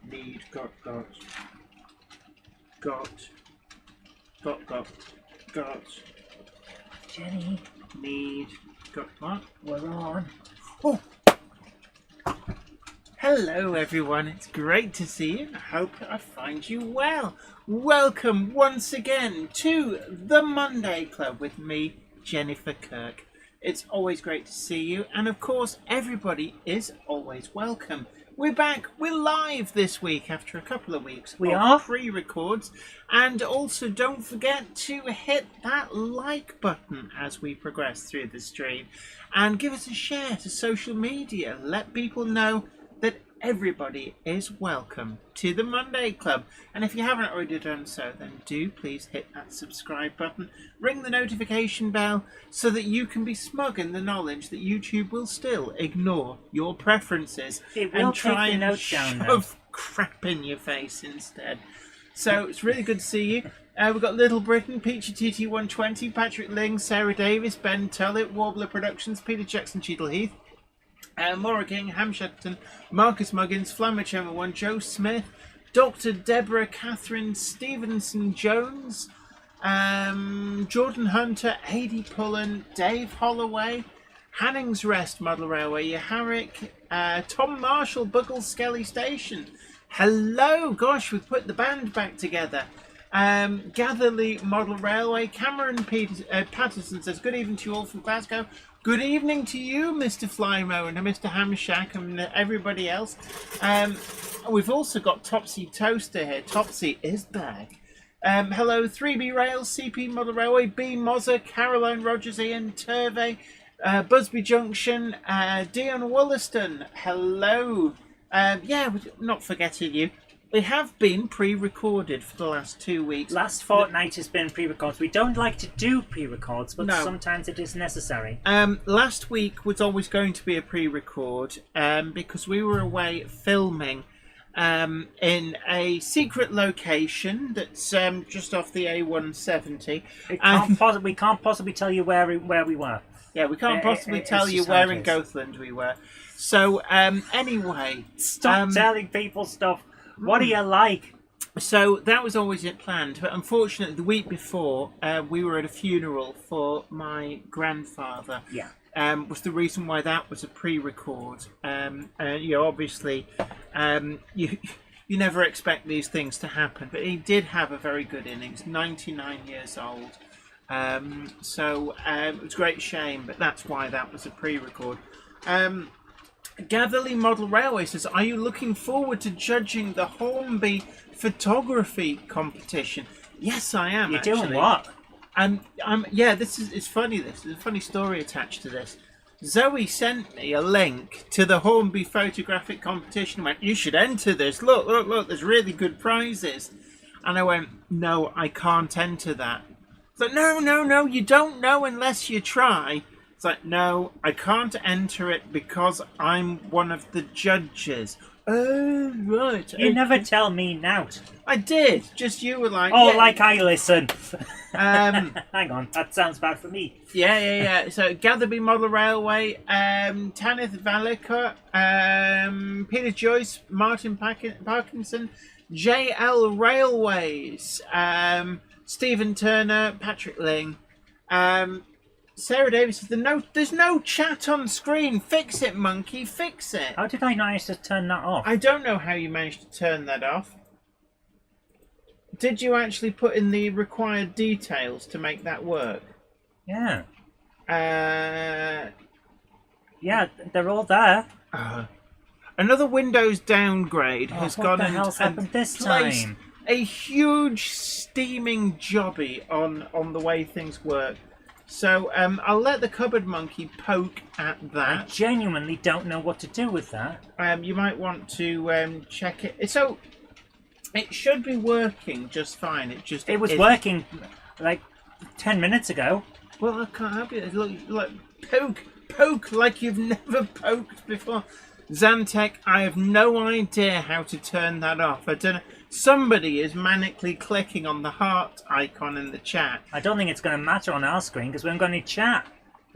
need, got, Jenny, need, got, what? we're on. Oh! Hello everyone, it's great to see you. I hope I find you well. Welcome once again to the Monday Club with me, Jenny Kirk. It's always great to see you, and of course everybody is always welcome. We're back, we're live this week after a couple of weeks. We are pre-records, and also don't forget to hit that like button as we progress through the stream, and give us a share to social media. Let people know that everybody is welcome to the Monday Club. And if you haven't already done so, then do please hit that subscribe button, ring the notification bell, so that you can be smug in the knowledge that YouTube will still ignore your preferences and try and shove crap in your face instead. So it's really good to see you. We've got Little Britain, Peachy TT120, Patrick Ling, Sarah Davis, Ben Tullett, Warbler Productions, Peter Jackson, Cheadle Heath, Maura King, Ham Shutton, Marcus Muggins, Flammer 1, Joe Smith, Dr. Deborah Catherine Stevenson Jones, Jordan Hunter, Adi Pullen, Dave Holloway, Hanning's Rest Model Railway, Yaharic, Tom Marshall, Buggles Skelly Station. Hello, gosh, we've put the band back together. Gatherley Model Railway, Cameron Patterson says, good evening to you all from Glasgow. Good evening to you, Mr. Flymo and Mr. Hamshack and everybody else. We've also got Topsy Toaster here. Topsy is back. Hello, 3B Rails, CP Model Railway, B Mozza, Caroline Rogers, Ian Turvey, Busby Junction, Dion Wollaston. Hello. Yeah, we're not forgetting you. We have been pre-recorded for the last 2 weeks. Last fortnight has been pre-records. We don't like to do pre-records, but sometimes it is necessary. Last week was always going to be a pre-record because we were away filming in a secret location that's just off the A170. We can't possibly tell you where we were. Yeah, we can't possibly tell you where in Gothland we were. So anyway, stop telling people stuff. What do you like? So that was always planned, but unfortunately the week before we were at a funeral for my grandfather. Yeah. Was the reason why that was a pre-record. Obviously, you never expect these things to happen, but he did have a very good innings. 99 years old. So it was a great shame, but that's why that was a pre-record. Gatherley Model Railway says, are you looking forward to judging the Hornby photography competition? Yes, I am. You're doing what? Yeah, it's funny. There's a funny story attached to this. Zoe sent me a link to the Hornby photographic competition and went, you should enter this. Look, there's really good prizes. And I went, no, I can't enter that. It's like, no, you don't know unless you try. It's like, no, I can't enter it because I'm one of the judges. Oh, right. You never tell me now. I did. Just you were like... Oh, yeah. Like I listen. Hang on, that sounds bad for me. Yeah. So, Gatherby Model Railway, Tanith Valika, Peter Joyce, Martin Parkinson, JL Railways, Stephen Turner, Patrick Ling, Sarah Davis says, there's no chat on screen. Fix it, monkey. Fix it. How did I manage to turn that off? I don't know how you managed to turn that off. Did you actually put in the required details to make that work? Yeah. Yeah, they're all there. Another Windows downgrade has gone and happened this time? A huge steaming jobby on the way things work. So I'll let the cupboard monkey poke at that. I genuinely don't know what to do with that. You might want to check it. So it should be working just fine. It was working like 10 minutes ago. Well, I can't help it. Look, poke like you've never poked before. Zantec, I have no idea how to turn that off. I don't know. Somebody is manically clicking on the heart icon in the chat. I don't think it's going to matter on our screen because we haven't got any chat.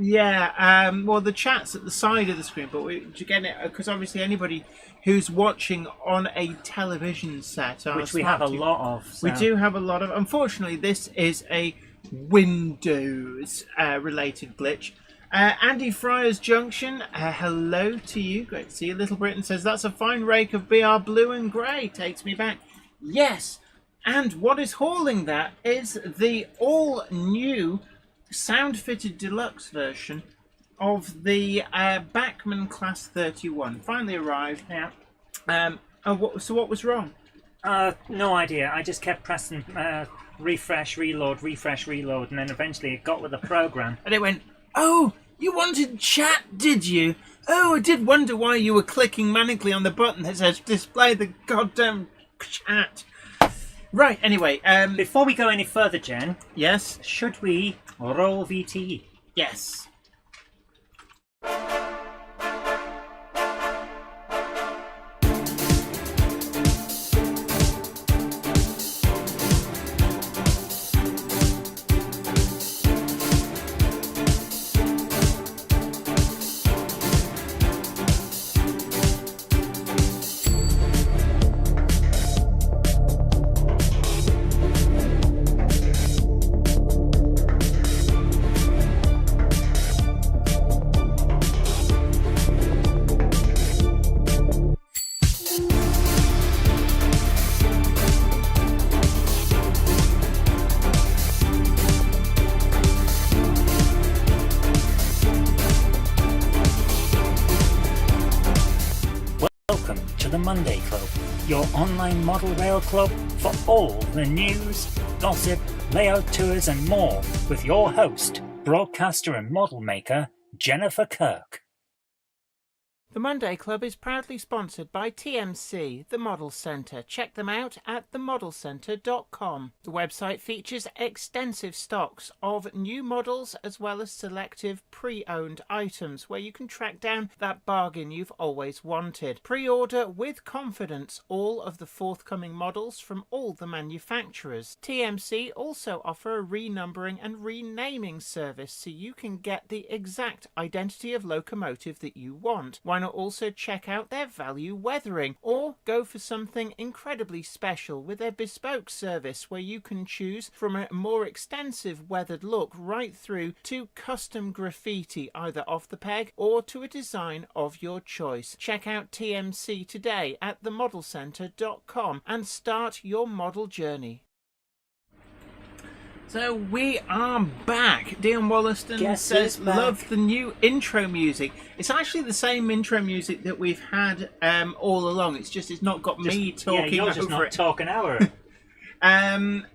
Yeah, well, the chat's at the side of the screen, but to get it, because obviously anybody who's watching on a television set, which we have a lot of. So. We do have a lot of. Unfortunately, this is a Windows related glitch. Andy Fryer's Junction, hello to you. Great to see you. Little Britain says, that's a fine rake of BR blue and grey. Takes me back. Yes, and what is hauling that is the all-new sound-fitted deluxe version of the Bachmann Class 31. Finally arrived. Yeah. So what was wrong? No idea. I just kept pressing refresh, reload, and then eventually it got with the program. And it went, oh, you wanted chat, did you? Oh, I did wonder why you were clicking manically on the button that says display the goddamn chat. Right, anyway. Before we go any further, Jen. Yes? Should we roll VT? Yes. Monday Club, your online model rail club for all the news, gossip, layout tours and more with your host, broadcaster and model maker, Jennifer Kirk. The Monday Club is proudly sponsored by TMC, the Model Centre. Check them out at themodelcentre.com. The website features extensive stocks of new models as well as selective pre-owned items where you can track down that bargain you've always wanted. Pre-order with confidence all of the forthcoming models from all the manufacturers. TMC also offer a renumbering and renaming service so you can get the exact identity of locomotive that you want. Why not also check out their value weathering, or go for something incredibly special with their bespoke service where you can choose from a more extensive weathered look right through to custom graffiti either off the peg or to a design of your choice. Check out TMC today at themodelcentre.com and start your model journey. So we are back. Dion Wollaston says, love the new intro music. It's actually the same intro music that we've had all along. It's just it's not got me talking you're over just not it. talking over it. And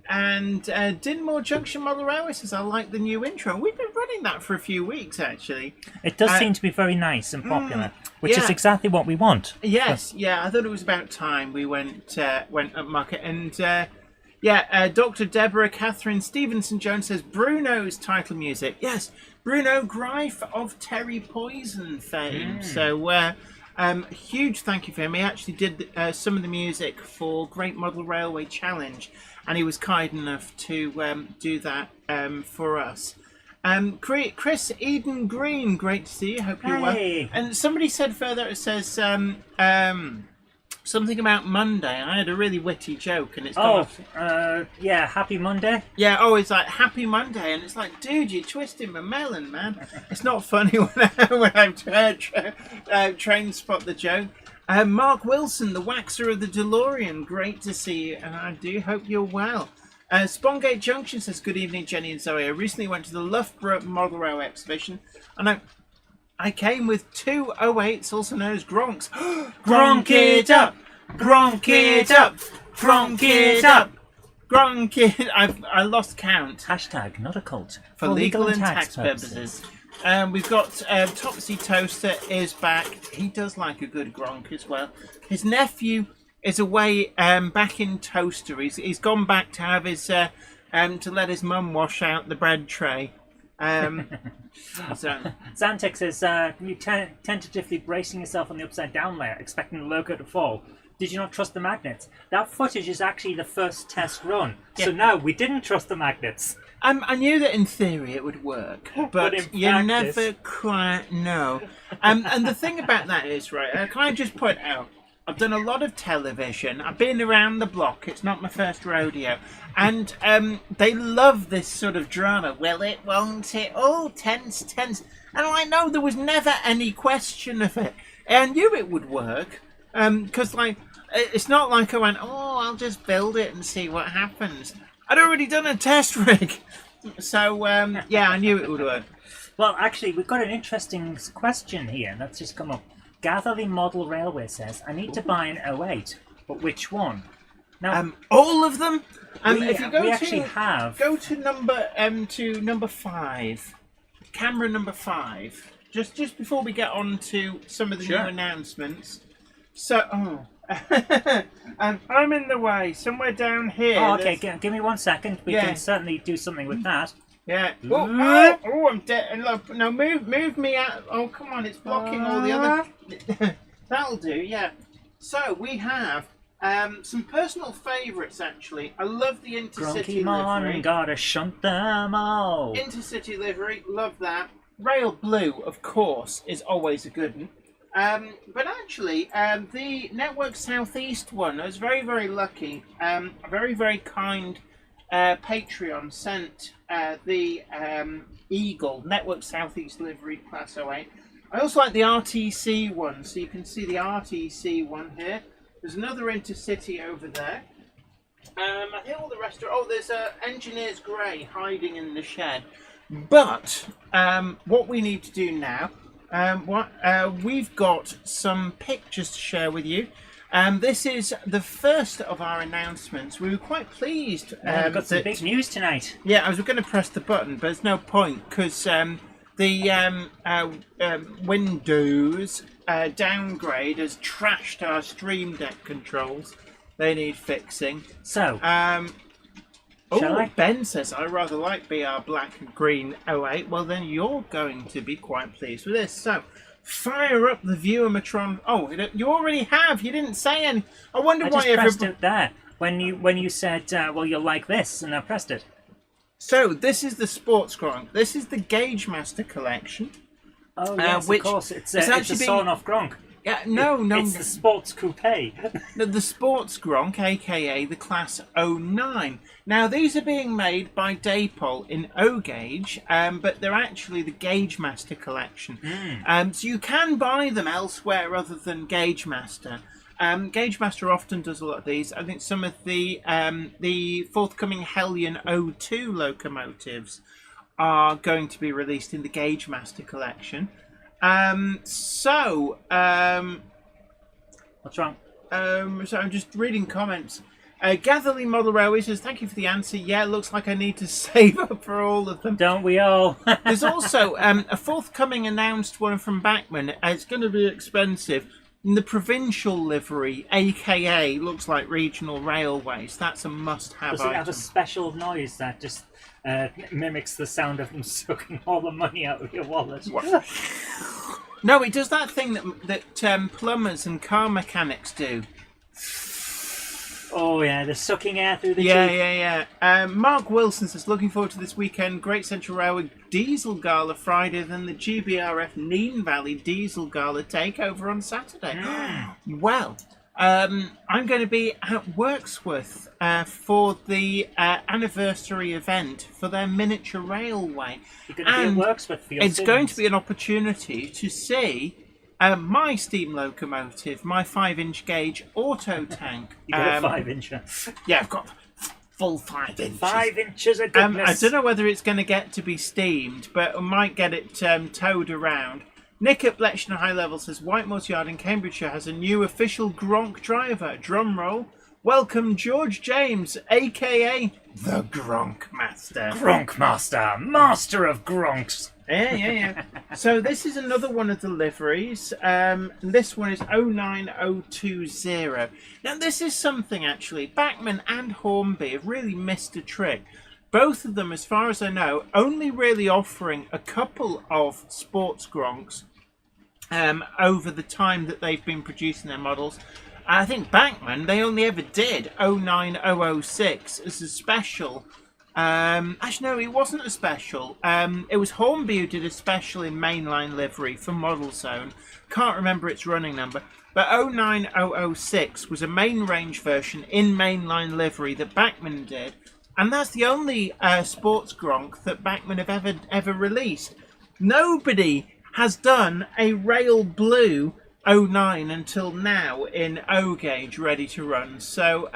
Dinmore Junction Model Railway says, I like the new intro. We've been running that for a few weeks, actually. It does seem to be very nice and popular, which is exactly what we want. Yes, I thought it was about time we went up market. And Dr. Deborah Catherine Stevenson-Jones says, Bruno's title music. Yes, Bruno Greif of Terry Poison fame. So, huge thank you for him. He actually did some of the music for Great Model Railway Challenge, and he was kind enough to do that for us. Chris Eden Green, great to see you. Hope you're well. And somebody said further, it says something about Monday. I had a really witty joke, and it's Happy Monday. Yeah, it's like Happy Monday, and it's like, dude, you're twisting my melon, man. It's not funny when I'm trying to spot the joke. Mark Wilson, the waxer of the DeLorean, great to see you, and I do hope you're well. Spongate Junction says, good evening, Jenny and Zoe. I recently went to the Loughborough Model Railway exhibition, and I came with 2 08s, also known as Gronks. Gronk it up! Gronk it up! Gronk it up! Gronk it! I lost count. Hashtag not a cult. For legal and tax purposes. We've got Topsy Toaster is back. He does like a good Gronk as well. His nephew is away back in Toaster. He's gone back to have his to let his mum wash out the bread tray. So Zantex says, you tentatively bracing yourself on the upside down layer, expecting the logo to fall. Did you not trust the magnets? That footage is actually the first test run. So no, we didn't trust the magnets. I knew that in theory it would work, but you practice... never quite know. And the thing about that is, right, can I just point out, I've done a lot of television. I've been around the block. It's not my first rodeo. And they love this sort of drama. Will it, won't it? Oh, tense. And I know there was never any question of it. I knew it would work. Because, like, it's not like I went, oh, I'll just build it and see what happens. I'd already done a test rig. So, yeah, I knew it would work. Well, actually, we've got an interesting question here that's just come up. Gatherly Model Railway says, I need to buy an 08, but which one? Now, all of them? If you go to number 5, camera number 5, just before we get on to some of the new announcements. So, I'm in the way, somewhere down here. Oh, okay, give me 1 second. We can certainly do something with that. Yeah. Oh, I'm dead. And look, no, move me out. Oh, come on, it's blocking all the other. That'll do. Yeah. So we have some personal favourites. Actually, I love the Intercity livery. Gotta shunt them all. Intercity livery, love that. Rail Blue, of course, is always a good one. But actually, the Network Southeast one, I was very, very lucky. A very, very kind Patreon sent the Eagle Network Southeast livery Class 08. I also like the RTC one, so you can see the RTC one here. There's another Intercity over there. I think all the rest are... Oh, there's Engineer's Grey hiding in the shed. But what we need to do now... we've got some pictures to share with you. This is the first of our announcements. We were quite pleased. We've got some big news tonight. Yeah, I was going to press the button, but there's no point because the Windows downgrade has trashed our Stream Deck controls. They need fixing. So, Ben says, I rather like BR Black and Green 08. Well, then you're going to be quite pleased with this. So, fire up the Viewermatron. Oh, you already have. You didn't say any. I wonder why everybody... I just pressed it there. When you said, well, you'll like this, and I pressed it. So, this is the Sports Gronk. This is the Gaugemaster collection. Oh, yes, of course. It's a sawn-off Gronk. Yeah, no. It's the Sports Coupe. The Sports Gronk, a.k.a. the Class 09. Now, these are being made by Daypol in O-Gauge, but they're actually the Gaugemaster collection. So you can buy them elsewhere other than Gaugemaster. Gaugemaster often does a lot of these. I think some of the forthcoming Hellion 02 locomotives are going to be released in the Gaugemaster collection. What's wrong? So I'm just reading comments. Gatherly Model Railway says, thank you for the answer. Yeah, looks like I need to save up for all of them. Don't we all? There's also a forthcoming announced one from Bachmann. It's going to be expensive. In the provincial livery, aka looks like regional railways. That's a must-have item. Does it have a special noise that just mimics the sound of them sucking all the money out of your wallet? No, it does that thing that plumbers and car mechanics do. Oh yeah, the sucking air through the tube. Yeah. Mark Wilson says, looking forward to this weekend. Great Central Railway Diesel Gala Friday, then the GBRF Neen Valley Diesel Gala takeover on Saturday. Well, I'm going to be at Wirksworth for the anniversary event for their miniature railway. You're going to be at Wirksworth for your It's going to be an opportunity to see my steam locomotive, my 5-inch gauge auto tank. You got a 5-incher? Yeah, I've got full 5 inches. 5 inches of goodness. I don't know whether it's going to get to be steamed, but I might get it towed around. Nick at Bletchner High Level says, Whitemore's Yard in Cambridgeshire has a new official Gronk driver. Drum roll. Welcome George James, a.k.a. the Gaugemaster. Gaugemaster, master of Gronks. Yeah. So this is another one of the liveries. This one is 09020. Now this is something actually, Bachmann and Hornby have really missed a trick. both of them, as far as I know, only really offering a couple of sports Gronks over the time that they've been producing their models. I think Bachmann, they only ever did 09006 as a special. Actually, no, it wasn't a special. It was Hornby who did a special in mainline livery for Model Zone. Can't remember its running number. But 09006 was a main range version in mainline livery that Bachmann did. And that's the only sports Gronk that Bachmann have ever released. Nobody has done a rail blue 09 until now in O gauge ready to run. So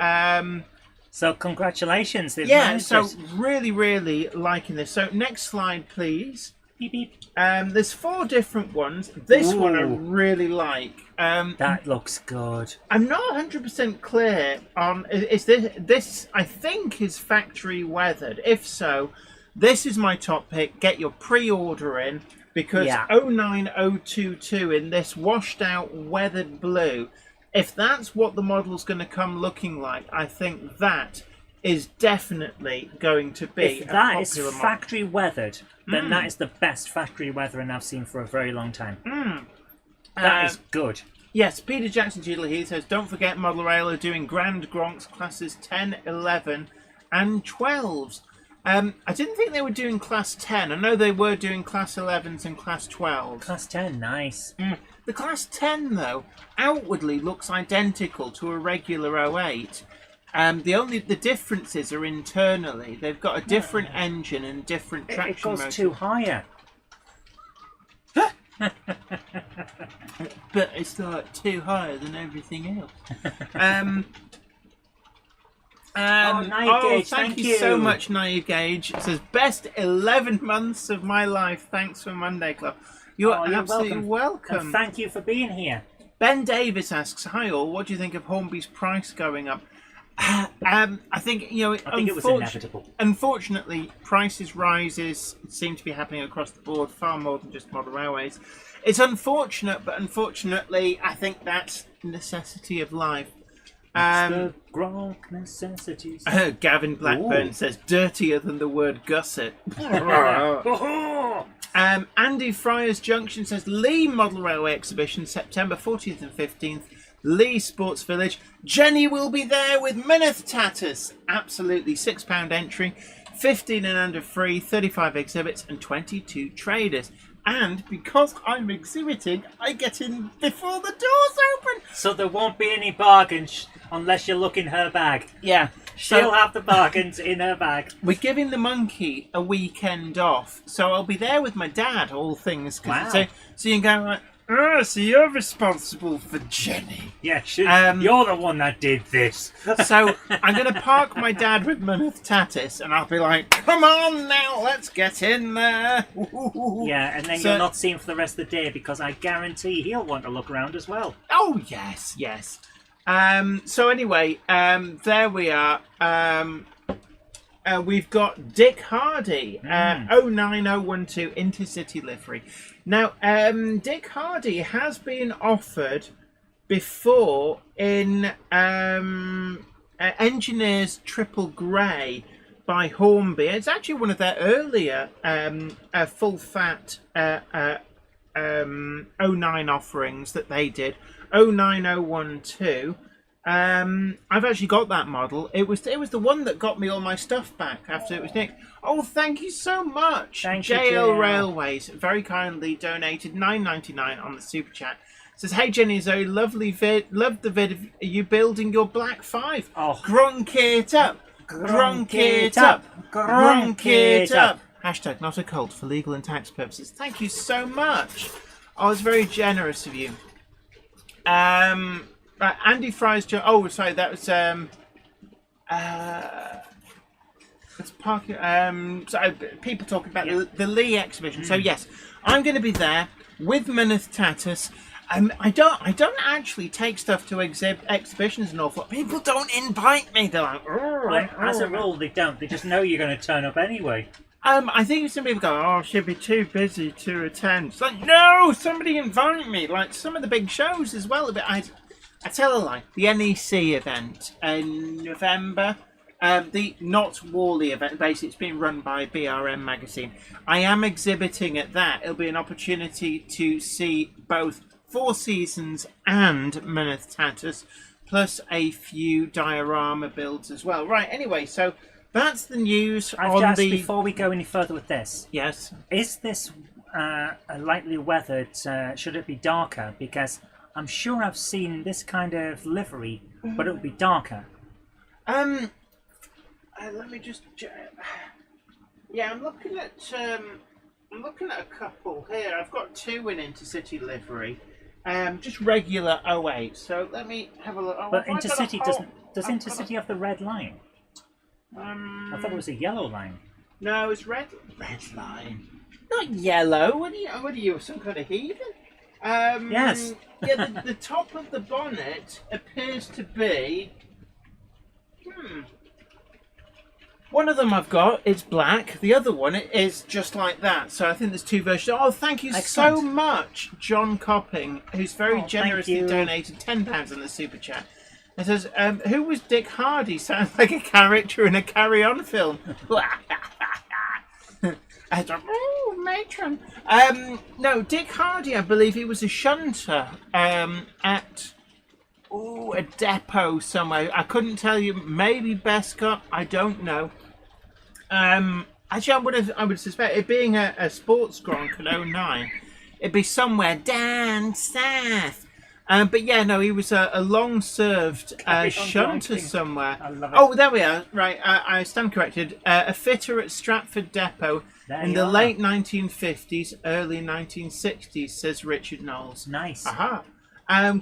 so congratulations. So really, really liking this. So next slide, please. Beep, beep. There's 4 different ones. This one I really like. That looks good. I'm not 100% clear on is this I think is factory weathered. If so, this is my top pick. Get your pre-order in, because 09022 in this washed out weathered blue, if that's what the model's going to come looking like, I think that is definitely going to be if that is factory weathered, then that is the best factory weathering I've seen for a very long time. That is good. Yes, Peter Jackson Julie he says, don't forget Model Rail are doing Grand Gronks classes 10, 11 and 12s. I didn't think they were doing class 10. I know they were doing class 11s and class 12s. Class 10, nice. The class 10, though, outwardly looks identical to a regular 08. The differences are internally. They've got a different engine and different traction motor. It goes too higher. But it's like too higher than everything else. Naive Gauge, thank you so much, Naive Gauge. It says, best 11 months of my life. Thanks for Monday Club. You're absolutely welcome. And thank you for being here. Ben Davis asks, hi all, what do you think of Hornby's price going up? I think it was inevitable. Unfortunately, prices rises seem to be happening across the board, far more than just Model Railways. It's unfortunate, but unfortunately, I think that's necessity of life. The Gronk necessities. Gavin Blackburn says, dirtier than the word gusset. Andy Fryers Junction says, Lee Model Railway Exhibition, September 14th and 15th. Lee Sports Village. Jenny will be there with Mineth Tatus. Absolutely, £6 entry, 15 and under free, 35 exhibits and 22 traders. And because I'm exhibiting, I get in before the doors open. So there won't be any bargains unless you look in her bag. Yeah. She'll have the bargains in her bag. We're giving the monkey a weekend off. So I'll be there with my dad, all things. Wow. So you can go like, oh, so you're responsible for Jenny. Yeah, you're the one that did this. So I'm going to park my dad with Mineth Tatus, and I'll be like, come on now, let's get in there. Yeah, and then you'll not see him for the rest of the day, because I guarantee he'll want to look around as well. Oh, yes. So anyway, there we are. We've got Dick Hardy, 09012 Intercity livery. Now, Dick Hardy has been offered before in Engineers Triple Grey by Hornby. It's actually one of their earlier full-fat 09 offerings that they did, 09012. I've actually got that model. It was the one that got me all my stuff back after it was nicked. Oh, thank you so much. Thank you, JL Railways very kindly donated $9.99 on the super chat. Says, hey Jenny Zoe, lovely vid. Loved the vid of you building your Black 5. Oh, Gronk it up. Gronk it up. Gronk it up. Hashtag not a cult for legal and tax purposes. Thank you so much. I was very generous of you. Right, Andy Fry's. Oh, sorry, that was it's parking. So people talking about the Lee exhibition. So yes, I'm going to be there with Mineth Tatus. I don't actually take stuff to exhibitions an awful lot. People don't invite me. They're like, as a rule, they don't. They just know you're going to turn up anyway. I think some people go, oh, she'll be too busy to attend. It's like, no, somebody invite me. Like some of the big shows as well. But I tell a lie. The NEC event in November, The Not Wally event, basically, it's being run by BRM magazine. I am exhibiting at that. It'll be an opportunity to see both Four Seasons and Myneth Tatus, plus a few diorama builds as well. Right, anyway, so that's the news Before we go any further with this, Yes. is this lightly weathered? Should it be darker? Because I'm sure I've seen this kind of livery, but it will be darker. Let me just. Yeah, I'm looking at a couple here. I've got two in Intercity livery. Just regular 08. So let me have a look. Oh, But have I got a Intercity whole- does Intercity have the red line? I thought it was a yellow line. No, it's red line. Not yellow. What are you? Some kind of heathen? Yes. Yeah, the top of the bonnet appears to be. One of them I've got is black. The other one is just like that. So I think there's two versions. Oh, thank you so Excellent. much, John Copping, who's very generously you. donated £10 in the super chat. It says, "Who was Dick Hardy? Sounds like a character in a Carry On film." Oh, matron. No, Dick Hardy, I believe he was a shunter at a depot somewhere. I couldn't tell you. Maybe Bescott. I don't know. Actually, I would suspect it being a sports gronk at 09, it'd be somewhere down south. But yeah, no, he was a long-served shunter gronking. somewhere. I love it. Oh, there we are. Right, I stand corrected. A fitter at Stratford Depot There in you the are. late 1950s, early 1960s, says Richard Knowles. Nice. Aha.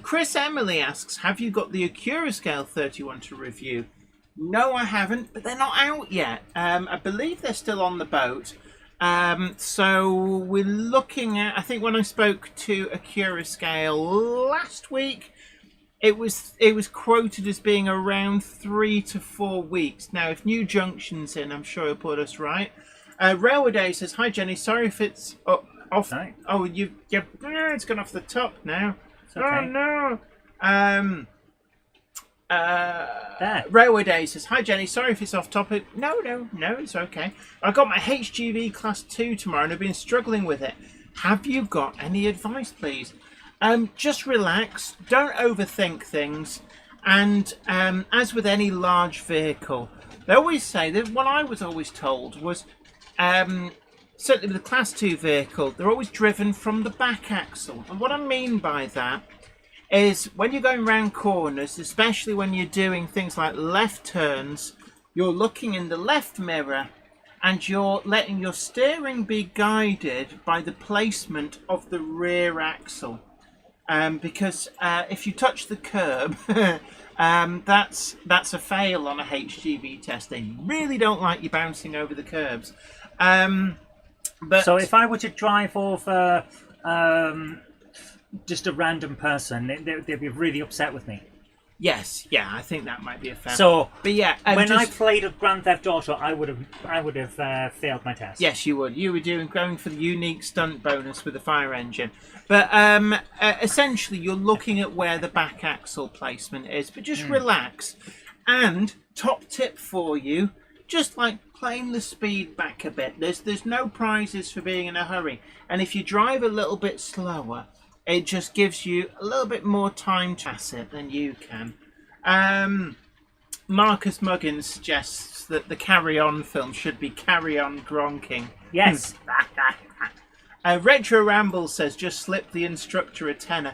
Chris Emily asks, have you got the Acura Scale 31 to review? No, I haven't, but they're not out yet. I believe they're still on the boat. So we're looking at, I think when I spoke to Acura Scale last week, it was quoted as being around 3 to 4 weeks. Now, if New Junction's in, I'm sure it'll put us right. Railway Day says, hi Jenny, sorry if it's off. Right. Oh, it's gone off the top now. Okay. Oh no. There. Railway Day says, hi Jenny, sorry if it's off topic. No, it's okay. I got my HGV Class 2 tomorrow and I've been struggling with it. Have you got any advice, please? Just relax, don't overthink things, and as with any large vehicle, they always say that what I was always told was, certainly with the Class 2 vehicle, they're always driven from the back axle. And what I mean by that is when you're going round corners, especially when you're doing things like left turns, you're looking in the left mirror and you're letting your steering be guided by the placement of the rear axle. Because if you touch the curb, that's a fail on a HGV test. They really don't like you bouncing over the curbs. But So if I were to drive over just a random person, they'd be really upset with me. yes, yeah, I think that might be a fair. So but yeah, when I played a Grand Theft Auto, I would have failed my test. yes, you would. You were going for the unique stunt bonus with the fire engine. But essentially, you're looking at where the back axle placement is. But just relax. And top tip for you, just like playing the speed back a bit. There's no prizes for being in a hurry. And if you drive a little bit slower, it just gives you a little bit more time to pass it than you can. Marcus Muggins suggests that the Carry On film should be Carry On Gronking. Yes. Retro Ramble says, just slip the instructor a tenner.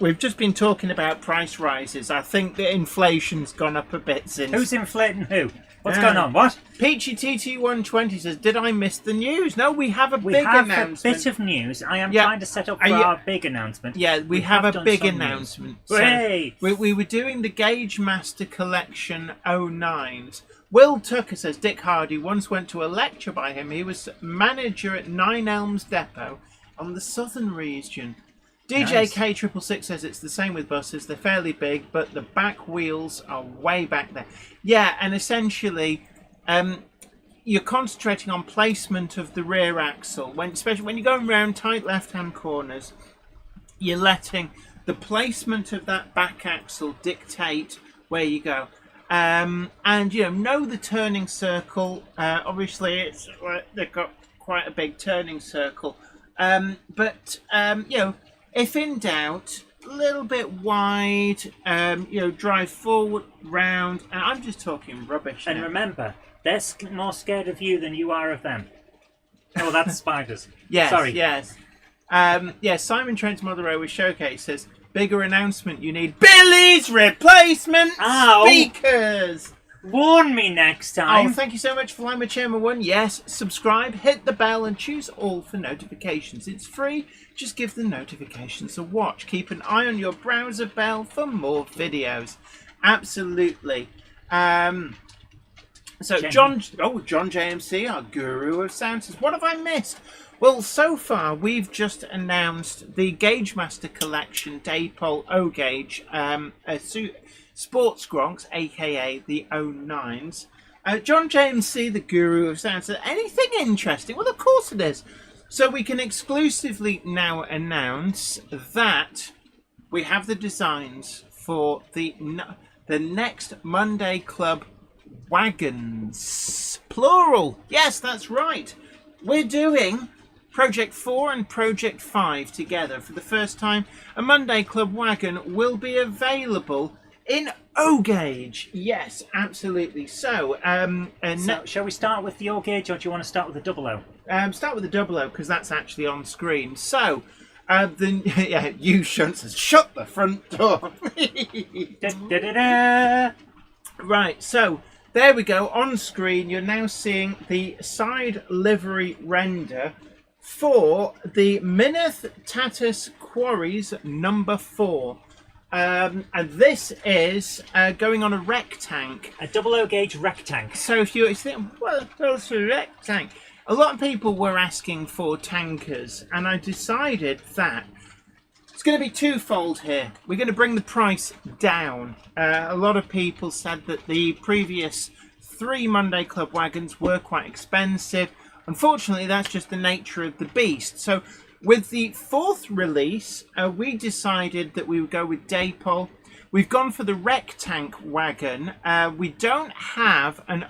We've just been talking about price rises. I think that inflation's gone up a bit since. Who's inflating who? What's going on? What? Peachy TT120 says, did I miss the news? No, we have a We big have announcement. a bit of news. I am Yeah. trying to set up for Are you- our big announcement. Yeah, we have a done big some news. announcement. So Hooray! we were doing the Gaugemaster Collection 09s. Will Tucker says, Dick Hardy once went to a lecture by him. He was manager at Nine Elms Depot on the southern region. DJ Nice. K666 says it's the same with buses. They're fairly big, but the back wheels are way back there. Yeah, and essentially, you're concentrating on placement of the rear axle. Especially when you're going around tight left-hand corners, you're letting the placement of that back axle dictate where you go. And know the turning circle. Obviously, they've got quite a big turning circle. But if in doubt, a little bit wide. Drive forward, round, and I'm just talking rubbish. And remember, they're more scared of you than you are of them. Oh, that's spiders. Yes. Sorry. Yes. Simon Trent's Model Railway Showcase says, bigger announcement, you need Billy's replacement speakers. Warn me next time. Oh, thank you so much for Lima Chairman 1. Yes, subscribe, hit the bell and choose all for notifications. It's free. Just give the notifications a watch. Keep an eye on your browser bell for more videos. Absolutely. So Jenny. John JMC, our guru of sound, says, what have I missed? Well, so far we've just announced the Gaugemaster collection Daypol O Gauge Sports Gronks, aka the 09s. John JMC, the guru of sound, said, anything interesting? Well, of course it is. So we can exclusively now announce that we have the designs for the next Monday Club Wagons. Plural. Yes, that's right. We're doing Project 4 and Project 5 together for the first time. A Monday Club Wagon will be available in O gauge. Yes, absolutely. So, shall we start with the O gauge, or do you want to start with the double O? Start with the double O because that's actually on screen. So, you shunts has shut the front door. Right. So there we go. On screen, you're now seeing the side livery render for the Mineth Tatus Quarries number 4. And this is going on a wreck tank. A double O gauge wreck tank. So if you think, well, that's a wreck tank. A lot of people were asking for tankers, and I decided that it's going to be twofold here. We're going to bring the price down. A lot of people said that the previous 3 Monday Club wagons were quite expensive. Unfortunately, that's just the nature of the beast. So with the 4th release, we decided that we would go with Daypol. We've gone for the wreck tank wagon. We don't have an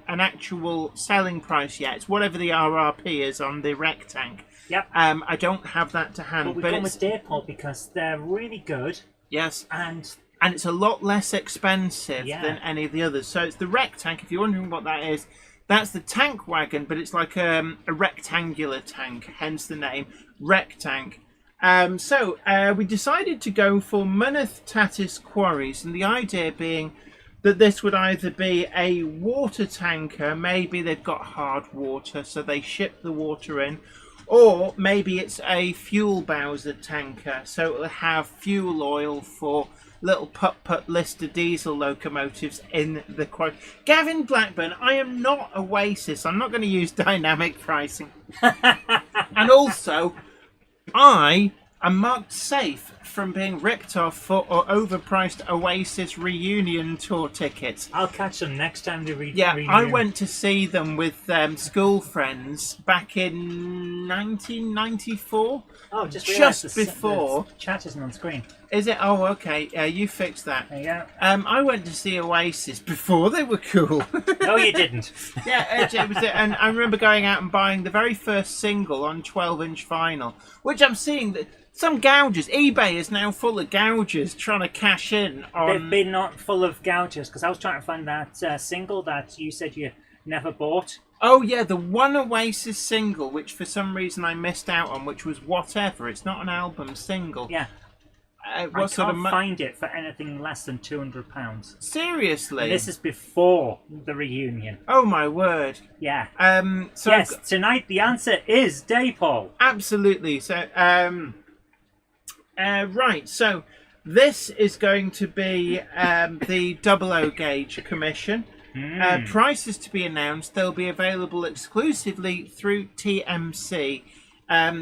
actual selling price yet. It's whatever the RRP is on the wreck tank. Yep. I don't have that to hand. But we've gone with Daypol because they're really good. Yes. And it's a lot less expensive than any of the others. So it's the wreck tank. If you're wondering what that is, that's the tank wagon, but it's like a rectangular tank, hence the name wreck tank. So we decided to go for Mineth Tatus Quarries, and the idea being that this would either be a water tanker, maybe they've got hard water, so they ship the water in, or maybe it's a fuel Bowser tanker, so it'll have fuel oil for little putt-putt Lister diesel locomotives in the quarry. Gavin Blackburn, I am not Oasis. I'm not going to use dynamic pricing. And also, I am marked safe from being ripped off for or overpriced Oasis reunion tour tickets. I'll catch them next time they reunion. I went to see them with school friends back in 1994. Oh, just before. The chat isn't on screen. Is it? Oh, okay. You fixed that. There you go. I went to see Oasis before they were cool. No, you didn't. Yeah, it was it. And I remember going out and buying the very first single on 12-inch vinyl, which I'm seeing that some gougers. eBay is now full of gougers trying to cash in on. They've been not full of gougers because I was trying to find that single that you said you never bought. Oh yeah, the one Oasis single, which for some reason I missed out on, which was Whatever. It's not an album single. Yeah. I can't find it for anything less than £200. Seriously? And this is before the reunion. Oh my word! Yeah. So yes, tonight the answer is Daypol. Absolutely. So, right. So this is going to be the double O gauge commission. Prices to be announced. They'll be available exclusively through TMC.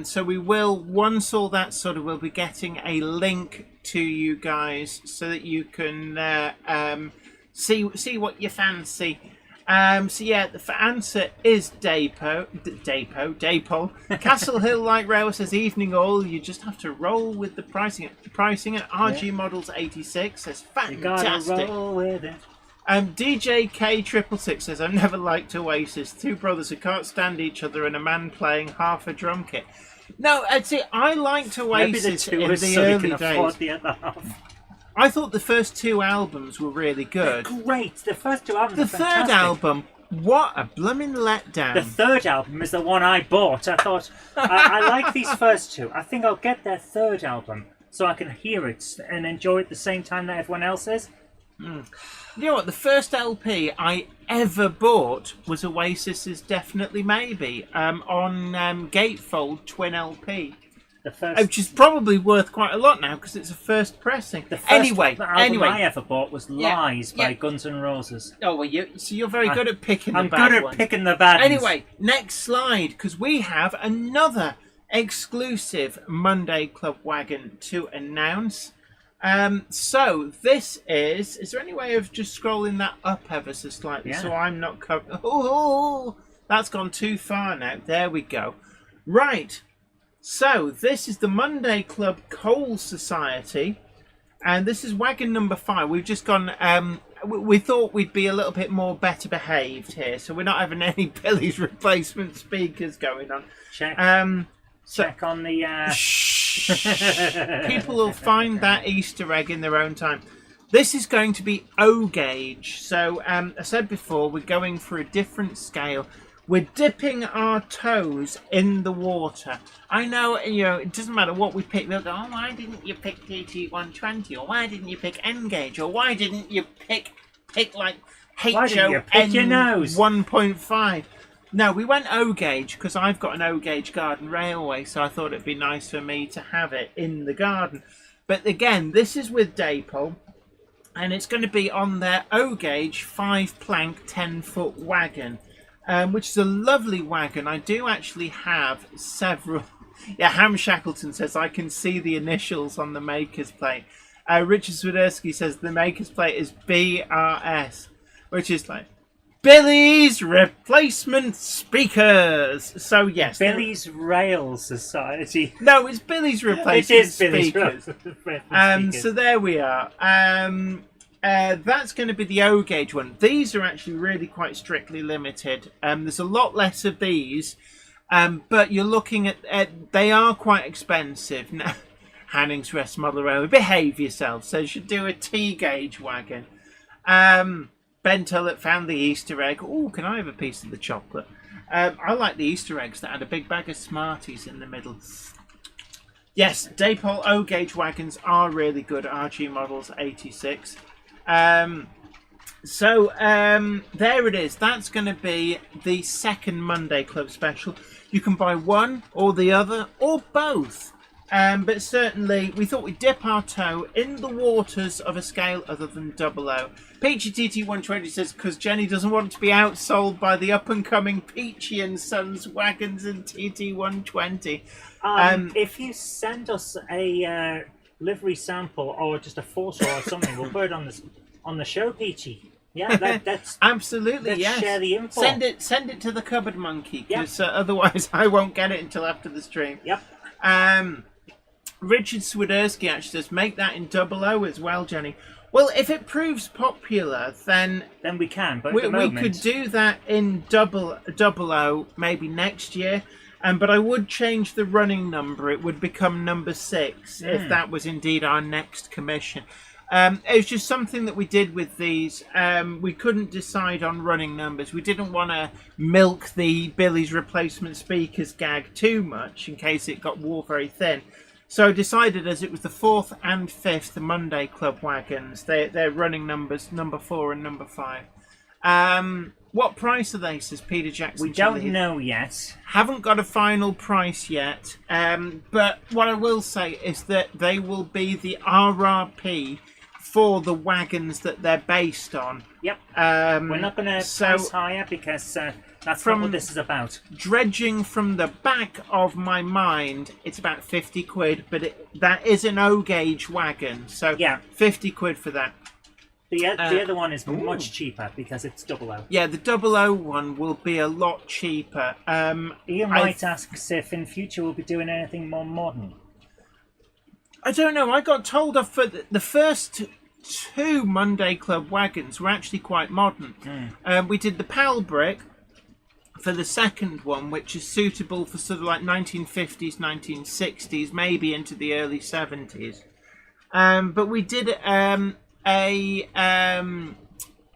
So we will, once all that's sorted, we'll be getting a link to you guys so that you can see what you fancy. So yeah, the answer is Daypol. Castle Hill Light Rail says evening all. You just have to roll with the pricing. Pricing at RG Models 86 says fantastic. You gotta roll with it. DJK666 says, I've never liked Oasis. Two brothers who can't stand each other and a man playing half a drum kit. No, I'd say I liked Oasis in the early days. The other half. I thought the first 2 albums were really good. They're great. The first 2 albums The are third fantastic. album, what a blooming letdown. The third album is the one I bought. I thought, I like these first 2. I think I'll get their third album so I can hear it and enjoy it the same time that everyone else is. You know what? The first LP I ever bought was Oasis's Definitely Maybe on Gatefold Twin LP. The first, which is probably worth quite a lot now because it's a first pressing. the first Anyway, album I ever bought was Lies by Guns N' Roses. Oh, well, you're very good at picking the I'm bad good at ones. picking the bad ones. Anyway, next slide, because we have another exclusive Monday Club Wagon to announce. So this is there any way of just scrolling that up ever so slightly so I'm not covered? Oh, that's gone too far now. There we go. Right. So this is the Monday Club Coal Society, and this is wagon number 5. We've just gone. We thought we'd be a little bit more better behaved here, so we're not having any Billy's replacement speakers going on. Check. So, check on the. People will find that Easter egg in their own time. This is going to be O gauge. So I said before, we're going for a different scale. We're dipping our toes in the water. I know, it doesn't matter what we pick. They'll go, oh, why didn't you pick TT120? Or why didn't you pick N gauge? Or why didn't you pick like HON 1.5? No, we went O gauge because I've got an O gauge garden railway, so I thought it'd be nice for me to have it in the garden. But again, this is with Dapol, and it's going to be on their O gauge 5-plank 10-foot wagon. Which is a lovely wagon. I do actually have several. Yeah, Ham Shackleton says, I can see the initials on the maker's plate. Richard Swiderski says the maker's plate is BRS, which is like Billy's Replacement Speakers. So, yes. Billy's Rail Society. No, it's Billy's Replacement It is Speakers. Billy's Replacement Speakers. So there we are. That's going to be the O gauge one. These are actually really quite strictly limited. There's a lot less of these, but you're looking at they are quite expensive. Now, Hanning's Rest Model Railway, behave yourself. So you should do a T gauge wagon. Ben Tullett found the Easter egg. Oh, can I have a piece of the chocolate? I like the Easter eggs that had a big bag of Smarties in the middle. Yes, Dapol O gauge wagons are really good. RG models 86. There it is. That's going to be the second Monday Club special. You can buy one or the other or both. But certainly we thought we'd dip our toe in the waters of a scale other than 00. Peachy TT120 says, because Jenny doesn't want to be outsold by the up-and-coming Peachy and Sons wagons in TT120. If you send us a livery sample or just a photo or something, we'll put it on the show, Peachy. Yeah, that's absolutely. Let's yes. Share the info. Send it to the Cupboard Monkey, because otherwise I won't get it until after the stream. Yep. Richard Swiderski actually says make that in 00 as well, Jenny. Well, if it proves popular, then we can. But we could do that in 00 maybe next year. But I would change the running number. It would become number 6 if that was indeed our next commission. It was just something that we did with these. We couldn't decide on running numbers. We didn't want to milk the Billy's Replacement Speakers gag too much in case it wore very thin. So I decided, as it was the 4th and 5th Monday Club wagons, they're running numbers number 4 and number 5. What price are they, says Peter Jackson? We don't know yet. Haven't got a final price yet. But what I will say is that they will be the RRP for the wagons that they're based on. Yep. We're not going to price higher because that's not what this is about. Dredging from the back of my mind, it's about 50 quid, but that is an O gauge wagon. So yeah, 50 quid for that. The other one is much cheaper because it's 00. Yeah, the 00 one will be a lot cheaper. Ian might ask if in future we'll be doing anything more modern. I don't know. I got told off for the first two Monday Club wagons were actually quite modern. We did the PAL brick for the second one, which is suitable for sort of like 1950s, 1960s, maybe into the early 70s. But we did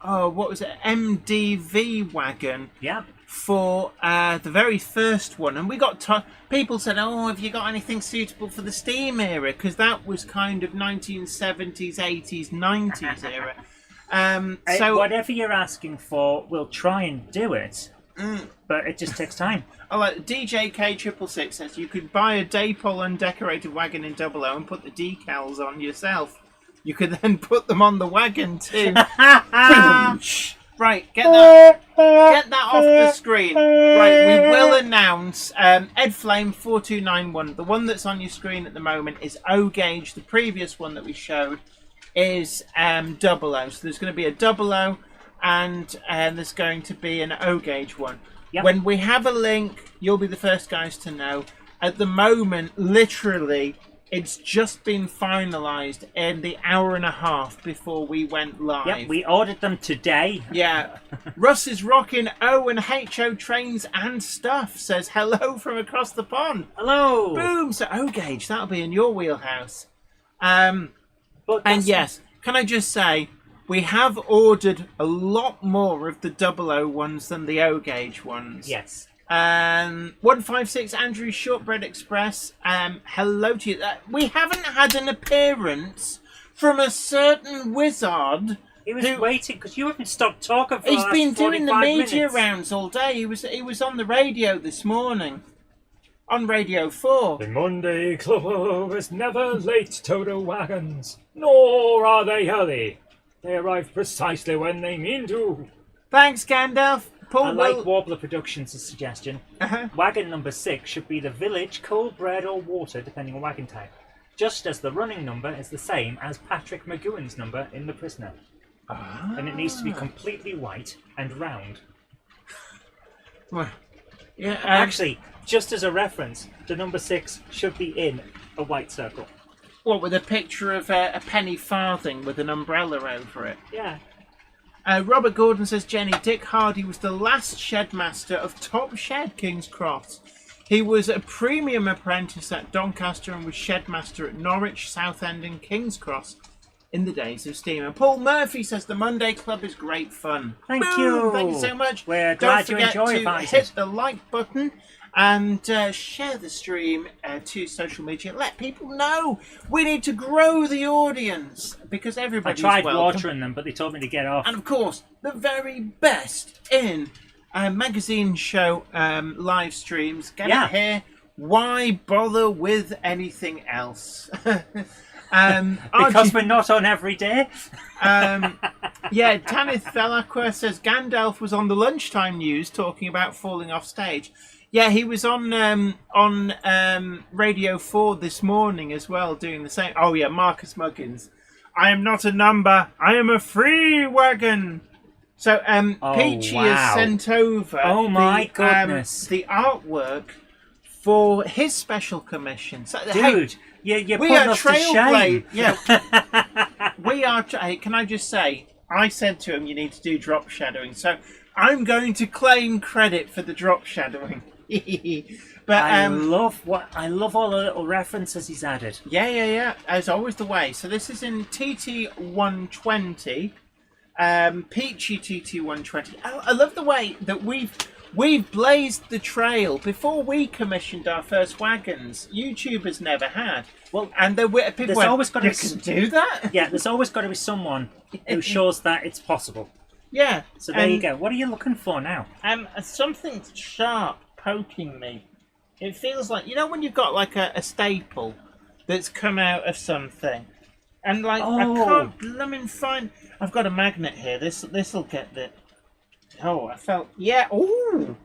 what was it? MDV wagon. Yeah. For the very first one, and we got people said, "Oh, have you got anything suitable for the steam era?" Because that was kind of 1970s, 80s, 90s era. So whatever you're asking for, we'll try and do it, but it just takes time. Oh, like DJK666 says you could buy a Daypole undecorated wagon in 00 and put the decals on yourself. You could then put them on the wagon too. Right, get that off the screen. Right, we will announce EdFlame4291. The one that's on your screen at the moment is O gauge. The previous one that we showed is 00. So there's going to be a 00 and there's going to be an O gauge one. Yep. When we have a link, you'll be the first guys to know. At the moment, literally, it's just been finalised in the hour and a half before we went live. Yep, we ordered them today. Yeah. Russ is rocking O and HO trains and stuff. Says hello from across the pond. Hello. Boom. So O gauge, that'll be in your wheelhouse. But And yes, can I just say, we have ordered a lot more of the 00 ones than the O gauge ones. Yes. 156 Andrew Shortbread Express. Hello to you. We haven't had an appearance from a certain wizard. He was waiting because you haven't stopped talking for He's the last been doing the 45 media minutes. rounds all day. He was on the radio this morning. On Radio 4. The Monday Club is never late to the wagons, nor are they early. They arrive precisely when they mean to. Thanks, Gandalf. Paul I like Warbler Productions' suggestion. Wagon number 6 should be the village, cold bread or water, depending on wagon type. Just as the running number is the same as Patrick McGowan's number in The Prisoner. And it needs to be completely white and round. Well, yeah, Actually, just as a reference, the number 6 should be in a white circle. what, with a picture of a penny farthing with an umbrella over it? Yeah. Robert Gordon says, Jenny, Dick Hardy was the last shedmaster of Top Shed, King's Cross. He was a premium apprentice at Doncaster and was shedmaster at Norwich, Southend and King's Cross in the days of steam. And Paul Murphy says, the Monday Club is great fun. Thank Boom! you. Thank you so much. We're Don't glad you forget enjoy to it, Isaac. hit the like button and share the stream to social media. Let people know. We need to grow the audience because I everybody's tried welcome. watering them, but they told me to get off. And of course, the very best in magazine show live streams. Get it here. Why bother with anything else? Because we're not on every day. Yeah, Tanith Thalakwa says Gandalf was on the lunchtime news talking about falling off stage. Yeah, he was on Radio 4 this morning as well, doing the same. Oh yeah, Marcus Muggins. I am not a number. I am a free wagon. So Peachy has sent over my goodness. the artwork for his special commission. So, Dude, you're we putting are us to shame. Yeah, we are. Hey, can I just say, I said to him, you need to do drop shadowing. So I'm going to claim credit for the drop shadowing. But I love all the little references he's added. Yeah. As always, the way. So this is in TT120, Peachy TT120. I love the way that we've blazed the trail before we commissioned our first wagons. YouTubers never had. Well, and people always got to can do that. Yeah, there's always got to be someone who shows that it's possible. Yeah. So there you go. What are you looking for now? Something sharp poking me. It feels like, you know, when you've got like a staple that's come out of something, and like I can't blimmin' find. I've got a magnet here. This'll get the. Oh, I felt. Yeah. Ooh.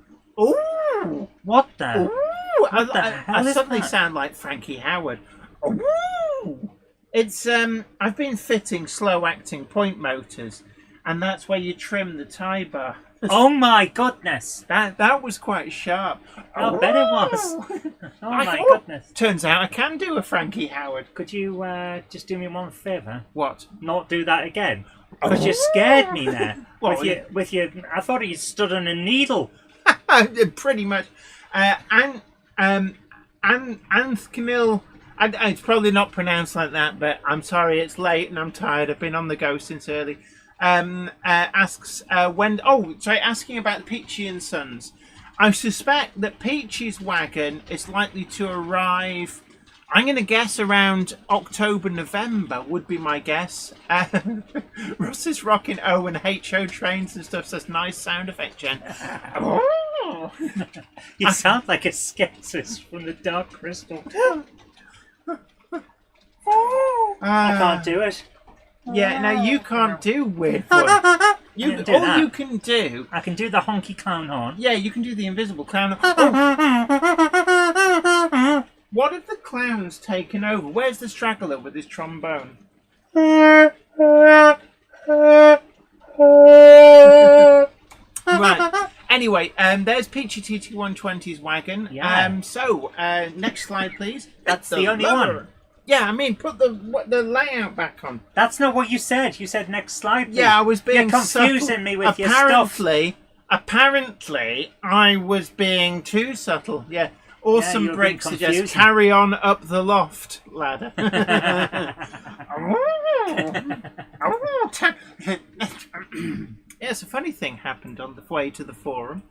What the? Ooh. I suddenly that? sound like Frankie Howard. Ooh. It's I've been fitting slow acting point motors, and that's where you trim the tie bar. Oh my goodness! That was quite sharp. I bet it was. Oh my Oh, goodness! turns out I can do a Frankie Howard. Could you just do me one favour? What? Not do that again? Because you scared me there. Well, with your, I thought you stood on a needle. Pretty much. Camille. It's probably not pronounced like that, but I'm sorry. It's late and I'm tired. I've been on the go since early. Asks when. Oh, sorry. Asking about Peachy and Sons. I suspect that Peachy's wagon is likely to arrive. I'm going to guess around October, November would be my guess. Russ is rocking O and HO trains and stuff. Says nice sound effect, Jen. Oh. You sound like a skeptist from the Dark Crystal. I can't do it. Yeah, no, you can't do weird one. All you can do. I can do the honky clown horn. Yeah, you can do the invisible clown. Oh. What have the clowns taken over? Where's the straggler with his trombone? Right. Anyway, there's Peachy TT120's wagon. Yeah. Next slide, please. That's the only one. Yeah, I mean, put the layout back on. That's not what you said. You said next slide, please. Yeah, I was being You're confusing subtle. me with your stuff. Apparently, I was being too subtle. Yeah. Awesome you're break being suggests confusing. carry on up the loft ladder. Yes, a funny thing happened on the way to the forum.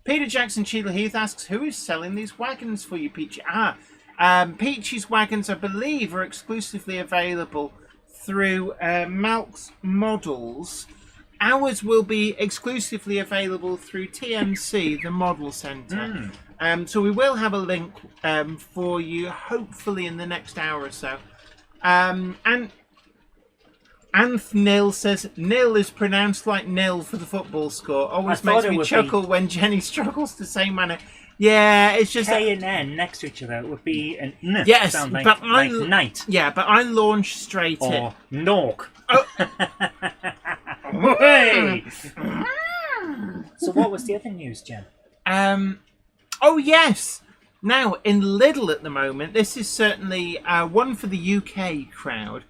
Peter Jackson Cheadle Heath asks, who is selling these wagons for you, Peachy? Peachy's wagons, I believe, are exclusively available through Malk's Models. Ours will be exclusively available through TMC, the Model Centre. So we will have a link for you, hopefully in the next hour or so. And Anth Nil says, nil is pronounced like nil for the football score. Always makes me chuckle when Jenny struggles to say manner. Yeah, it's just K and N next to each other would be an N. Yes, sound like, but like night. Yeah, but I launched straight in. Or Nork. Oh. Hey! So what was the other news, Jen? Oh yes. Now in Lidl at the moment, this is certainly one for the UK crowd,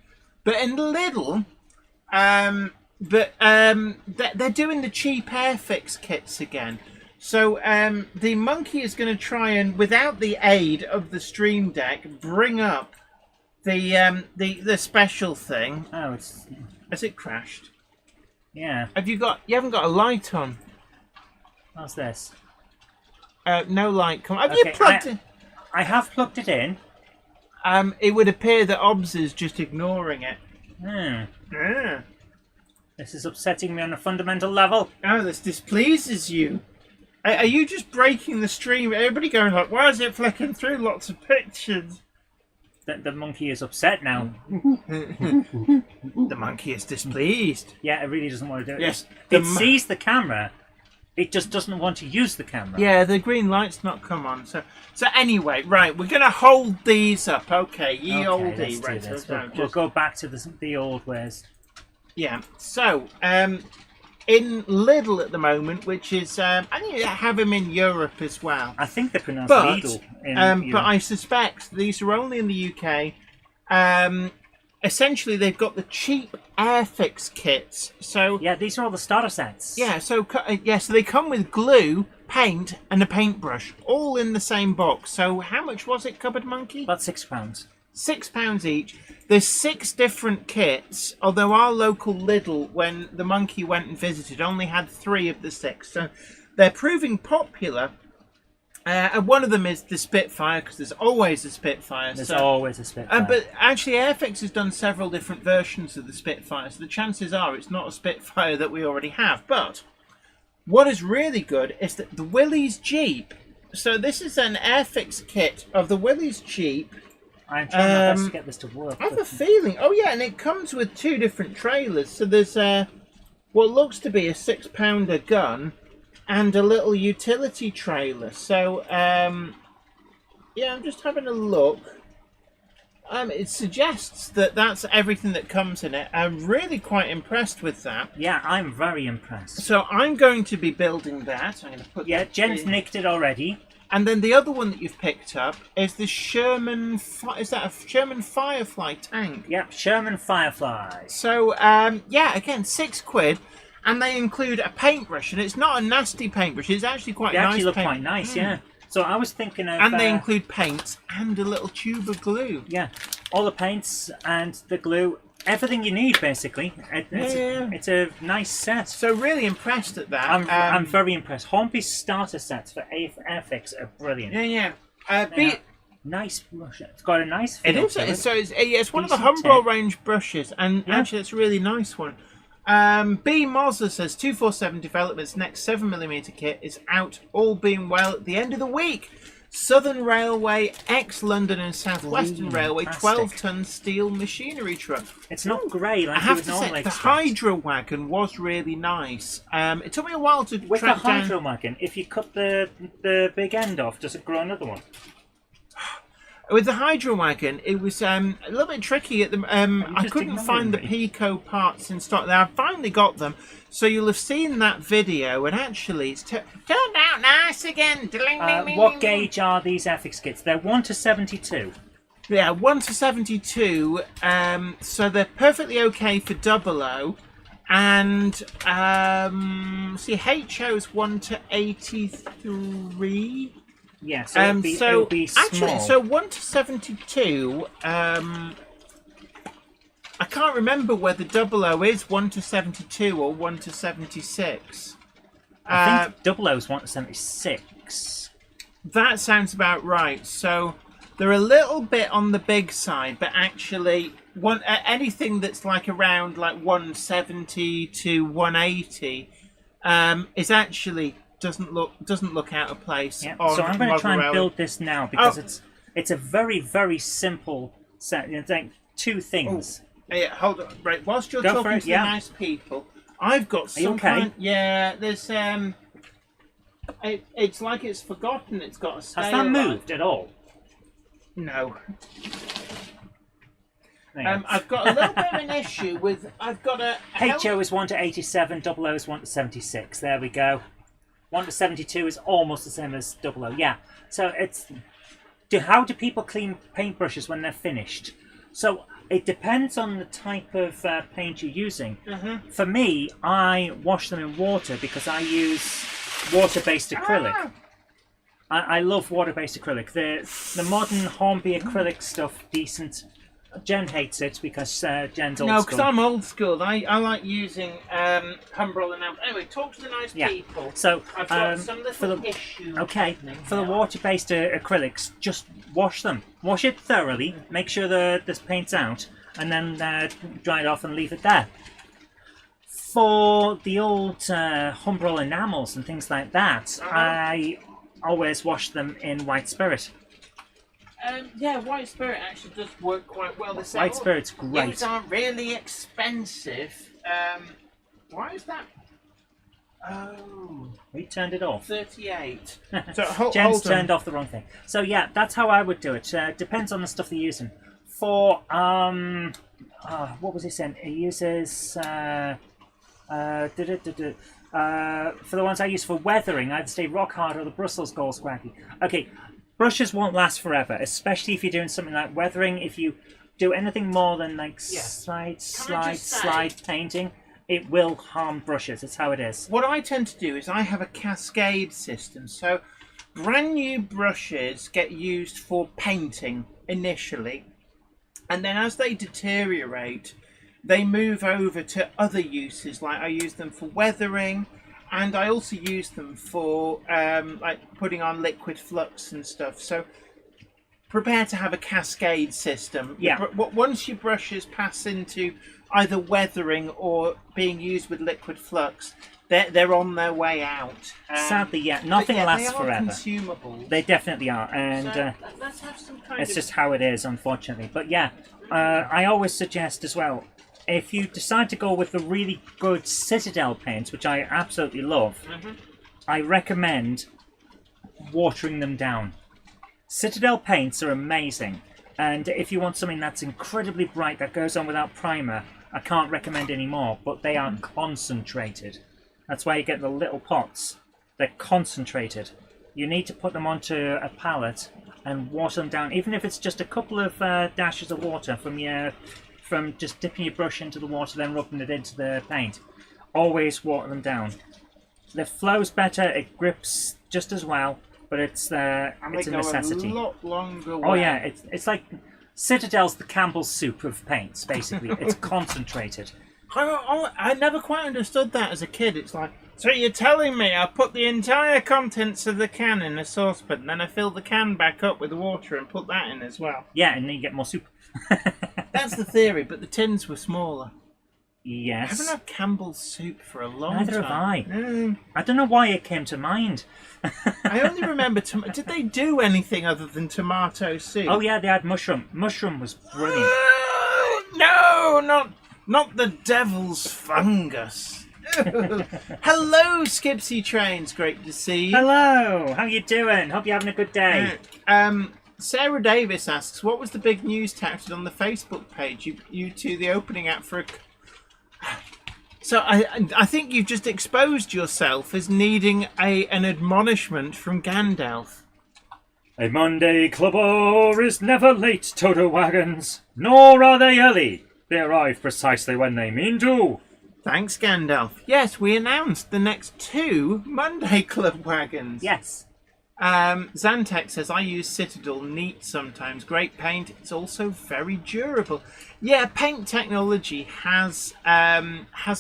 but in Lidl, they're doing the cheap Airfix kits again. So the monkey is going to try and, without the aid of the Stream Deck, bring up the special thing. Oh, it's Has it crashed? yeah. You haven't got a light on. What's this? No light. Have Okay, you plugged it? I have plugged it in. It would appear that OBS is just ignoring it. Yeah. This is upsetting me on a fundamental level. Oh, this displeases you. Are you just breaking the stream? Everybody going like, why is it flicking through lots of pictures? The monkey is upset now. The monkey is displeased. Yeah, it really doesn't want to do it. Yes. It sees the camera. It just doesn't want to use the camera. Yeah, the green light's not come on. So anyway, right, we're going to hold these up. Okay, ye olde. Let's Right, do this. so We'll go back to the old ways. Yeah, so in Lidl at the moment, which is I think you have them in Europe as well. I think they pronounce But Lidl in but Europe. I suspect these are only in the UK. Essentially, they've got the cheap Airfix kits. So Yeah, these are all the starter sets. so they come with glue, paint, and a paintbrush, all in the same box. So how much was it, Cupboard Monkey? About £6. £6 each. There's 6 different kits, although our local Lidl, when the monkey went and visited, only had 3 of the 6. So they're proving popular. And one of them is the Spitfire, because there's always a Spitfire. There's always a Spitfire. But actually, Airfix has done several different versions of the Spitfire, so the chances are it's not a Spitfire that we already have. But what is really good is that the Willys Jeep. So this is an Airfix kit of the Willys Jeep. I'm trying my best to get this to work. I have a feeling. Oh yeah, and it comes with 2 different trailers. So there's what looks to be a 6-pounder gun and a little utility trailer. So yeah, I'm just having a look. It suggests that that's everything that comes in it. I'm really quite impressed with that. Yeah, I'm very impressed. So I'm going to be building that. I'm going to put Yeah, that Jen's in. nicked it already. And then the other one that you've picked up is the Sherman. Is that a Sherman Firefly tank? Yep, Sherman Fireflies. So yeah, again, £6, and they include a paintbrush, and it's not a nasty paintbrush. It's actually quite They nice. actually look quite nice, yeah. So I was thinking of... And they include paints and a little tube of glue. Yeah, all the paints and the glue, everything you need, basically. It's a nice set. So really impressed at that. I'm very impressed. Hornby's starter sets for Airfix are brilliant. Yeah. Nice brush. It's got a nice feel. It is. to it. So it's one of the Decent Humbrol tip. range brushes, and Yeah. actually it's a really nice one. B Mozza says 247 Development's next 7mm kit is out, all being well, at the end of the week. Southern Railway, ex-London and South Western Railway, fantastic. 12-ton steel machinery truck. It's not grey like I have you would to normally say, the expect. Hydro Wagon was really nice. It took me a while to With the track down... Hydro Wagon, if you cut the big end off, does it grow another one? With the Hydro Wagon, it was a little bit tricky. At the I just couldn't find the ignoring Pico parts in stock. Now I finally got them, so you'll have seen that video. And actually, it's turned out nice again. What gauge are these Airfix kits? They're 1 to 72. Yeah, 1 to 72. So they're perfectly okay for 00. And see, HO is 1 to 83. Yeah, so it'll be small. Actually, so 1 to 72. I can't remember whether 00 is 1 to 72 or 1 to 76. I think 00's 1 to 76. That sounds about right. So they're a little bit on the big side, but actually, anything that's like around like 170 to 180 is actually doesn't look out of place. Yeah. On So I'm going to try and Railway. build this now because it's a very, very simple set. It's like two things. Yeah, hold on. Right, whilst you're Go for talking it, to yeah. the nice people, I've got some you okay? kind. Yeah, there's it's like it's forgotten. It's got a scale. Has that moved at all? No. There you go. I've got a little bit of an issue with. I've got a HO is 1 to 87, 00 is 1 to 76. There we go. 1 to 72 is almost the same as 00. Yeah. So it's... How do people clean paintbrushes when they're finished? So it depends on the type of paint you're using. Mm-hmm. For me, I wash them in water because I use water-based acrylic. I love water-based acrylic. The modern Hornby acrylic stuff, decent. Jen hates it because Jen's old No, school. because I'm old school. I like using Humbrol and Anyway, talk to the nice people. So I've got some for little the issue. for the water-based acrylics, just wash them. Wash it thoroughly. Make sure this paint's out, and then dry it off and leave it there. For the old Humbrol enamels and things like that, I always wash them in white spirit. Yeah, White Spirit actually does work quite well. White Spirit's great. These are really expensive. Why is that? Oh, We turned it off. 38. So hold Jen's on. turned off the wrong thing. So yeah, that's how I would do it. Depends on the stuff you're using. For what was he saying? He uses for the ones I use for weathering, either stay rock hard or the Brussels Gold Squaggy. Okay, brushes won't last forever, especially if you're doing something like weathering. If you do anything more than like slide painting, it will harm brushes. It's how it is. What I tend to do is I have a cascade system. So brand new brushes get used for painting initially, and then as they deteriorate, they move over to other uses. Like I use them for weathering, and I also use them for like putting on liquid flux and stuff. So prepare to have a cascade system. Yeah. Once your brushes pass into either weathering or being used with liquid flux, they're on their way out. Sadly, yeah, nothing lasts forever. Consumables. They definitely are, and So, let's have some kind it's of... just how it is, unfortunately. But yeah, I always suggest as well, if you decide to go with the really good Citadel paints, which I absolutely love, I recommend watering them down. Citadel paints are amazing. And if you want something that's incredibly bright that goes on without primer, I can't recommend any more, but they are concentrated. That's why you get the little pots. They're concentrated. You need to put them onto a pallet and water them down, even if it's just a couple of dashes of water from just dipping your brush into the water, then rubbing it into the paint. Always water them down. It flows better, it grips just as well, but it's a necessity. A lot longer Oh yeah, it's like Citadel's the Campbell's soup of paints, basically. It's concentrated. I never quite understood that as a kid. It's like, so you're telling me I put the entire contents of the can in a saucepan, then I fill the can back up with water and put that in as well? Yeah, and then you get more soup. That's the theory, but the tins were smaller. Yes. I haven't had Campbell's soup for a long Neither time. have I. I don't know why it came to mind. I only remember... Did they do anything other than tomato soup? Oh yeah, they had mushroom. Mushroom was brilliant. No, not the devil's fungus. Hello, Skipsy Trains. Great to see you. Hello, how you doing? Hope you're having a good day. Sarah Davis asks, what was the big news touted on the Facebook page? You two, the opening act for a... So I think you've just exposed yourself as needing an admonishment from Gandalf. A Monday clubber is never late, Toto Wagons, nor are they early. They arrive precisely when they mean to. Thanks, Gandalf. Yes, we announced the next 2 Monday Club Wagons. Yes. Zantek says, I use Citadel, neat sometimes, great paint, it's also very durable. Yeah, paint technology has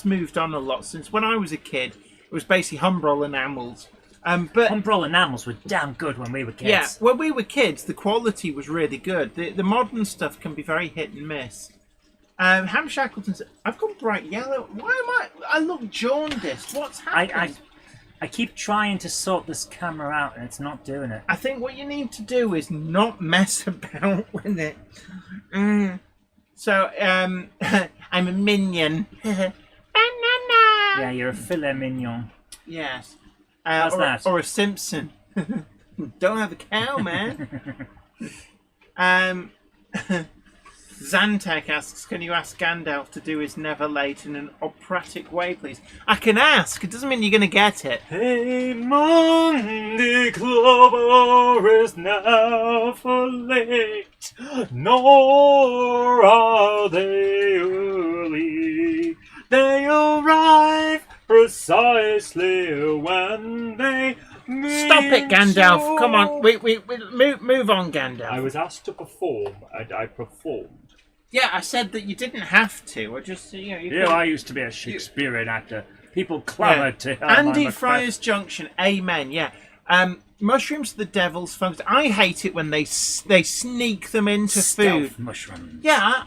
moved on a lot since when I was a kid. It was basically Humbrol enamels. But Humbrol enamels were damn good when we were kids. yeah, when we were kids, the quality was really good. The modern stuff can be very hit and miss. Ham Shackleton says, I've gone bright yellow. Why am I look jaundiced. What's happening? I keep trying to sort this camera out and it's not doing it. I think what you need to do is not mess about with it. So, I'm a minion. Banana! Yeah, you're a filet mignon. Yes. How's that? Or a Simpson. Don't have a cow, man. Zantek asks, can you ask Gandalf to do his Never Late in an operatic way, please? I can ask. It doesn't mean you're going to get it. A Monday clubber is never late, nor are they early. They arrive precisely when they mean Stop it, Gandalf. to. Come on. We move on, Gandalf. I was asked to perform, and I performed. Yeah, I said that you didn't have to. I just, you Yeah, I used to be a Shakespearean actor. People clamoured to hear my Andy Macbeth. Friar's Junction, amen, yeah. Mushrooms are the devil's fungus. I hate it when they sneak them into Stealth food. mushrooms. Yeah,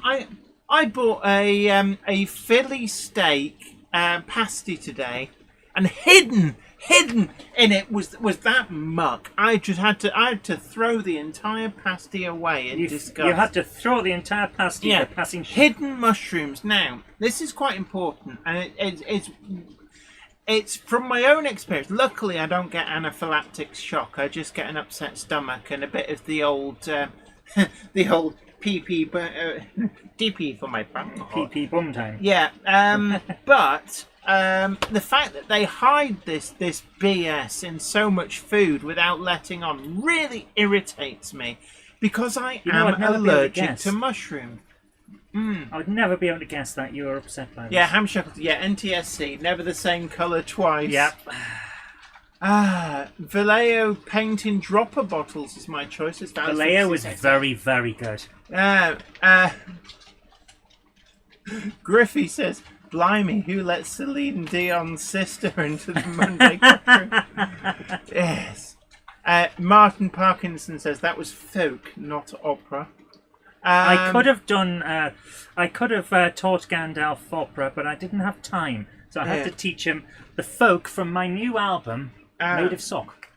I bought a Philly steak pasty today, and hidden in it was that muck. I had to throw the entire pasty away in disgust. You had to throw the entire pasty for passing hidden mushrooms. Now, this is quite important, and it's from my own experience. Luckily, I don't get anaphylactic shock. I just get an upset stomach and a bit of the old PP, DP for my bum. PP bum time. Yeah, but the fact that they hide this BS in so much food without letting on really irritates me, because I am allergic to mushrooms. I would never be able to guess that you were upset by this. Yeah, ham Shackleton. Yeah, NTSC. Never the same colour twice. Yep. Vallejo paint in dropper bottles is my choice. Vallejo was very, very good. Griffey says, blimey, who let Celine Dion's sister into the Monday Club? Yes. Martin Parkinson says that was folk, not opera. I could have done. I could have taught Gandalf opera, but I didn't have time, so I had to teach him the folk from my new album, Made of Sock.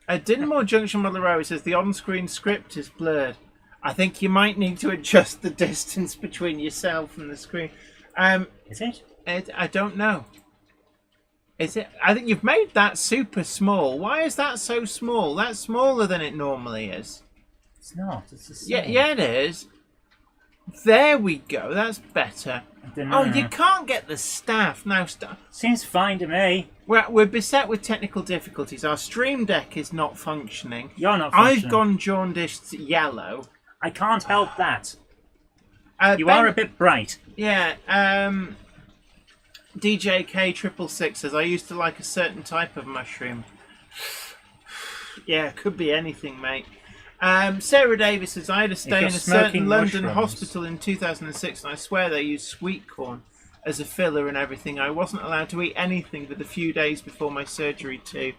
Dinmore Junction Mother Row says the on-screen script is blurred. I think you might need to adjust the distance between yourself and the screen. Is it? I don't know. Is it? I think you've made that super small. Why is that so small? That's smaller than it normally is. It's not. It's the same. Yeah, it is. There we go. That's better. Oh, you can't get the staff now. Seems fine to me. We're beset with technical difficulties. Our stream deck is not functioning. You're not functioning. I've gone jaundiced yellow. I can't help that. You Ben, are a bit bright. Yeah. DJK666 says, I used to like a certain type of mushroom. Yeah, could be anything, mate. Sarah Davis says, I had to stay in a certain London hospital in 2006, and I swear they used sweet corn as a filler and everything. I wasn't allowed to eat anything for the few days before my surgery too.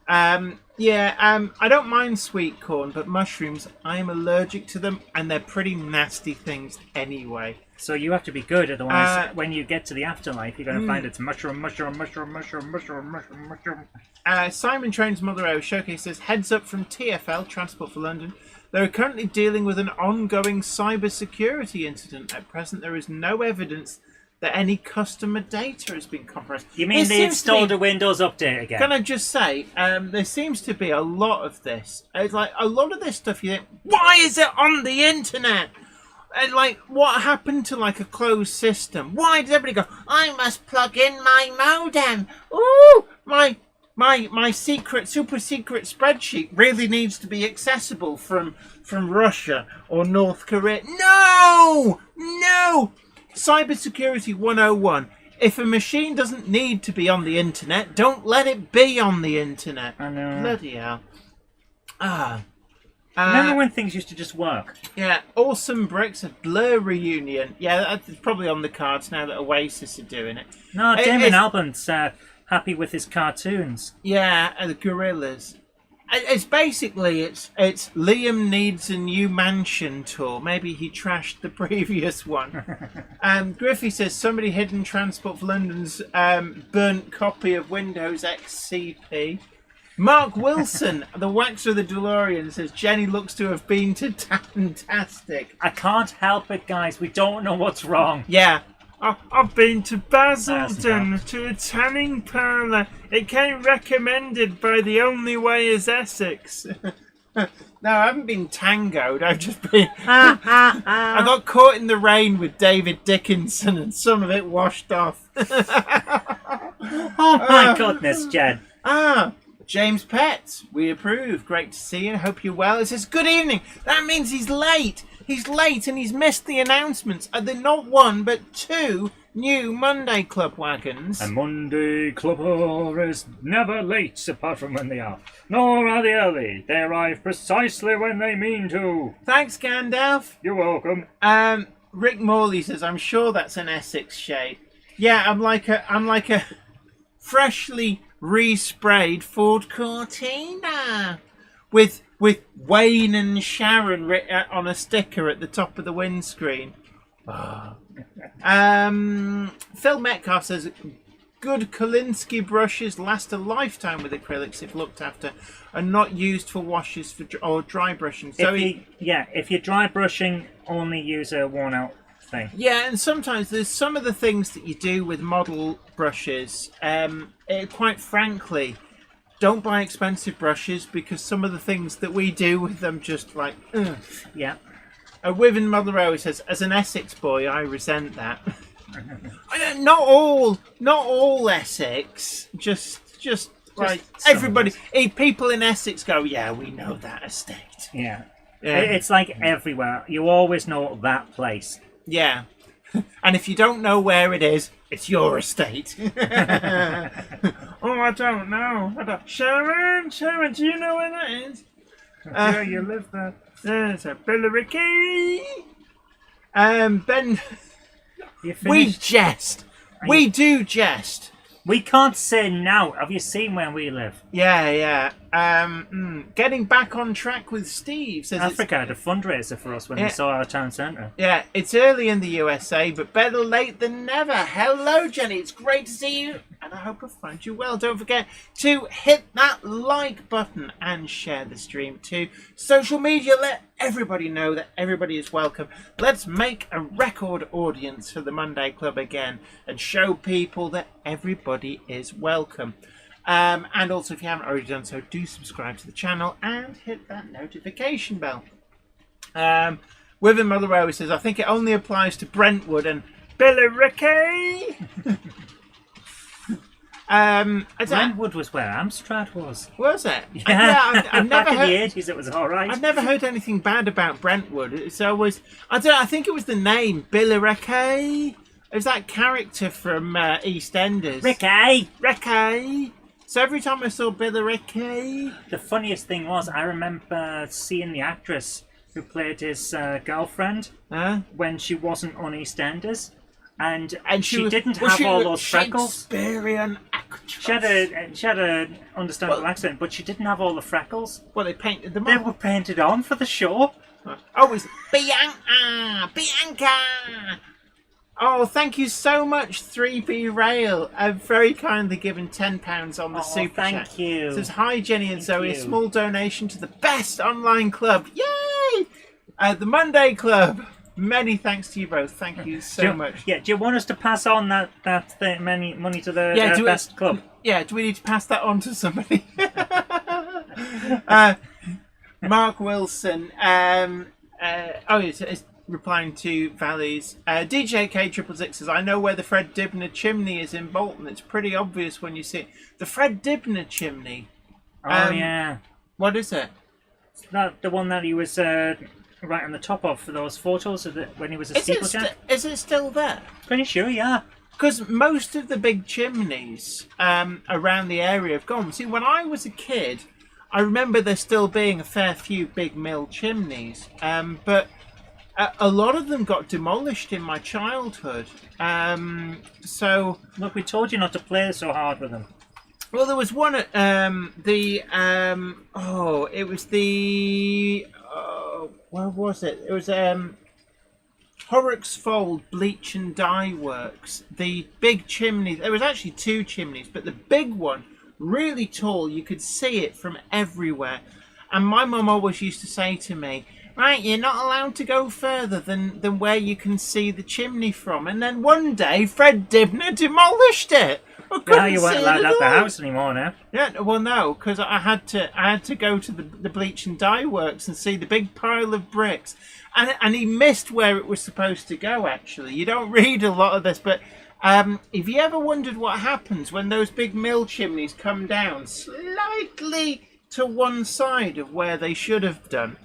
I don't mind sweet corn, but mushrooms, I am allergic to them, and they're pretty nasty things anyway. So you have to be good, otherwise when you get to the afterlife, you're going to find it's mushroom. Simon Trains Mother O Showcase says, heads up from TfL, Transport for London. They are currently dealing with an ongoing cybersecurity incident. At present, there is no evidence that any customer data has been compromised. You mean they installed a Windows update again? Can I just say, there seems to be a lot of this. It's like a lot of this stuff you think, why is it on the internet? And like, what happened to like a closed system? Why did everybody go, I must plug in my modem? Ooh, my secret, super secret spreadsheet really needs to be accessible from Russia or North Korea. No! Cybersecurity 101. If a machine doesn't need to be on the internet, don't let it be on the internet. I know. Bloody hell. Remember when things used to just work? Yeah, Awesome Bricks, a Blur reunion. Yeah, that's probably on the cards now that Oasis are doing it. No, Damon Albarn's happy with his cartoons. Yeah, the Gorillas. It's basically, it's Liam needs a new mansion tour. Maybe he trashed the previous one. Griffey says, somebody hidden Transport for London's burnt copy of Windows XCP. Mark Wilson, the waxer of the DeLorean, says, Jenny looks to have been to Tantastic. I can't help it, guys. We don't know what's wrong. Yeah. I've been to Basildon, to a tanning parlour. It came recommended by The Only Way is Essex. No, I haven't been tangoed. I've just been... I got caught in the rain with David Dickinson and some of it washed off. Oh my goodness, Jen. James Pett, we approve. Great to see you. Hope you're well. It says, good evening. That means he's late. He's late and he's missed the announcements. Are there not one, but two new Monday Club wagons? A Monday Clubber is never late, apart from when they are. Nor are they early. They arrive precisely when they mean to. Thanks, Gandalf. You're welcome. Rick Morley says, I'm sure that's an Essex shade. Yeah, I'm like a freshly resprayed Ford Cortina with Wayne and Sharon written on a sticker at the top of the windscreen. Phil Metcalf says, good Kolinsky brushes last a lifetime with acrylics if looked after and not used for washes or dry brushing. So if you're dry brushing, only use a worn out thing. Yeah, and sometimes there's some of the things that you do with model brushes, quite frankly, don't buy expensive brushes because some of the things that we do with them just like, ugh. Yeah. Wiven Mother always says, as an Essex boy, I resent that. Not all Essex. Just like everybody. People in Essex go, yeah, we know that estate. Yeah. It's like everywhere. You always know that place. Yeah. And if you don't know where it is, it's your estate. Oh, I don't know. Sharon, do you know where that is? Yeah, you live there. There's a Billericay. Ben, we jest. We do jest. We can't say now. Have you seen where we live? Yeah. Getting back on track with Steve says Africa had a fundraiser for us when they saw our town centre. Yeah, it's early in the USA, but better late than never. Hello, Jenny. It's great to see you, and I hope I find you well. Don't forget to hit that like button and share the stream too. Social media, let everybody know that everybody is welcome. Let's make a record audience for the Monday Club again and show people that everybody is welcome. And also, if you haven't already done so, do subscribe to the channel and hit that notification bell. Within Mother Railway says, I think it only applies to Brentwood and Billericay. Brentwood was where Amstrad was. Was it? Yeah, I've never back heard. in the 80s it was alright. I've never heard anything bad about Brentwood. It's always, I don't know, I think it was the name Billericay. It was that character from EastEnders. Ricky. So every time I saw Billericay, The funniest thing was, I remember seeing the actress who played his girlfriend when she wasn't on EastEnders. And she didn't have all those freckles. Shakespearean actress. She had an understandable accent, but she didn't have all the freckles. Well, they painted them They on. were painted on for the show. Oh, it's Bianca! Oh, thank you so much, 3B Rail. I've very kindly given £10 on the super chat. Thank you. It says, hi, Jenny and Zoe. you. A small donation to the best online club. Yay! The Monday Club. Many thanks to you both. Thank you so much. Yeah, do you want us to pass on that money to the best club? Yeah, do we need to pass that on to somebody? Mark Wilson. It's replying to Valleys. DJ K666 says, I know where the Fred Dibner chimney is in Bolton. It's pretty obvious when you see it. The Fred Dibner chimney. Oh, yeah. What is it? Is that the one that he was right on the top of for those photos of when he was a steeplejack? Is it still there? Pretty sure, yeah. Because most of the big chimneys around the area have gone. See, when I was a kid, I remember there still being a fair few big mill chimneys. But a lot of them got demolished in my childhood. So Look, we told you not to play so hard with them. Well, there was one at where was it? It was Horrocks Fold Bleach and Dye Works. The big chimney. There was actually two chimneys, but the big one, really tall, you could see it from everywhere. And my mum always used to say to me, right, you're not allowed to go further than where you can see the chimney from. And then one day, Fred Dibner demolished it. Now you weren't allowed out the house anymore now. Yeah, well, no, because I had to go to the Bleach and Dye Works and see the big pile of bricks, and he missed where it was supposed to go. Actually, you don't read a lot of this, but if you ever wondered what happens when those big mill chimneys come down slightly to one side of where they should have done,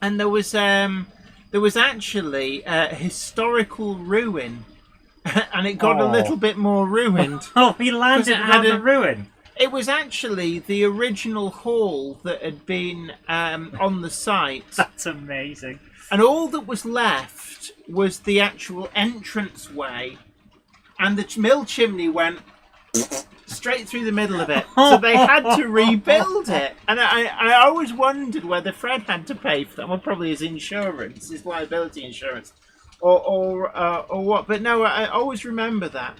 and there was actually a historical ruin. And it got a little bit more ruined. Oh, he landed on the ruin. It was actually the original hall that had been on the site. That's amazing. And all that was left was the actual entranceway. And the mill chimney went straight through the middle of it. So they had to rebuild it. And I always wondered whether Fred had to pay for that. Well, probably his insurance, his liability insurance. Or what? But no, I always remember that.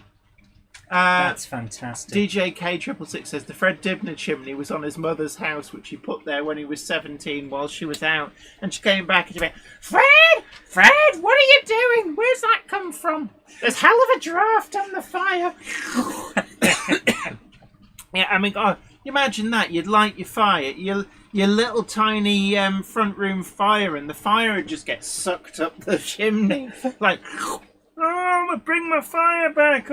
That's fantastic. DJ K666 says the Fred Dibner chimney was on his mother's house, which he put there when he was 17 while she was out. And she came back and she went, Fred, what are you doing? Where's that come from? There's hell of a draft on the fire. Yeah, I mean, God, imagine that. You'd light your fire. Your little tiny front room fire, and the fire would just get sucked up the chimney. Like, oh, I'm gonna bring my fire back.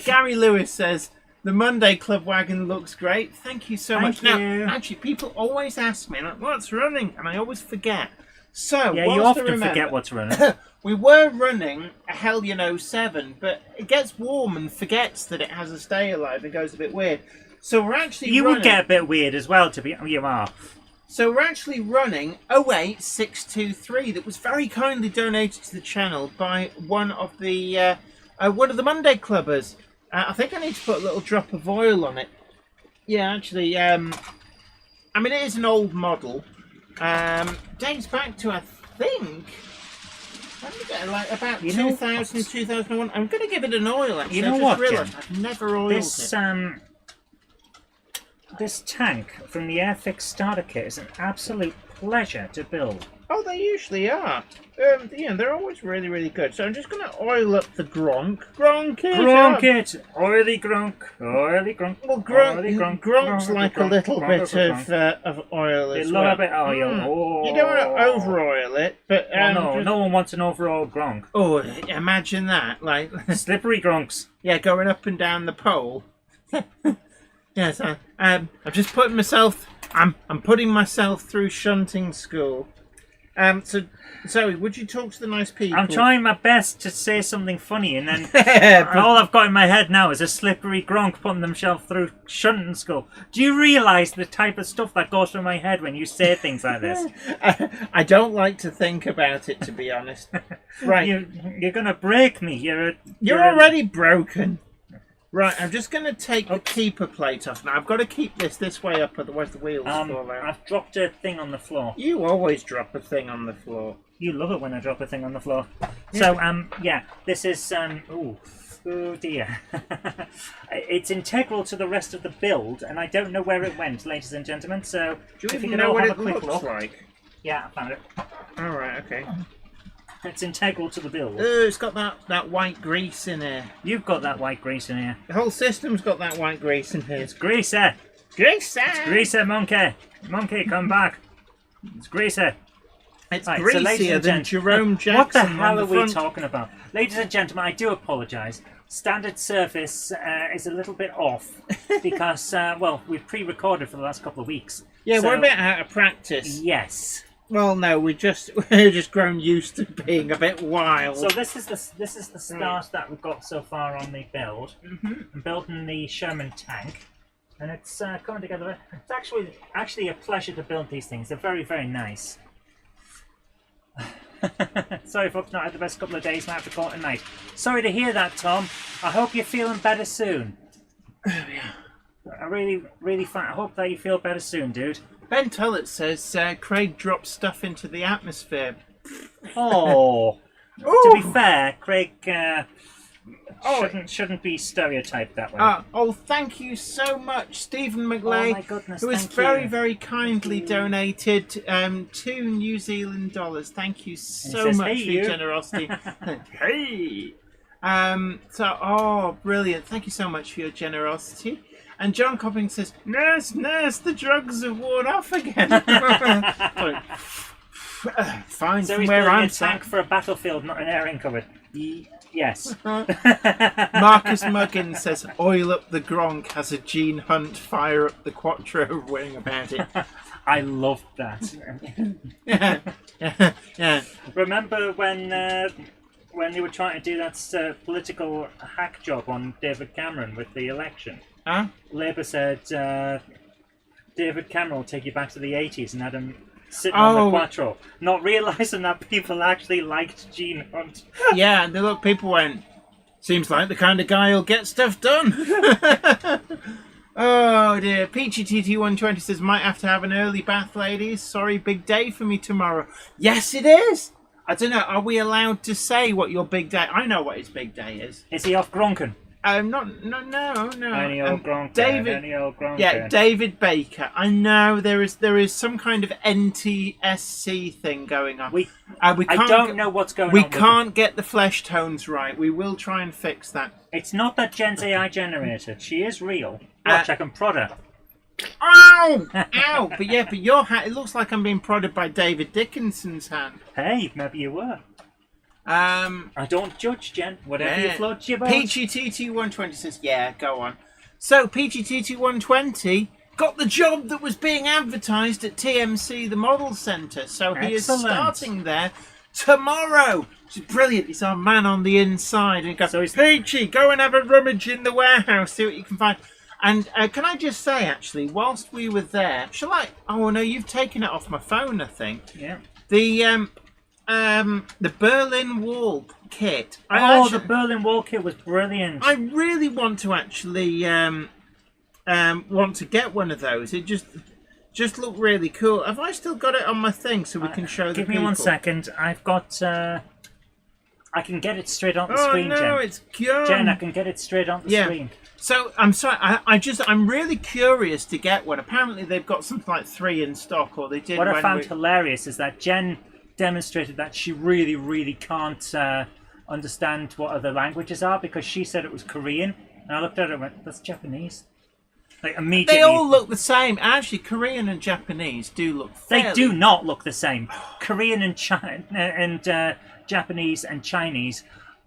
Gary Lewis says, the Monday Club wagon looks great. Thank you so much. Thank you. Now, actually, people always ask me, like, what's running? And I always forget. So, yeah, you often forget what's running. We were running a Hellion 07, but it gets warm and forgets that it has a stay alive and goes a bit weird. So we're actually You running... would get a bit weird as well, you are. So we're actually running 08623 that was very kindly donated to the channel by one of the Monday Clubbers. I think I need to put a little drop of oil on it. Yeah, actually, I mean, it is an old model. Dates back to, I think... like about 2000, 2001. I'm going to give it an oil, actually. You know what, Jim? I've never oiled it. This tank from the Airfix starter kit is an absolute pleasure to build. Oh, they usually are. They're always really, really good. So I'm just going to oil up the Gronk. Gronk it! Oily Gronk. Oily Gronk. Well, Oily Gronk. Gronk's like a little bit of oil as well. A bit of oil. Oh. You don't want to over-oil it, but... no one wants an overall Gronk. Oh, imagine that. Like slippery Gronks. Yeah, going up and down the pole. Yes, I'm just putting myself... I'm putting myself through shunting school. So, Zoe, would you talk to the nice people? I'm trying my best to say something funny, and then all I've got in my head now is a slippery Gronk putting themselves through shunting school. Do you realise the type of stuff that goes through my head when you say things like this? I don't like to think about it, to be honest. Right, you're gonna break me. You're already broken. Right, I'm just going to take the keeper plate off. Now, I've got to keep this way up, otherwise the wheels fall out. I've dropped a thing on the floor. You always drop a thing on the floor. You love it when I drop a thing on the floor. Yeah. So, this is, oh dear. It's integral to the rest of the build, and I don't know where it went, ladies and gentlemen, so if you can know what it looks like. Yeah, I found it. Alright, okay. It's integral to the build. It's got that white grease in here. You've got that white grease in here. The whole system's got that white grease in here. It's greaser. Greaser! It's greaser, monkey. Monkey, come back. It's greaser. It's greasier than Jerome Jackson. What the hell are we talking about? Ladies and gentlemen, I do apologise. Standard surface is a little bit off because, we've pre-recorded for the last couple of weeks. Yeah, we're a bit out of practice. Yes. Well, no, we've just grown used to being a bit wild. So this is the start that we've got so far on the build. I'm building the Sherman tank, and it's coming together. It's actually a pleasure to build these things. They're very, very nice. Sorry, folks, not had the best couple of days. Might have to call it a night. Sorry to hear that, Tom. I hope you're feeling better soon. Yeah. I really I hope that you feel better soon, dude. Ben Tullett says Craig dropped stuff into the atmosphere. Oh. To be fair, Craig shouldn't be stereotyped that way. Thank you so much, Stephen McLeay. Oh my goodness, who has very kindly donated $2 New Zealand dollars. Thank you so much for your generosity. Hey! Brilliant. Thank you so much for your generosity. And John Copping says, Nurse, the drugs have worn off again. Fine, so from he's where I'm a tank for a battlefield, not an airing cupboard. Yes. Marcus Muggins says, oil up the Gronk has a Gene Hunt fire up the Quattro wing about it. I loved that. Yeah. Remember when they were trying to do that political hack job on David Cameron with the election? Huh? Labour said David Cameron will take you back to the 80s and had him sitting on the Quattro, not realising that people actually liked Gene Hunt. Yeah, and people went, seems like the kind of guy who'll get stuff done. Oh dear. Peachy TT120 says, might have to have an early bath, ladies. Sorry, big day for me tomorrow. Yes, it is. I don't know, are we allowed to say what your big day... I know what his big day is. Is he off Gronken? No. Any old Gronk. Yeah, David Baker. I know there is some kind of NTSC thing going on. I don't know what's going on. We can't get the flesh tones right. We will try and fix that. It's not that Jen's AI generated. She is real. Watch, I can prod her. Ow! Ow! But your hat, it looks like I'm being prodded by David Dickinson's hand. Hey, maybe you were. I don't judge, Jen. Whatever you float your boat. PGTT120 says, yeah, go on. So, PGTT120 got the job that was being advertised at TMC, the Model Centre. So he is starting there tomorrow. Which is brilliant. He's our man on the inside. And he goes, Peachy, go and have a rummage in the warehouse, see what you can find. And can I just say, actually, whilst we were there, shall I... Oh, no, you've taken it off my phone, I think. Yeah. The Berlin Wall kit. The Berlin Wall kit was brilliant. I really want to actually want to get one of those. It just looked really cool. Have I still got it on my thing so we can show the people? Give me 1 second. I've got I can get it straight on the Oh screen, no, Jen. it's gone. Jen, I can get it straight on the screen. So I'm sorry. I'm really curious to get one. Apparently they've got something like 3 in stock, or they did. What I found hilarious is that Jen demonstrated that she really, really can't understand what other languages are, because she said it was Korean, and I looked at it and went, "That's Japanese." Like immediately. They all look the same. Actually, Korean and Japanese do look. They do not look the same. Korean and Japanese and Chinese.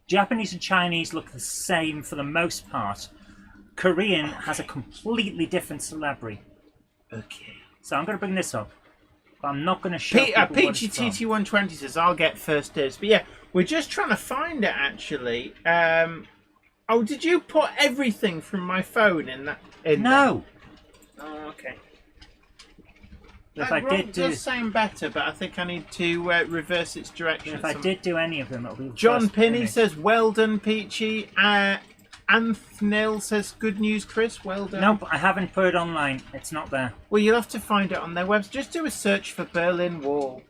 Japanese and Chinese look the same for the most part. Korean has a completely different syllabary. Okay. So I'm going to bring this up. But I'm not going to show Peachy TT120 says, I'll get first dibs. But yeah, we're just trying to find it, actually. Oh, did you put everything from my phone in that? No. Oh, okay. If That I did does sound better, but I think I need to reverse its direction. If I did do any of them, it'll be John Pinney says, well done, Peachy. Anthnil says, good news, Chris. Well done. Nope, I haven't put it online. It's not there. Well, you'll have to find it on their website. Just do a search for Berlin Wall.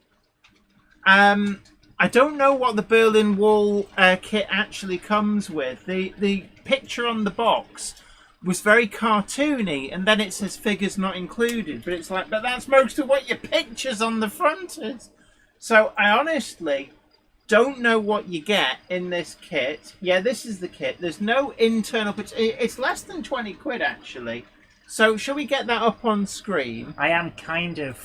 I don't know what the Berlin Wall kit actually comes with. The picture on the box was very cartoony, and then it says figures not included. But it's like, but that's most of what your pictures on the front is. So I honestly don't know what you get in this kit. Yeah, this is the kit. There's no internal, but it's less than 20 quid actually. So shall we get that up on screen? I am kind of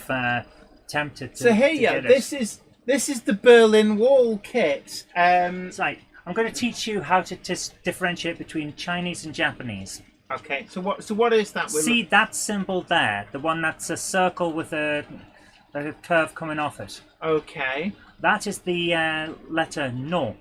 tempted to. So here, this is the Berlin Wall kit. It's like, I'm going to teach you how to differentiate between Chinese and Japanese. Okay, so what is that? See that symbol there, the one that's a circle with a curve coming off it. Okay. That is the letter no.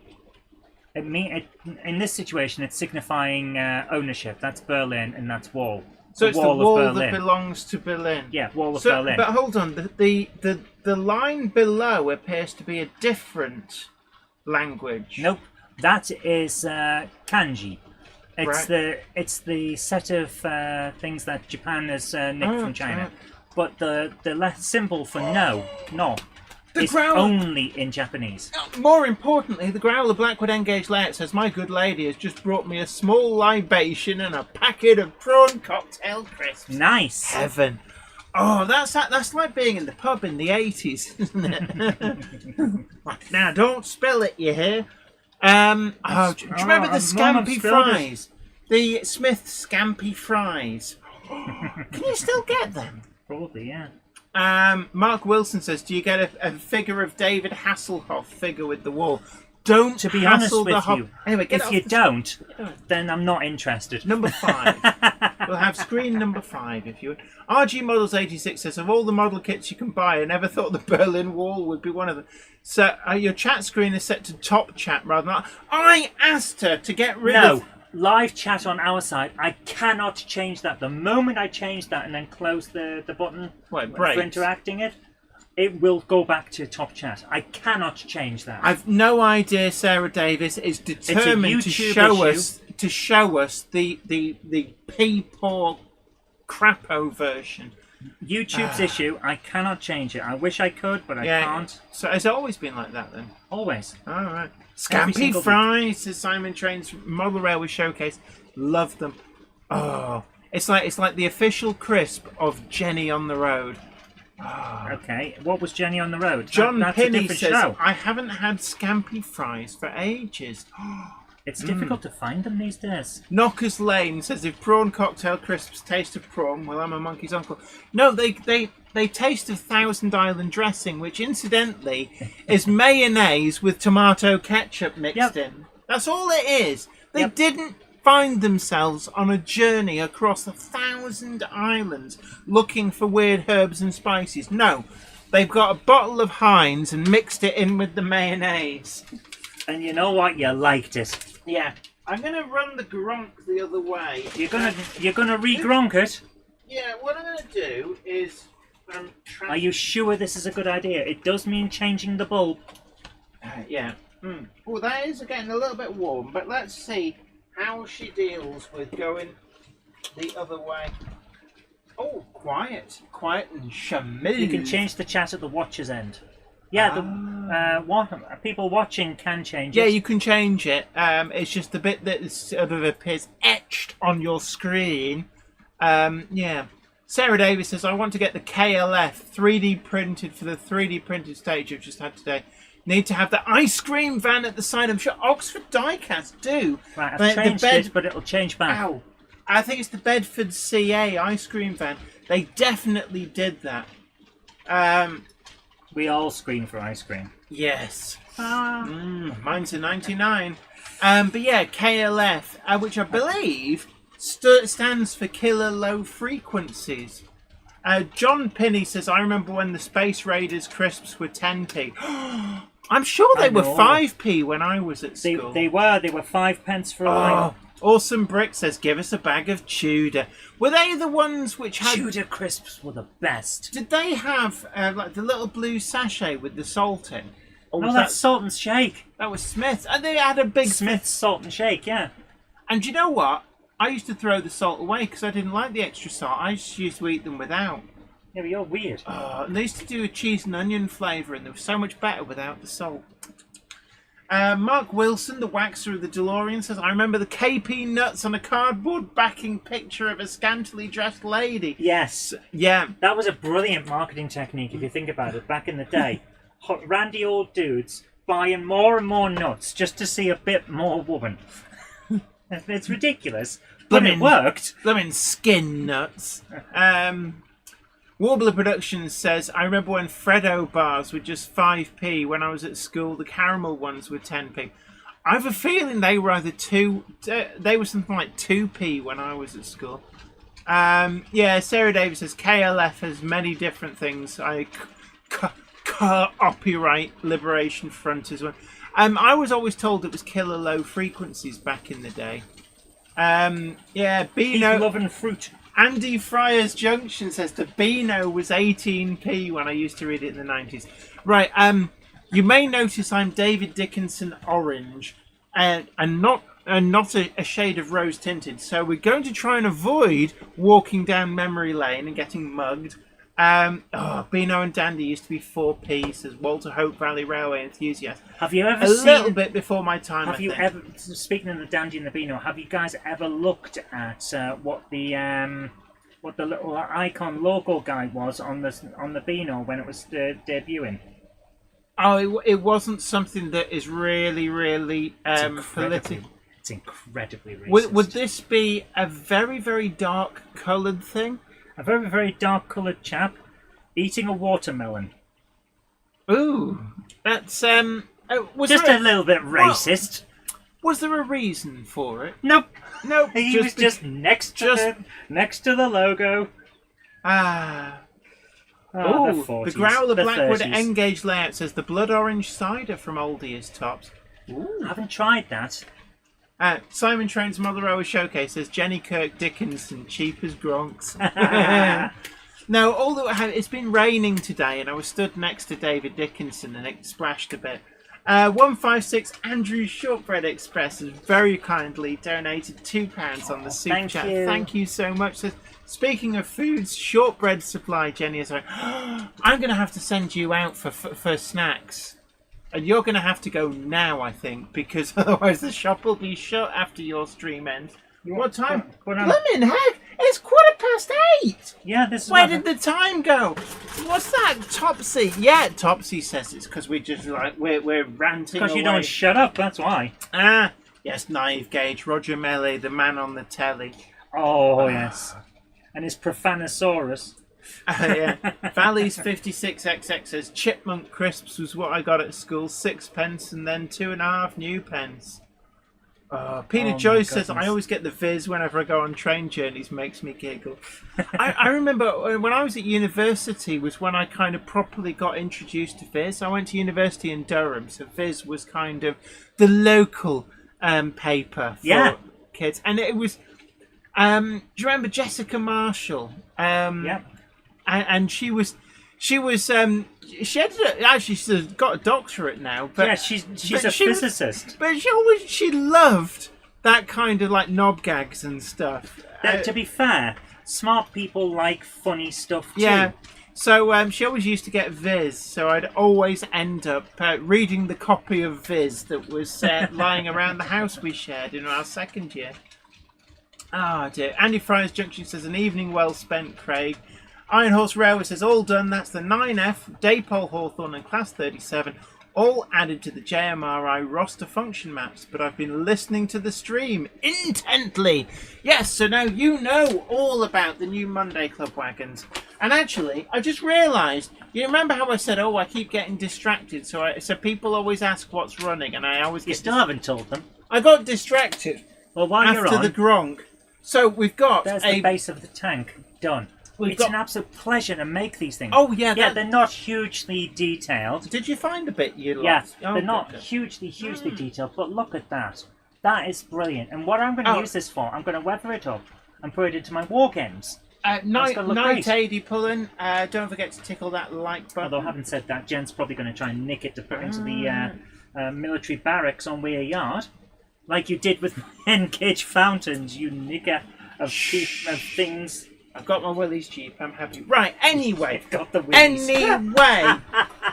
In this situation, it's signifying ownership. That's Berlin, and that's wall. So it's the wall that belongs to Berlin. Yeah, wall of Berlin. But hold on, the line below appears to be a different language. Nope, that is kanji. It's the set of things that Japan has nicked from China. Right. But the symbol for no is only in Japanese. More importantly, the Growler Blackwood Engage layout says, my good lady has just brought me a small libation and a packet of prawn cocktail crisps. Nice. Heaven. Oh, that's like being in the pub in the 80s, isn't it? Now, don't spill it, you hear? Do you remember the Scampi fries? The Smith Scampi fries. Can you still get them? Probably, yeah. Mark Wilson says, do you get a figure of David Hasselhoff figure with the wall? Don't to be honest with you. Anyway, if you don't, then I'm not interested. Number 5. We'll have screen number 5 if you would. RG Models 86 says, of all the model kits you can buy, I never thought the Berlin Wall would be one of them. So your chat screen is set to top chat rather than... I asked her to get rid of... Live chat on our side, I cannot change that. The moment I change that and then close the button for interacting it will go back to top chat. I cannot change that. I've no idea Sarah Davis is determined to show us the pee-poor crapo version. YouTube's issue, I cannot change it. I wish I could, but I can't. So has it always been like that then? Always. All right. Scampi fries, says Simon Trains Model Railway Showcase. Love them. Oh, it's like the official crisp of Jenny on the Road. Oh. Okay, what was Jenny on the Road? John That's Pinney a different says, show. I haven't had Scampi fries for ages. It's difficult to find them these days. Knockers Lane says, if prawn cocktail crisps taste of prawn, well, I'm a monkey's uncle. No, they taste of Thousand Island dressing, which incidentally is mayonnaise with tomato ketchup mixed in. That's all it is. They didn't find themselves on a journey across 1,000 islands looking for weird herbs and spices. No, they've got a bottle of Heinz and mixed it in with the mayonnaise. And you know what? You liked it. Yeah. I'm going to run the Gronk the other way. You're gonna re-Gronk it? Yeah, what I'm going to do is... Are you sure this is a good idea? It does mean changing the bulb. Yeah. Well, that is getting a little bit warm, but let's see how she deals with going the other way. Oh, quiet. Quiet and shamil. You can change the chat at the watcher's end. Yeah, people watching can change it. Yeah, you can change it. It's just the bit that sort of appears etched on your screen. Yeah. Sarah Davis says, I want to get the KLF 3D printed for the 3D printed stage I've just had today. Need to have the ice cream van at the side. I'm sure Oxford Diecast do. Right, I've changed it, but it'll change back. Ow. I think it's the Bedford CA ice cream van. They definitely did that. We all scream for ice cream. Yes. Mine's a 99. But yeah, KLF, which I believe stands for Killer Low Frequencies. John Pinney says, I remember when the Space Raiders crisps were 10p. I'm sure they were 5p when I was at school. They were 5 pence for a line. Awesome Brick says, give us a bag of Tudor. Were they the ones which had... Tudor crisps were the best. Did they have like the little blue sachet with the salt in? Or No, that's Salt and Shake. That was Smith's. And they had a big... Smith's Salt and Shake, yeah. And you know what? I used to throw the salt away because I didn't like the extra salt. I just used to eat them without. Yeah, but you're weird. And they used to do a cheese and onion flavour, and they were so much better without the salt. Mark Wilson, the waxer of the DeLorean, says, I remember the KP nuts on a cardboard backing picture of a scantily dressed lady. Yes. Yeah. That was a brilliant marketing technique if you think about it. Back in the day, randy old dudes buying more and more nuts just to see a bit more woman. It's ridiculous, but it worked. Blooming skin nuts. Warbler Productions says, I remember when Freddo bars were just 5p when I was at school. The caramel ones were 10p. I have a feeling they were either they were something like 2p when I was at school. Yeah, Sarah Davis says, KLF has many different things. Copyright Liberation Front as well. I was always told it was Killer Low Frequencies back in the day. Yeah, Beano... Keep loving fruit. Andy Fryer's Junction says the Beano was 18p when I used to read it in the 90s. Right, you may notice I'm David Dickinson Orange and not a shade of rose tinted. So we're going to try and avoid walking down memory lane and getting mugged. Beano and Dandy used to be 4p, says Walter Hope Valley Railway enthusiast. Have you ever seen... A little bit before my time, Have you ever, speaking of the Dandy and the Beano, have you guys ever looked at what the little icon logo guide was on the Beano when it was debuting? Oh, it wasn't something that is really, really political. It's incredibly racist. Would this be a very, very dark coloured thing? A very, very dark-coloured chap eating a watermelon. Ooh, that's was just there a little bit racist. Was there a reason for it? Nope. Nope. He was just next to the logo. The Growler the Blackwood 30s. Engage layout says the blood orange cider from Oldie is tops. Ooh, I haven't tried that. Simon Train's Mother Showcase says Jenny Kirk Dickinson, cheap as Gronks. No, although it's been raining today and I was stood next to David Dickinson and it splashed a bit. 156 Andrew Shortbread Express has very kindly donated £2 on the super chat. Thank you so much. Says, speaking of foods, shortbread supply, Jenny is like, I'm going to have to send you out for snacks. And you're going to have to go now, I think, because otherwise the shop will be shut after your stream ends. What time? Blimmin' heck! It's 8:15! Yeah, this is... Where did the time go? What's that, Topsy? Yeah, Topsy says it's because we just, we're ranting Because you away. don't shut up, that's why. Yes, Naive Gauge, Roger Melly, the man on the telly. Oh, yes. And his Profanosaurus. Yeah. Valley's 56XX says Chipmunk Crisps was what I got at school, 6p and then 2.5 new pence. Peter Joyce says I always get the Viz whenever I go on train journeys, makes me giggle. I remember when I was at university was when I kind of properly got introduced to Viz. I went to university in Durham, so Viz was kind of the local paper for kids. And it was, do you remember Jessica Marshall? Yeah. And she she's got a doctorate now. But, yeah, she's a physicist. But she loved that kind of like knob gags and stuff. To be fair, smart people like funny stuff too. Yeah. So she always used to get Viz, so I'd always end up reading the copy of Viz that was lying around the house we shared in our second year. Ah, dear. Andy Fryers Junction says, an evening well spent, Craig. Iron Horse Railway says, all done. That's the 9F, Daypole Hawthorne and Class 37, all added to the JMRI roster function maps. But I've been listening to the stream intently. Yes, so now you know all about the new Monday Club wagons. And actually, I just realised, you remember how I said, I keep getting distracted. So people always ask what's running, and I always You still haven't told them. I got distracted Well, while you're after on, the Gronk. So we've got there's the base of the tank done. It's an absolute pleasure to make these things. Oh, yeah. Yeah, they're not hugely detailed. Did you find a bit you Yeah, liked? they're not hugely detailed, but look at that. That is brilliant. And what I'm going to use this for, I'm going to weather it up and put it into my war games. Night AD pulling. Don't forget to tickle that like button. Although, having said that, Jen's probably going to try and nick it to put into the military barracks on Weir Yard. Like you did with my N-Cage fountains, you nicker of things. I've got my Willys Jeep, I'm happy. Right, anyway. Got the Willys. Anyway.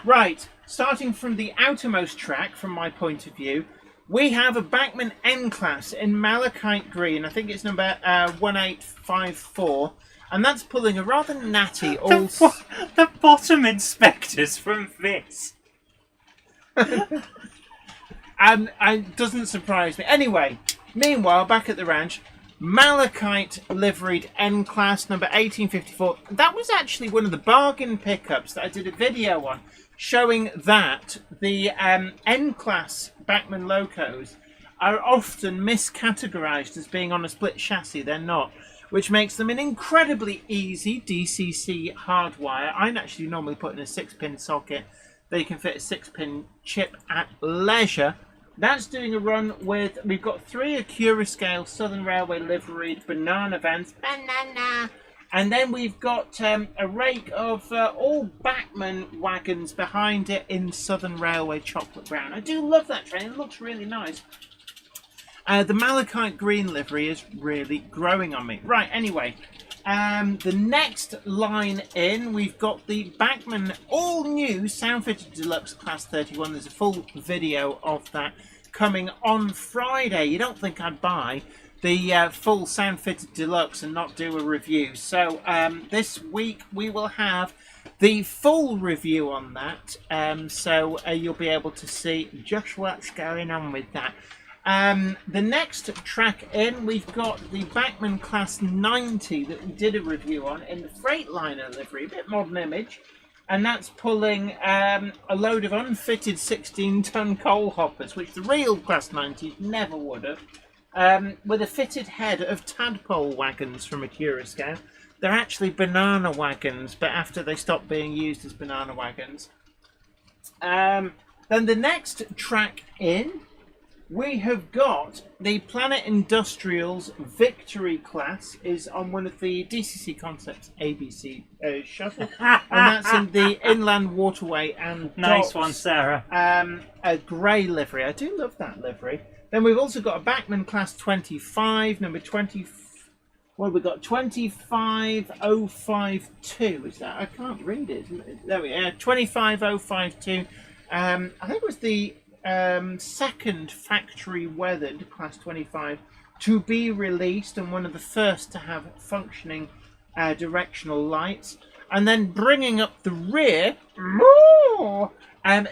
Right, starting from the outermost track, from my point of view, we have a Bachmann N-Class in Malachite Green. I think it's number 1854. And that's pulling a rather natty old... The bottom inspectors from this. And it doesn't surprise me. Anyway, meanwhile, back at the ranch, Malachite liveried N-Class number 1854. That was actually one of the bargain pickups that I did a video on, showing that the N-Class Bachmann locos are often miscategorized as being on a split chassis. They're not, which makes them an incredibly easy DCC hardwire. I actually normally put in a 6-pin socket. They can fit a 6-pin chip at leisure. That's doing a run with, we've got 3 Acura scale Southern Railway liveried banana vans. Banana! And then we've got a rake of all Bachmann wagons behind it in Southern Railway chocolate brown. I do love that train. It looks really nice. The Malachite Green livery is really growing on me. Right, anyway. The next line in, we've got the Bachmann all-new Soundfitted Deluxe Class 31. There's a full video of that coming on Friday. You don't think I'd buy the full Soundfitted Deluxe and not do a review. So this week we will have the full review on that. So you'll be able to see just what's going on with that. The next track in, we've got the Bachmann Class 90 that we did a review on in the Freightliner livery, a bit modern image, and that's pulling a load of unfitted 16-ton coal hoppers, which the real Class 90s never would have, with a fitted head of tadpole wagons from Acura scale. They're actually banana wagons, but after they stopped being used as banana wagons. Then the next track in, we have got the Planet Industrials Victory class is on one of the DCC Concepts ABC shuttle, and that's in the Inland Waterway and Nice docks, one, Sarah. a grey livery. I do love that livery. Then we've also got a Bachmann Class 25, number 20. Well, we've got 25052. Is that? I can't read it. There we are. 25052. I think it was the second factory weathered Class 25 to be released, and one of the first to have functioning directional lights. And then bringing up the rear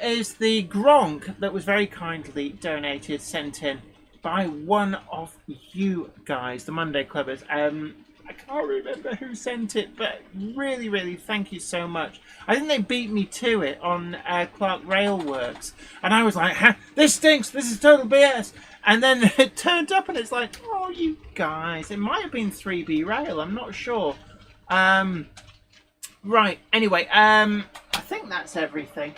is the Gronk that was very kindly donated, sent in by one of you guys, the Monday Clubbers. I can't remember who sent it, but really, really thank you so much. I think they beat me to it on Clark Railworks, and I was like, this stinks, this is total BS. And then it turned up and it's like, oh, you guys. It might have been 3B Rail, I'm not sure. Right, anyway, I think that's everything.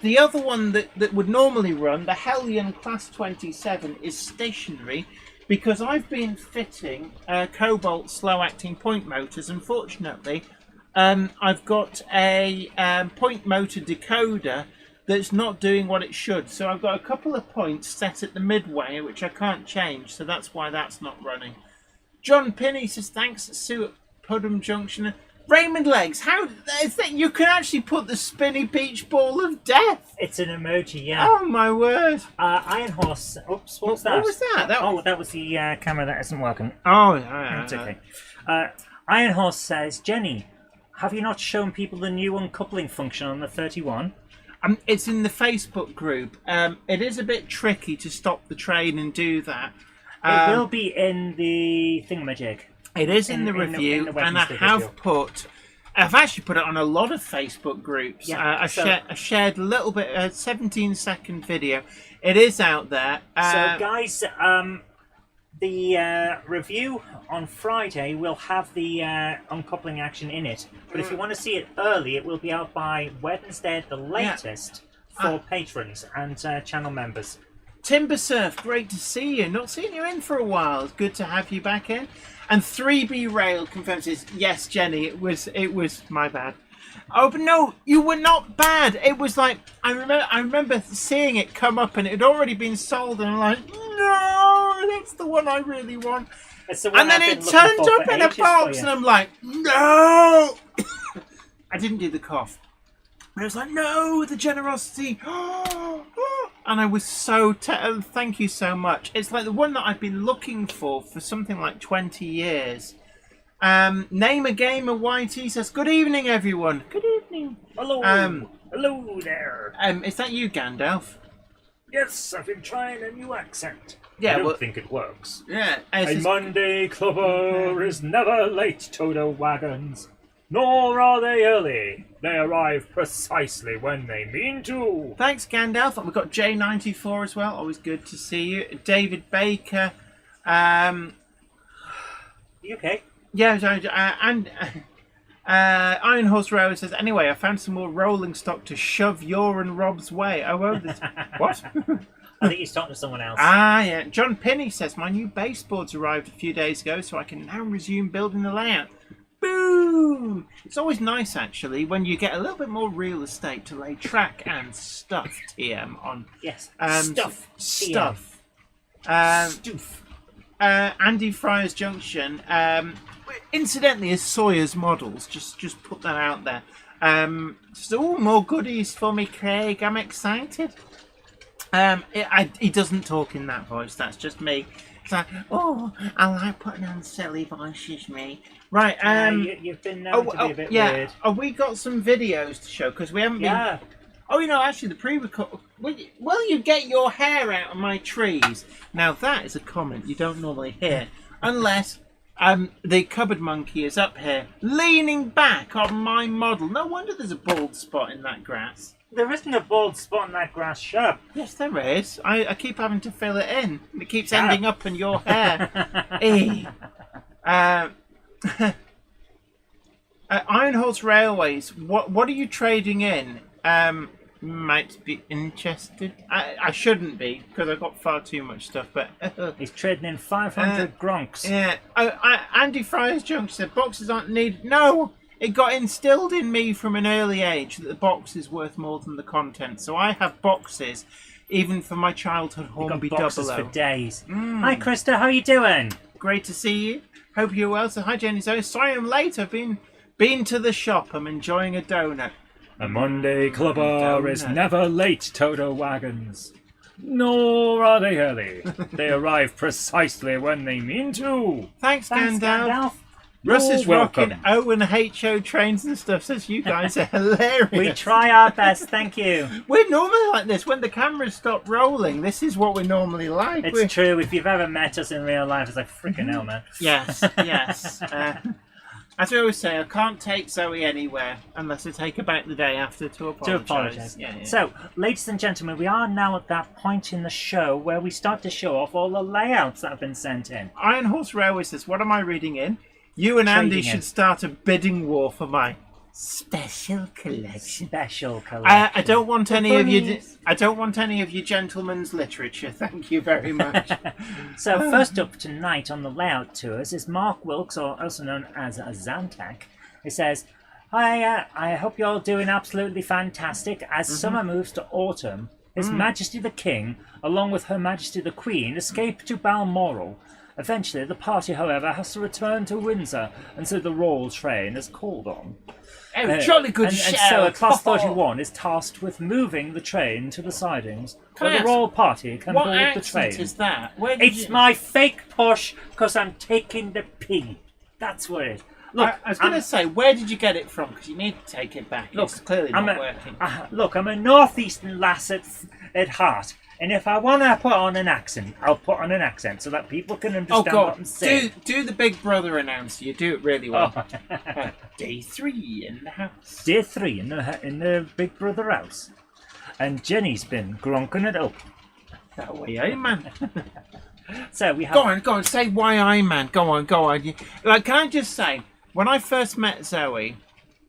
The other one that would normally run, the Hellion Class 27, is stationary, because I've been fitting Cobalt slow-acting point motors. Unfortunately, I've got a point motor decoder that's not doing what it should. So I've got a couple of points set at the midway, which I can't change. So that's why that's not running. John Pinney says, thanks, Sue at Pudham Junction. Raymond Legs, how is that? You can actually put the spinny beach ball of death. It's an emoji, yeah. Oh my word! Iron Horse. Oops, what's that? What was that? That was the camera that isn't working. Oh, It's okay. Iron Horse says, Jenny, have you not shown people the new uncoupling function on the 31? It's in the Facebook group. It is a bit tricky to stop the train and do that. It will be in the thingamajig. It is in the review, in the and I have I've actually put it on a lot of Facebook groups. Yeah, I shared a little bit, a 17-second video. It is out there. So, guys, the review on Friday will have the uncoupling action in it. But if you want to see it early, it will be out by Wednesday at the latest for patrons and channel members. Timbersurf, great to see you. Not seen you in for a while. It's good to have you back in. And 3B Rail confirms this. Yes, Jenny, it was my bad. Oh, but no, you were not bad. It was like I remember seeing it come up and it had already been sold, and I'm like, no, that's the one I really want. And then it turned up in a box, and I'm like, no. I didn't do the cough. I was like, no, the generosity. And I was so... thank you so much. It's like the one that I've been looking for something like 20 years. Name a Gamer YT says, good evening, everyone. Good evening. Hello. Hello there. Is that you, Gandalf? Yes, I've been trying a new accent. Yeah, I don't think it works. Yeah. A Monday clubber is never late, Toto Wagons. Nor are they early. They arrive precisely when they mean to. Thanks, Gandalf. We've got J94 as well. Always good to see you. David Baker. You okay? Yeah, and Iron Horse Rower says, anyway, I found some more rolling stock to shove your and Rob's way. Oh, well, what? I think he's talking to someone else. Yeah. John Pinney says, my new baseboards arrived a few days ago, so I can now resume building the layout. Boom! It's always nice, actually, when you get a little bit more real estate to lay track and stuff, TM, on. Yes. Stuff. Andy Fryer's Junction, incidentally, is Sawyer's Models. Just put that out there. So, more goodies for me, Craig. I'm excited. He doesn't talk in that voice. That's just me. It's like, oh, I like putting on silly voices, me. Right, you've been known to be a bit weird. Oh, we got some videos to show, because we haven't been... Oh, actually, the pre-record... Will you get your hair out of my trees? Now, that is a comment you don't normally hear, unless the cupboard monkey is up here, leaning back on my model. No wonder there's a bald spot in that grass. There isn't a bald spot in that grass, shut up. Yes, there is. I keep having to fill it in. It keeps ending up in your hair. Iron Horse Railways, what are you trading in? Might be interested. I shouldn't be, because I've got far too much stuff, but... He's trading in 500 gronks. Yeah. Andy Fryer's Junk said boxes aren't needed. No! It got instilled in me from an early age that the box is worth more than the content. So I have boxes, even for my childhood Hornby boxes 00. for days. Hi, Krista. How you doing? Great to see you. Hope you're well. So hi, Jenny. So sorry I'm late. I've been to the shop. I'm enjoying a donut. A Monday clubber is never late, Toto Wagons. Nor are they early. They arrive precisely when they mean to. Thanks, Gandalf. Russ is rocking O and HO trains and stuff, says you guys are hilarious. We try our best, thank you. We're normally like this. When the cameras stop rolling, this is what we're normally like. It's true. If you've ever met us in real life, it's like, freaking hell, man. Yes. As we always say, I can't take Zoe anywhere unless I take her back the day after to apologise. Yeah. So, ladies and gentlemen, we are now at that point in the show where we start to show off all the layouts that have been sent in. Iron Horse Railway says, what am I reading in? You and Andy should start a bidding war for my special collection. I don't want any of you. I don't want any of your gentlemen's literature. Thank you very much. So first up tonight on the layout tours is Mark Wilkes, or also known as Zantac. He says, I hope you're all doing absolutely fantastic. As summer moves to autumn, His Majesty the King, along with Her Majesty the Queen, escape to Balmoral. Eventually, the party, however, has to return to Windsor, and so the royal train is called on. Oh, jolly good and shout. so a Class 31 is tasked with moving the train to the sidings, where the ask, royal party can what board the accent train. is that? Where did It's you... my fake push, because I'm taking the pee. That's what it is. Look, I was going to say, where did you get it from? Because you need to take it back. Look, It's clearly not working. Look, I'm a northeastern lass at heart, and if I want to put on an accent, I'll put on an accent so that people can Oh, understand what I'm God. saying. Do the Big Brother announcer. You do it really well. Oh. Day 3 in the house. Day 3 in the Big Brother house, and Jenny's been gronking it up. That way, eh, man? So we have. Go on, say why I, man. Go on. Like, can I just say, when I first met Zoe,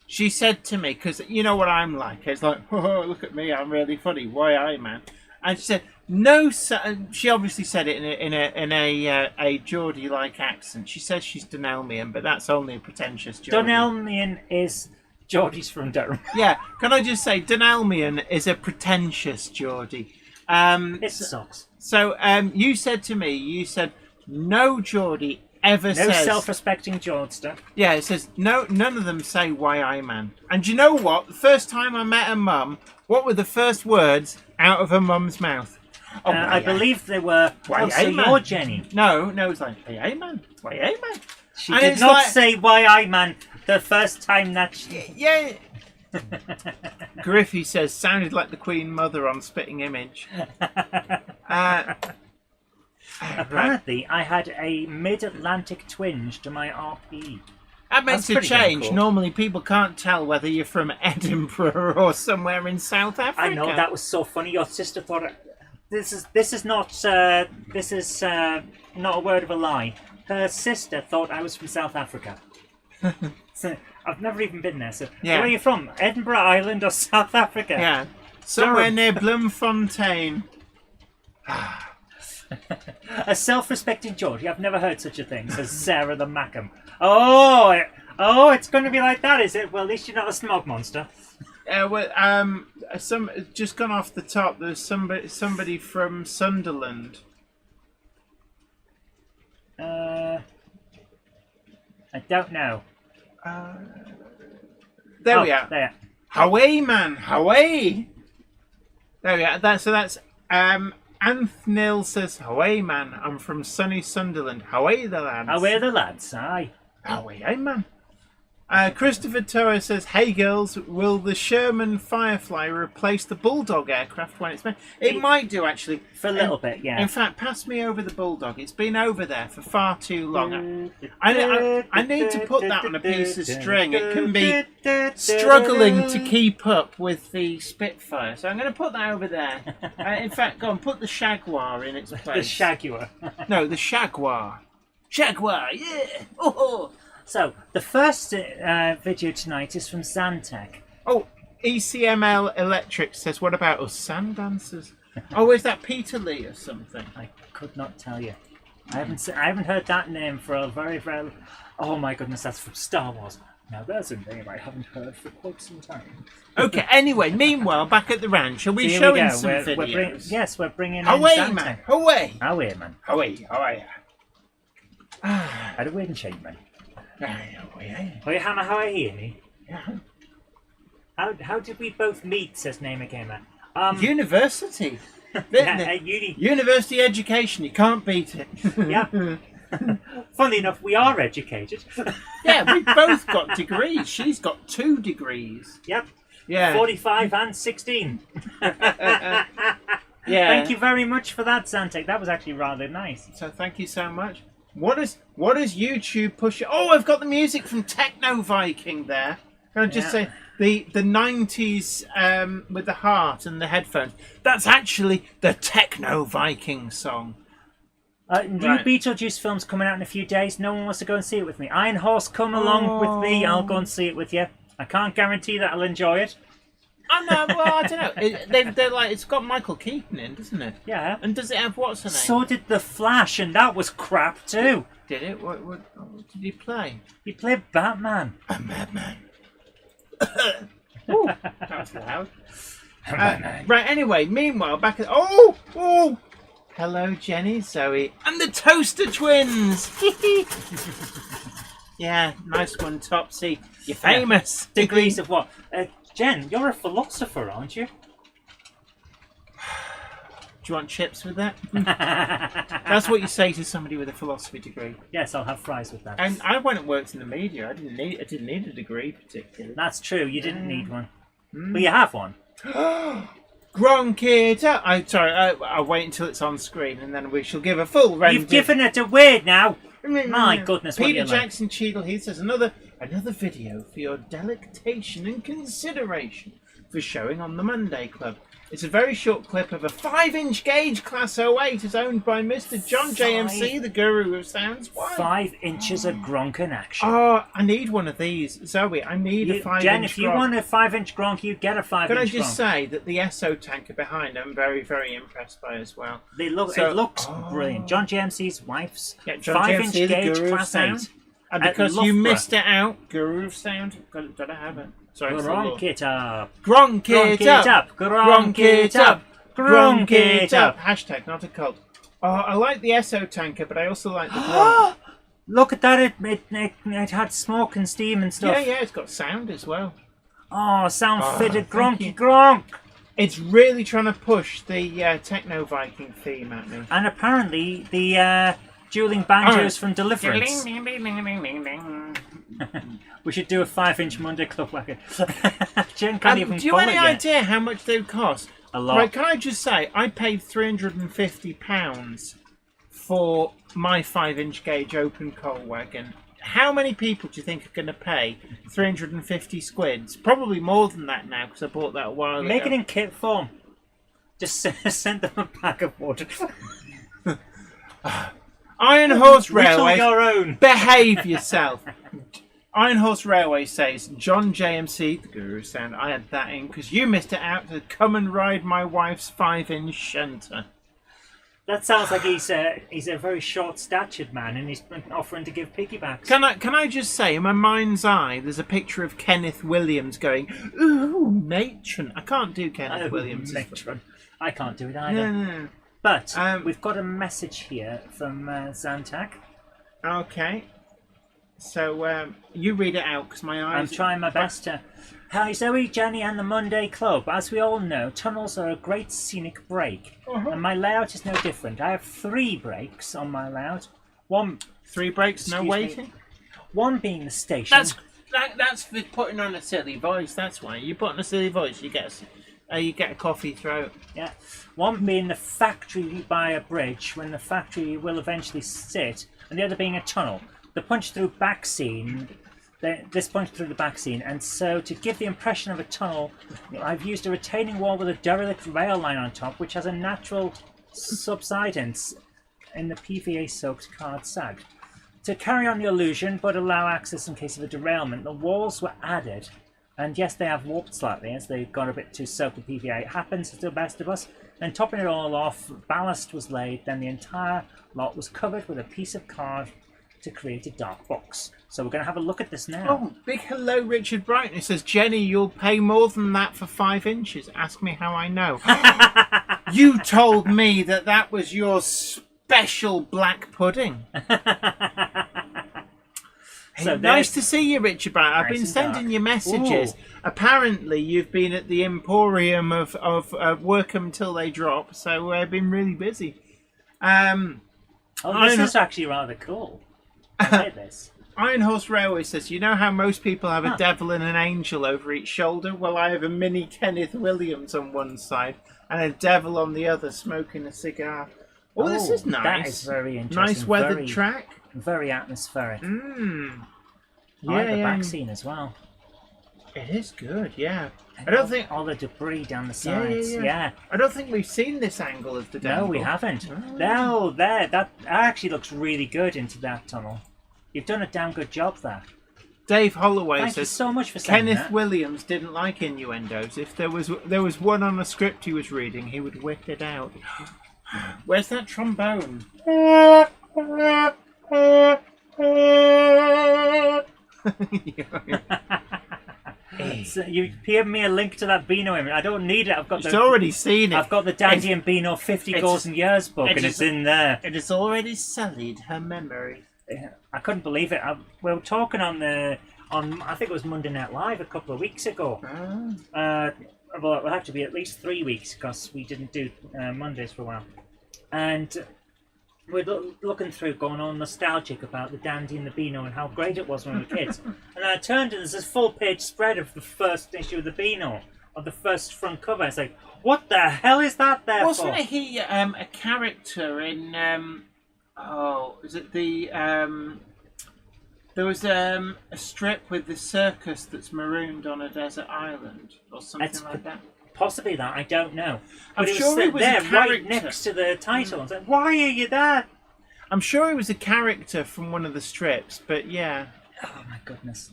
she said to me, because you know what I'm like, it's like, oh, look at me, I'm really funny. Why I, man? And she said, no, she obviously said it in a Geordie-like accent. She says she's Dunelmian, but that's only a pretentious Geordie. Dunelmian is Geordie's from Durham. Yeah, can I just say, Dunelmian is a pretentious Geordie. It sucks. So you said to me, no Geordie ever No says... self-respecting Geordster. Yeah, it says, no, none of them say why I, man. And you know what? The first time I met her mum, what were the first words out of her mum's mouth? Oh, I believe they were, why so man? you're Jenny. No, it's like, hey, man. Why, hey, man. She And did it's not like- say why I, man, the first time that she... Yeah. Griffey says, sounded like the Queen Mother on Spitting Image. Right. Apparently, I had a mid-Atlantic twinge to my RP. That makes That's a pretty damn change. cool. Normally, people can't tell whether you're from Edinburgh or somewhere in South Africa. I know, that was so funny. Your sister thought this is not not a word of a lie. Her sister thought I was from South Africa. So I've never even been there. So Yeah. where are you from? Edinburgh Island or South Africa? Yeah, somewhere Durham. near Bloemfontein. A self-respecting Geordie. I've never heard such a thing. Says Sarah the Mackham. Oh, it's going to be like that, is it? Well, at least you're not a smog monster. Some just gone off the top. There's somebody from Sunderland. I don't know. There we are. There. Hawaii, man, Hawaii. There we are. That's Anthnil says, Hawaii, man. I'm from sunny Sunderland. Hawaii, the lads. Away the lads, aye. Hawaii, man. Christopher Toa says, hey girls, will the Sherman Firefly replace the Bulldog aircraft when it's made? It might do, actually. For a little bit, yeah. In fact, pass me over the Bulldog. It's been over there for far too long. I need to put that on a piece of string. It can be struggling to keep up with the Spitfire. So I'm going to put that over there. In fact, go and put the Jaguar in its place. The Shaguar. No, the Jaguar. Jaguar, yeah. Oh. So, the first video tonight is from Zantec. Oh, ECML Electric says, what about us sand dancers? Oh, is that Peter Lee or something? I could not tell you. I haven't heard that name for a very, very... Oh my goodness, that's from Star Wars. Now there's a name I haven't heard for quite some time. Okay, anyway, meanwhile, back at the ranch, are we So here showing we go. some videos? We're bringing Away, in Zantec. man, away! Away, man. Away, away. Had a weird shape, man. Away. Oh, Hannah, how are you, me? Yeah. How did we both meet, says Namer Gamer? University. At uni. University education, you can't beat it. Yeah. Funnily enough, we are educated. Yeah, we've both got degrees. She's got 2 degrees. Yep. Yeah. 45 and 16. Yeah. Thank you very much for that, Zantec. That was actually rather nice. So thank you so much. What does YouTube push? Oh, I've got the music from Techno Viking there. Can I just say the 90s with the heart and the headphones? That's actually the Techno Viking song. New Beetlejuice film's coming out in a few days. No one wants to go and see it with me. Iron Horse, come along with me. I'll go and see it with you. I can't guarantee that I'll enjoy it. Oh no, well I don't know. They're like, it's got Michael Keaton in, doesn't it? Yeah. And does it have what's her name? So did The Flash, and that was crap too. Did it? What did he play? He played Batman. A madman. Ooh, that was loud. Right. Anyway, meanwhile, back at Hello, Jenny, Zoe, and the Toaster Twins. Yeah, nice one, Topsy. You're famous. Degrees of what? Jen, you're a philosopher, aren't you? Do you want chips with that? That's what you say to somebody with a philosophy degree. Yes, I'll have fries with that. And I went and worked in the media. I didn't need a degree particularly. That's true. You didn't need one, but you have one. Gronk it up. I'll wait until it's on screen and then we shall give a full rendition. You've given it away now. My goodness, what Peter you like? Jackson Cheadle, he says another video for your delectation and consideration for showing on the Monday Club. It's a very short clip of a 5-inch gauge Class 08 is owned by Mr. John JMC, the guru of sounds. Why? 5 inches of Gronk in action. Oh, I need one of these. Zoe, I need a 5-inch Jen, if you Gronk. want a 5-inch Gronk, you get a 5-inch Gronk. Can I just say that the SO tanker behind I'm very, very impressed by as well. It looks brilliant. John JMC's wife's 5-inch JMC, gauge the guru of Class sound. 8. And because you missed it out, guru of sound, gotta have it. Sorry, Gronk it up. Gronk it up. Gronk it up. Gronk it up. Hashtag not a cult. Oh, I like the SO tanker, but I also like the Gronk. Look at that! It had smoke and steam and stuff. Yeah, it's got sound as well. Oh, sound-fitted thank you. Gronky Gronk. It's really trying to push the Techno Viking theme at me. And apparently the dueling banjos from Deliverance. We should do a 5-inch Monday Club Wagon. Jen can't even do you have any yet. idea how much they would cost? A lot. Right, can I just say, I paid £350 for my 5-inch gauge open coal wagon. How many people do you think are going to pay 350 squids? Probably more than that now, because I bought that a while ago. Make it in kit form. Just send them a pack of water. Iron Horse Whittle Railway, your own. behave yourself. Iron Horse Railway says, John JMC, the guru sound, I had that in because you missed it out to come and ride my wife's 5-inch shunter. That sounds like he's a very short-statured man, and he's offering to give piggybacks. Can I just say, in my mind's eye, there's a picture of Kenneth Williams going, ooh, matron. I can't do Kenneth Williams. Matron. I can't do it either. No. But we've got a message here from Zantac. Okay. So you read it out because my eyes. I'm trying my best to. Hi Zoe, Jenny, and the Monday Club. As we all know, tunnels are a great scenic break, and my layout is no different. I have 3 breaks on my layout. 3 breaks, no waiting. One being the station. That's for putting on a silly voice. That's why you put on a silly voice. You get a coffee throat. Yeah. One being the factory by a bridge, when the factory will eventually sit, and the other being a tunnel. The punch through back scene, this punch through the back scene, and so to give the impression of a tunnel, I've used a retaining wall with a derelict rail line on top, which has a natural subsidence in the PVA-soaked card sag. To carry on the illusion, but allow access in case of a derailment, the walls were added, and yes, they have warped slightly as they got a bit too soaked with PVA. It happens to the best of us. Then topping it all off, ballast was laid, then the entire lot was covered with a piece of card to create a dark box. So we're going to have a look at this now. Oh, big hello, Richard Brighton. It says, Jenny, you'll pay more than that for 5 inches. Ask me how I know. You told me that was your special black pudding. So nice to see you, Richard Brighton. I've been sending you messages. Ooh. Apparently, you've been at the Emporium of Work 'em Till They Drop, so I've been really busy. This is actually rather cool. I like this. Iron Horse Railway says, you know how most people have a devil and an angel over each shoulder? Well, I have a mini Kenneth Williams on one side and a devil on the other smoking a cigar. Oh, this is nice. That is very interesting. Nice weathered track. Very atmospheric. I like the back scene as well. It is good, yeah. I don't think all the debris down the sides. Yeah. I don't think we've seen this angle of the devil. No, we haven't. No, that actually looks really good into that tunnel. You've done a damn good job there. Dave Holloway Thank says, you so much for saying Kenneth that. Williams didn't like innuendos. If there was one on a script he was reading, he would whip it out. Where's that trombone? So you given me a link to that Beano image. I don't need it. I've got You've already seen it. I've got the Dandy and Beano 50 Goals and Years book, and it's in there. It has already sullied her memory. I couldn't believe it. We were talking on I think it was Monday Night Live a couple of weeks ago. Well, it will have to be at least 3 weeks because we didn't do Mondays for a while. And we're looking through, going all nostalgic about the Dandy and the Beano and how great it was when we were kids. And I turned and there's this full-page spread of the first issue of the Beano, of the first front cover. It's like, what the hell is that there Wasn't for? he a character in... is it the... there was a strip with the circus that's marooned on a desert island, or something like that. Possibly that, I don't know. I'm But sure it was there, a character. right next to the title. It's like, why are you there? I'm sure he was a character from one of the strips, but yeah. Oh my goodness.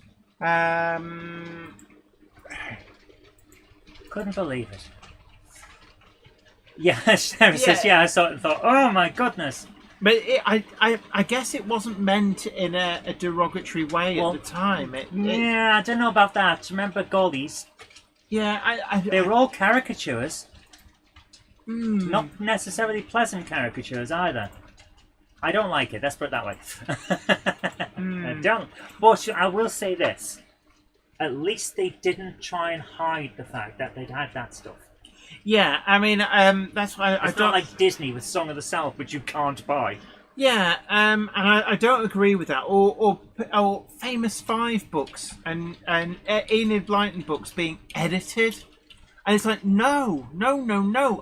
Couldn't believe it. Yeah, Sarah says, yeah, I saw it and thought, oh my goodness. But I guess it wasn't meant in a derogatory way at the time. Yeah, I don't know about that. Remember Gollies? Yeah, they were all caricatures. Not necessarily pleasant caricatures either. I don't like it, let's put it that way. I don't. But I will say this. At least they didn't try and hide the fact that they'd had that stuff. Yeah, I mean, that's why it's not like Disney with Song of the South, which you can't buy. Yeah, and I don't agree with that. Or Famous Five books and Enid Blyton books being edited. And it's like, no.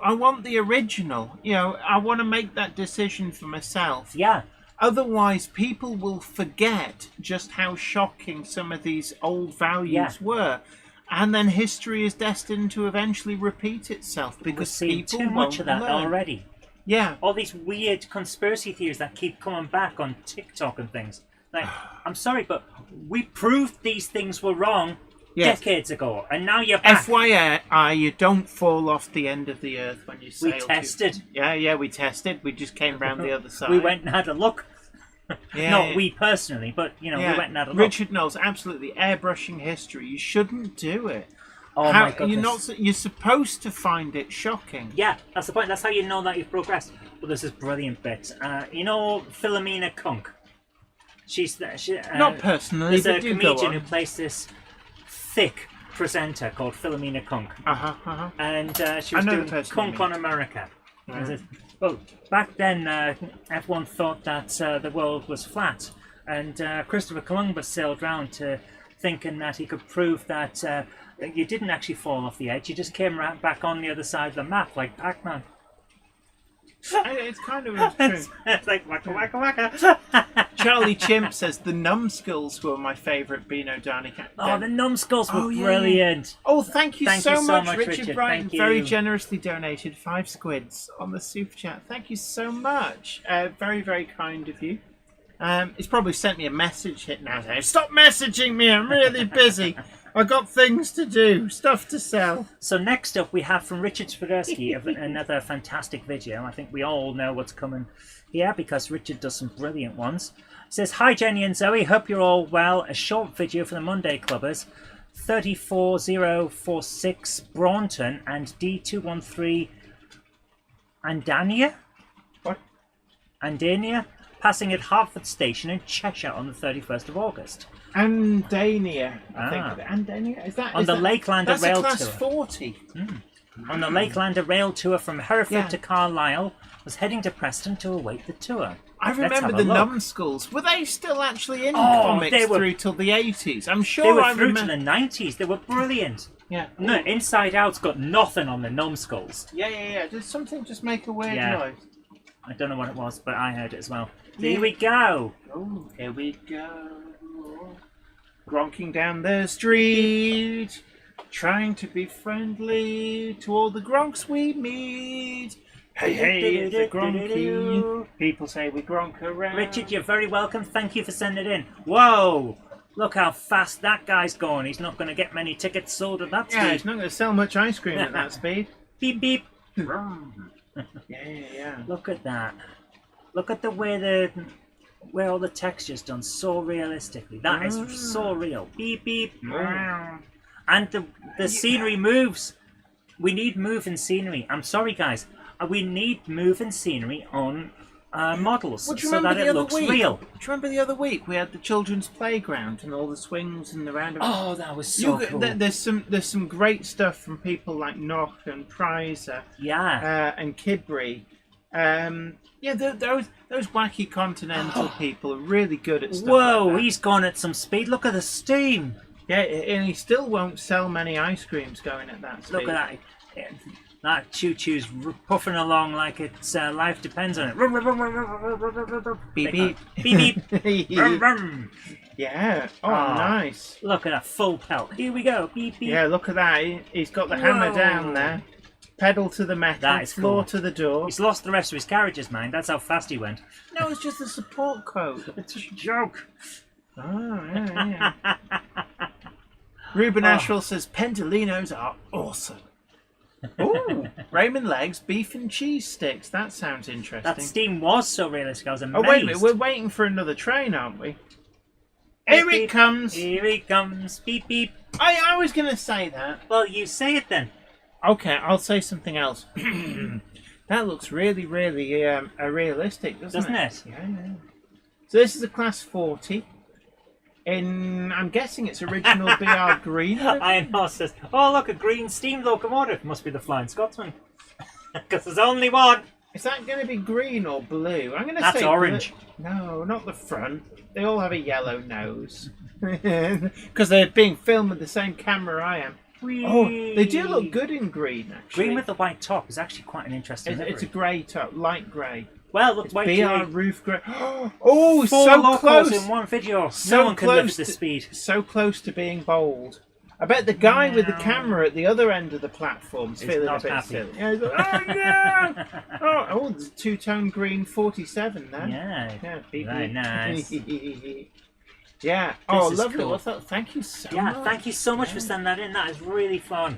I want the original. You know, I want to make that decision for myself. Yeah. Otherwise, people will forget just how shocking some of these old values were. And then history is destined to eventually repeat itself because people too much of that learn. already. Yeah. All these weird conspiracy theories that keep coming back on TikTok and things. Like, I'm sorry, but we proved these things were wrong decades ago, and now you're back. FYI, you don't fall off the end of the earth when you sail. We tested. Yeah, we tested. We just came round the other side. We went and had a look. Not we personally, but, we went and had a look. Richard knows absolutely. Airbrushing history. You shouldn't do it. Oh my goodness. You're supposed to find it shocking. Yeah, that's the point. That's how you know that you've progressed. But there's this brilliant bit. Philomena Kunk. She's not personally, there's but a comedian who plays this thick presenter called Philomena Kunk. And she was doing Kunk on America. Well, back then, everyone thought that the world was flat, and Christopher Columbus sailed round thinking that he could prove that you didn't actually fall off the edge, you just came right back on the other side of the map, like Pac-Man. It's kind of true. It's like waka waka waka. Charlie Chimp says the numbskulls were my favourite Beano Downy cat. Oh, the numbskulls were brilliant. Oh, thank you so much, Richard Brighton. Thank very you. generously donated 5 squids on the super chat. Thank you so much. Very, very kind of you. He's probably sent me a message hit now saying, stop messaging me, I'm really busy. I've got things to do, stuff to sell. So next up we have from Richard Swiderski another fantastic video. I think we all know what's coming here because Richard does some brilliant ones. It says, hi Jenny and Zoe, hope you're all well. A short video for the Monday Clubbers. 34046 Braunton and D213 Andania? What? Andania? Passing at Hertford Station in Cheshire on the 31st of August. Andania, I think. Andania? Is that on the Lakelander Rail Tour? Tour. That's a class 40. On the Lakelander Rail Tour from Hereford to Carlisle, was heading to Preston to await the tour. I remember the numbskulls. Were they still actually in comics through till the 80s? I'm sure they were through to the 90s. They were brilliant. Yeah. No, Inside Out's got nothing on the numbskulls. Yeah. Did something just make a weird noise? I don't know what it was, but I heard it as well. Here we go. Oh, here we go. Gronking down the street, trying to be friendly to all the gronks we meet. Hey, it's a gronky. People say we gronk around. Richard, you're very welcome. Thank you for sending it in. Whoa! Look how fast that guy's going. He's not going to get many tickets sold at that speed. Yeah, he's not going to sell much ice cream at that speed. Beep, beep. Yeah. Look at that. Look at the way where all the texture's done so realistically. That is so real. Beep, beep. And the scenery moves. We need moving scenery. I'm sorry, guys. We need moving scenery on models Well, so that it looks real. Do you remember the other week we had the children's playground and all the swings and the roundabout? Oh, that was so cool. There's some great stuff from people like Noch and Prizer, and Kidbury. Those wacky continental people are really good at stuff. Whoa, like that. he's gone at some speed. Look at the steam. Yeah, and he still won't sell many ice creams going at that speed. Look at that. That choo-choo's puffing along like its life depends on it. Beep beep. Beep beep. Vroom, vroom. Yeah. Oh, nice. Look at that full pelt. Here we go. Beep beep. Yeah, look at that. He's got the hammer down there. Pedal to the metal. That is floor cool. to the door. He's lost the rest of his carriages, mind. That's how fast he went. No, it's just a support code. It's a joke. Oh, yeah. Ruben Ashwell says Pendolinos are awesome. Ooh, Raymond Legs beef and cheese sticks. That sounds interesting. That steam was so realistic. I was amazed. Oh, wait a minute. We're waiting for another train, aren't we? Here it comes. Here it comes. Beep, beep. I was going to say that. Well, you say it then. Okay, I'll say something else. That looks really, really realistic, doesn't it? Yeah. So this is a Class 40. I'm guessing it's original BR green. Iron Horse says, oh, look, a green steam locomotive. Must be the Flying Scotsman. Because there's only one. Is that going to be green or blue? I'm going to say... That's orange. No, not the front. They all have a yellow nose. Because they're being filmed with the same camera I am. Whee. Oh, they do look good in green, actually. Green with the white top is actually quite an interesting It's a grey top, light grey. Well, look, BR roof grey. Oh, Four so close in one video. So no one can lift the to, speed. So close to being bold. I bet the guy with the camera at the other end of the platform's feeling a bit happy. silly. Yeah, he's like, oh no! Oh, there's a two-tone green 47 there. Yeah, beep, very beep. nice. Yeah. This is lovely. cool. Well, thank you so much. Yeah, thank you so much for sending that in. That is really fun.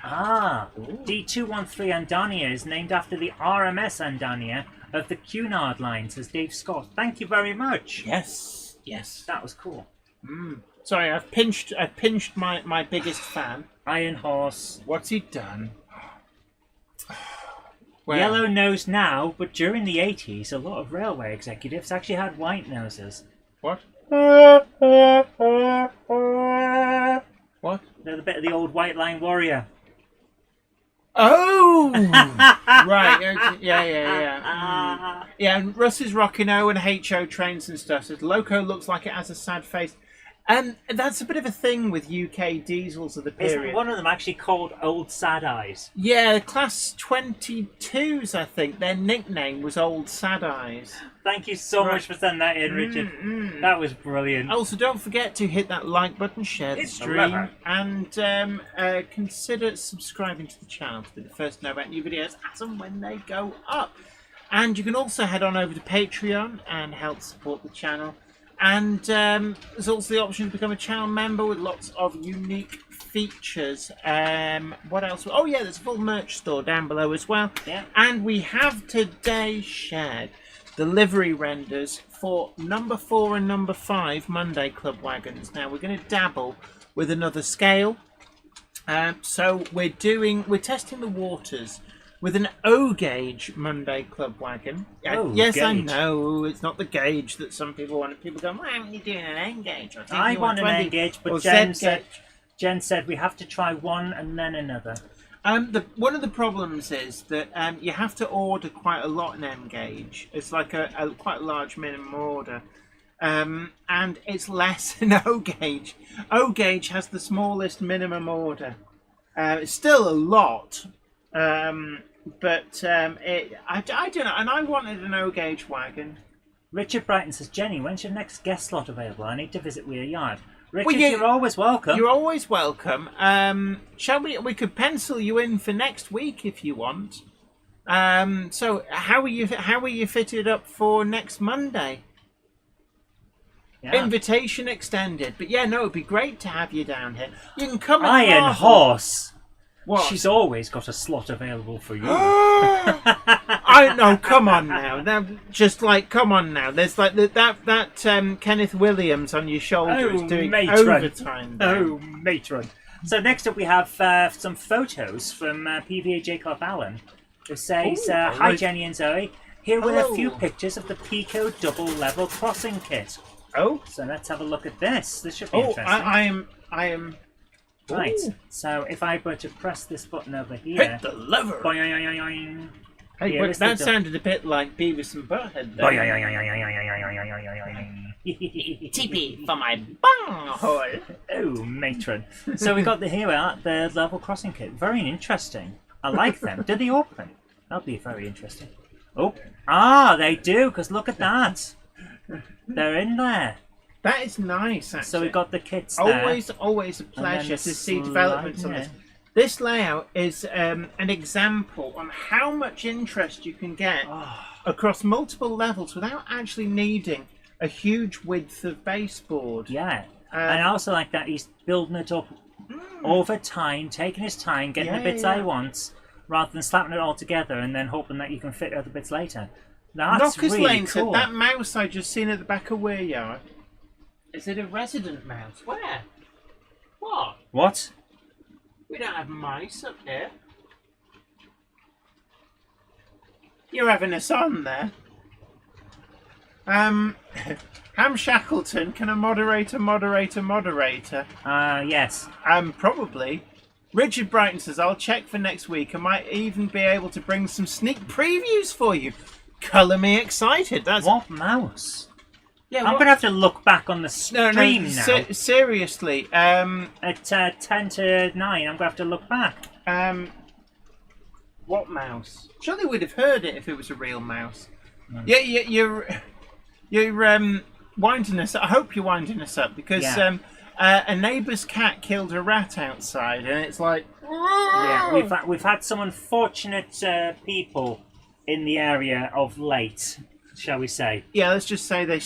D213 Andania is named after the RMS Andania of the Cunard line, says Dave Scott. Thank you very much. Yes. That was cool. Sorry, I've pinched my biggest fan. Iron Horse. What's he done? Yellow nose now, but during the 80s, a lot of railway executives actually had white noses. What? What? They're the bit of the old White Line Warrior. Oh! Right. Okay. Yeah. Yeah, and Russ is rocking O and HO trains and stuff. Says Loco looks like it has a sad face. And that's a bit of a thing with UK diesels of the period. Isn't one of them actually called Old Sad Eyes? Yeah, Class 22s, I think. Their nickname was Old Sad Eyes. Thank you so much for sending that in, Richard. That was brilliant. Also, don't forget to hit that like button, share the stream, and consider subscribing to the channel to be the first to know about new videos as and when they go up. And you can also head on over to Patreon and help support the channel. And there's also the option to become a channel member with lots of unique features. What else? Oh yeah, there's a full merch store down below as well. Yeah. And we have today shared the livery renders for number 4 and number 5 Monday Club wagons. Now we're going to dabble with another scale. So we're testing the waters with an O gauge Monday Club wagon. Yes, gauge. I know it's not the gauge that some people want. People go, why aren't you doing an N gauge? I want an N gauge, but Jen said we have to try one and then another. One of the problems is that you have to order quite a lot in N gauge. It's like a quite a large minimum order. And it's less than O gauge. O gauge has the smallest minimum order. It's still a lot. I don't know, and I wanted an O gauge wagon. Richard Brighton says, Jenny, when's your next guest slot available? I need to visit Weir Yard. Richard, you're always welcome. You're always welcome. Shall we? We could pencil you in for next week if you want. So how are you fitted up for next Monday? Yeah. Invitation extended. But yeah, no, it'd be great to have you down here. You can come. Iron Horse. What? She's always got a slot available for you. I I know. Come on now. Just like, come on now. There's like that Kenneth Williams on your shoulders doing matron. overtime. There. Oh, matron. So next up we have some photos from PVA J. Clough Allen, who says, "Hi Jenny and Zoe. Here with a few pictures of the Pico double level crossing kit." Oh, so let's have a look at this. This should be interesting. I am. Right. Ooh. So if I were to press this button over here, Hit the lever. Boing. Hey, well, that sounded a bit like Beavis and Butthead. TP for my bunghole. Oh, matron. So we got the level crossing kit. Very interesting. I like them. Do they open? That'll be very interesting. Oh, they do. Because look at that. They're in there. That is nice, actually. So we got the kits there. Always a pleasure to see developments on this. This layout is an example on how much interest you can get across multiple levels without actually needing a huge width of baseboard. Yeah. And I also like that he's building it up over time, taking his time, getting the bits I want, rather than slapping it all together and then hoping that you can fit other bits later. That's Knockers really Lane cool. said that mouse I just seen at the back of Weir Yard. Is it a resident mouse? Where? What? What? We don't have mice up here. You're having us on there. Ham Shackleton, can a moderator? Yes. Probably. Richard Brighton says, I'll check for next week. I might even be able to bring some sneak previews for you. Colour me excited. That's what mouse? Yeah, I'm going to have to look back on the stream now. Seriously. At 10 to 9, I'm going to have to look back. What mouse? Surely we'd have heard it if it was a real mouse. Yeah, you're winding us up. I hope you're winding us up because a neighbour's cat killed a rat outside, and it's like... Yeah, we've had some unfortunate people in the area of late, shall we say. Yeah, let's just say they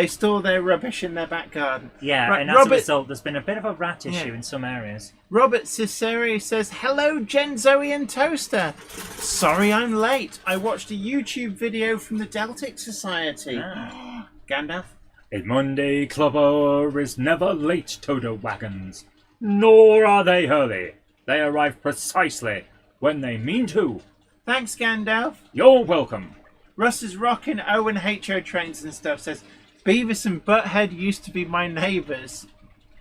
store their rubbish in their back garden. Yeah, right, and as a result, there's been a bit of a rat issue in some areas. Robert Ciceri says, hello, Jen, Zoe and Toaster. Sorry I'm late. I watched a YouTube video from the Deltic Society. Gandalf? A Monday club hour is never late to the wagons, nor are they early. They arrive precisely when they mean to. Thanks, Gandalf. You're welcome. Russ is rocking Owen HO trains and stuff. Says, Beavis and Butthead used to be my neighbours.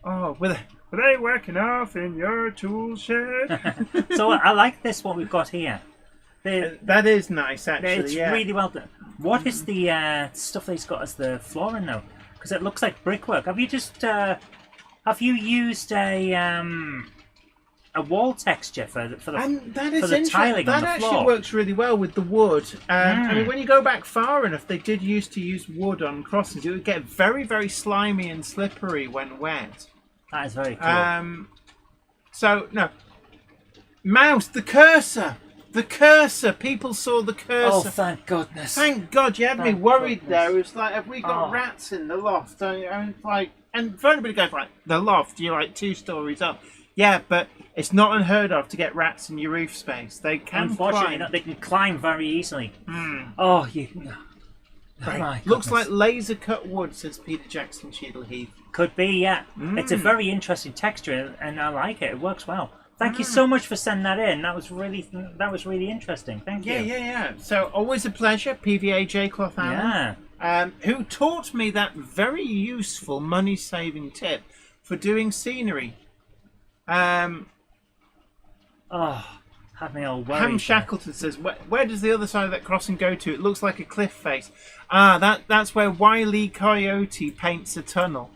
Oh, were they working off in your tool shed? So I like this, what we've got here. That is nice, actually. It's really well done. What is the stuff that he's got as the flooring, though? Because it looks like brickwork. Have you just... have you used a wall texture for the tiling on the floor? That actually works really well with the wood. I mean, when you go back far enough, they did used to use wood on crossings. It would get very, very slimy and slippery when wet. That is very cool. So, no. Mouse, the cursor! The cursor! People saw the cursor. Oh, thank goodness. Thank God, you had me worried there. It was like, have we got rats in the loft? And for anybody goes, like, the loft, you're like 2 stories up. Yeah, but it's not unheard of to get rats in your roof space. They can Unfortunately, climb. they can climb very easily. Oh, you... Right. Looks like laser cut wood, says Peter Jackson Cheadle Heath. Could be, yeah. It's a very interesting texture, and I like it. It works well. Thank you so much for sending that in. That was really interesting. Thank you. Yeah. So always a pleasure, PVA J. Clough Allen. Yeah. Who taught me that very useful money-saving tip for doing scenery. Had me all worried. Ham Shackleton says, where does the other side of that crossing go to? It looks like a cliff face. That's where Wile E. Coyote paints a tunnel.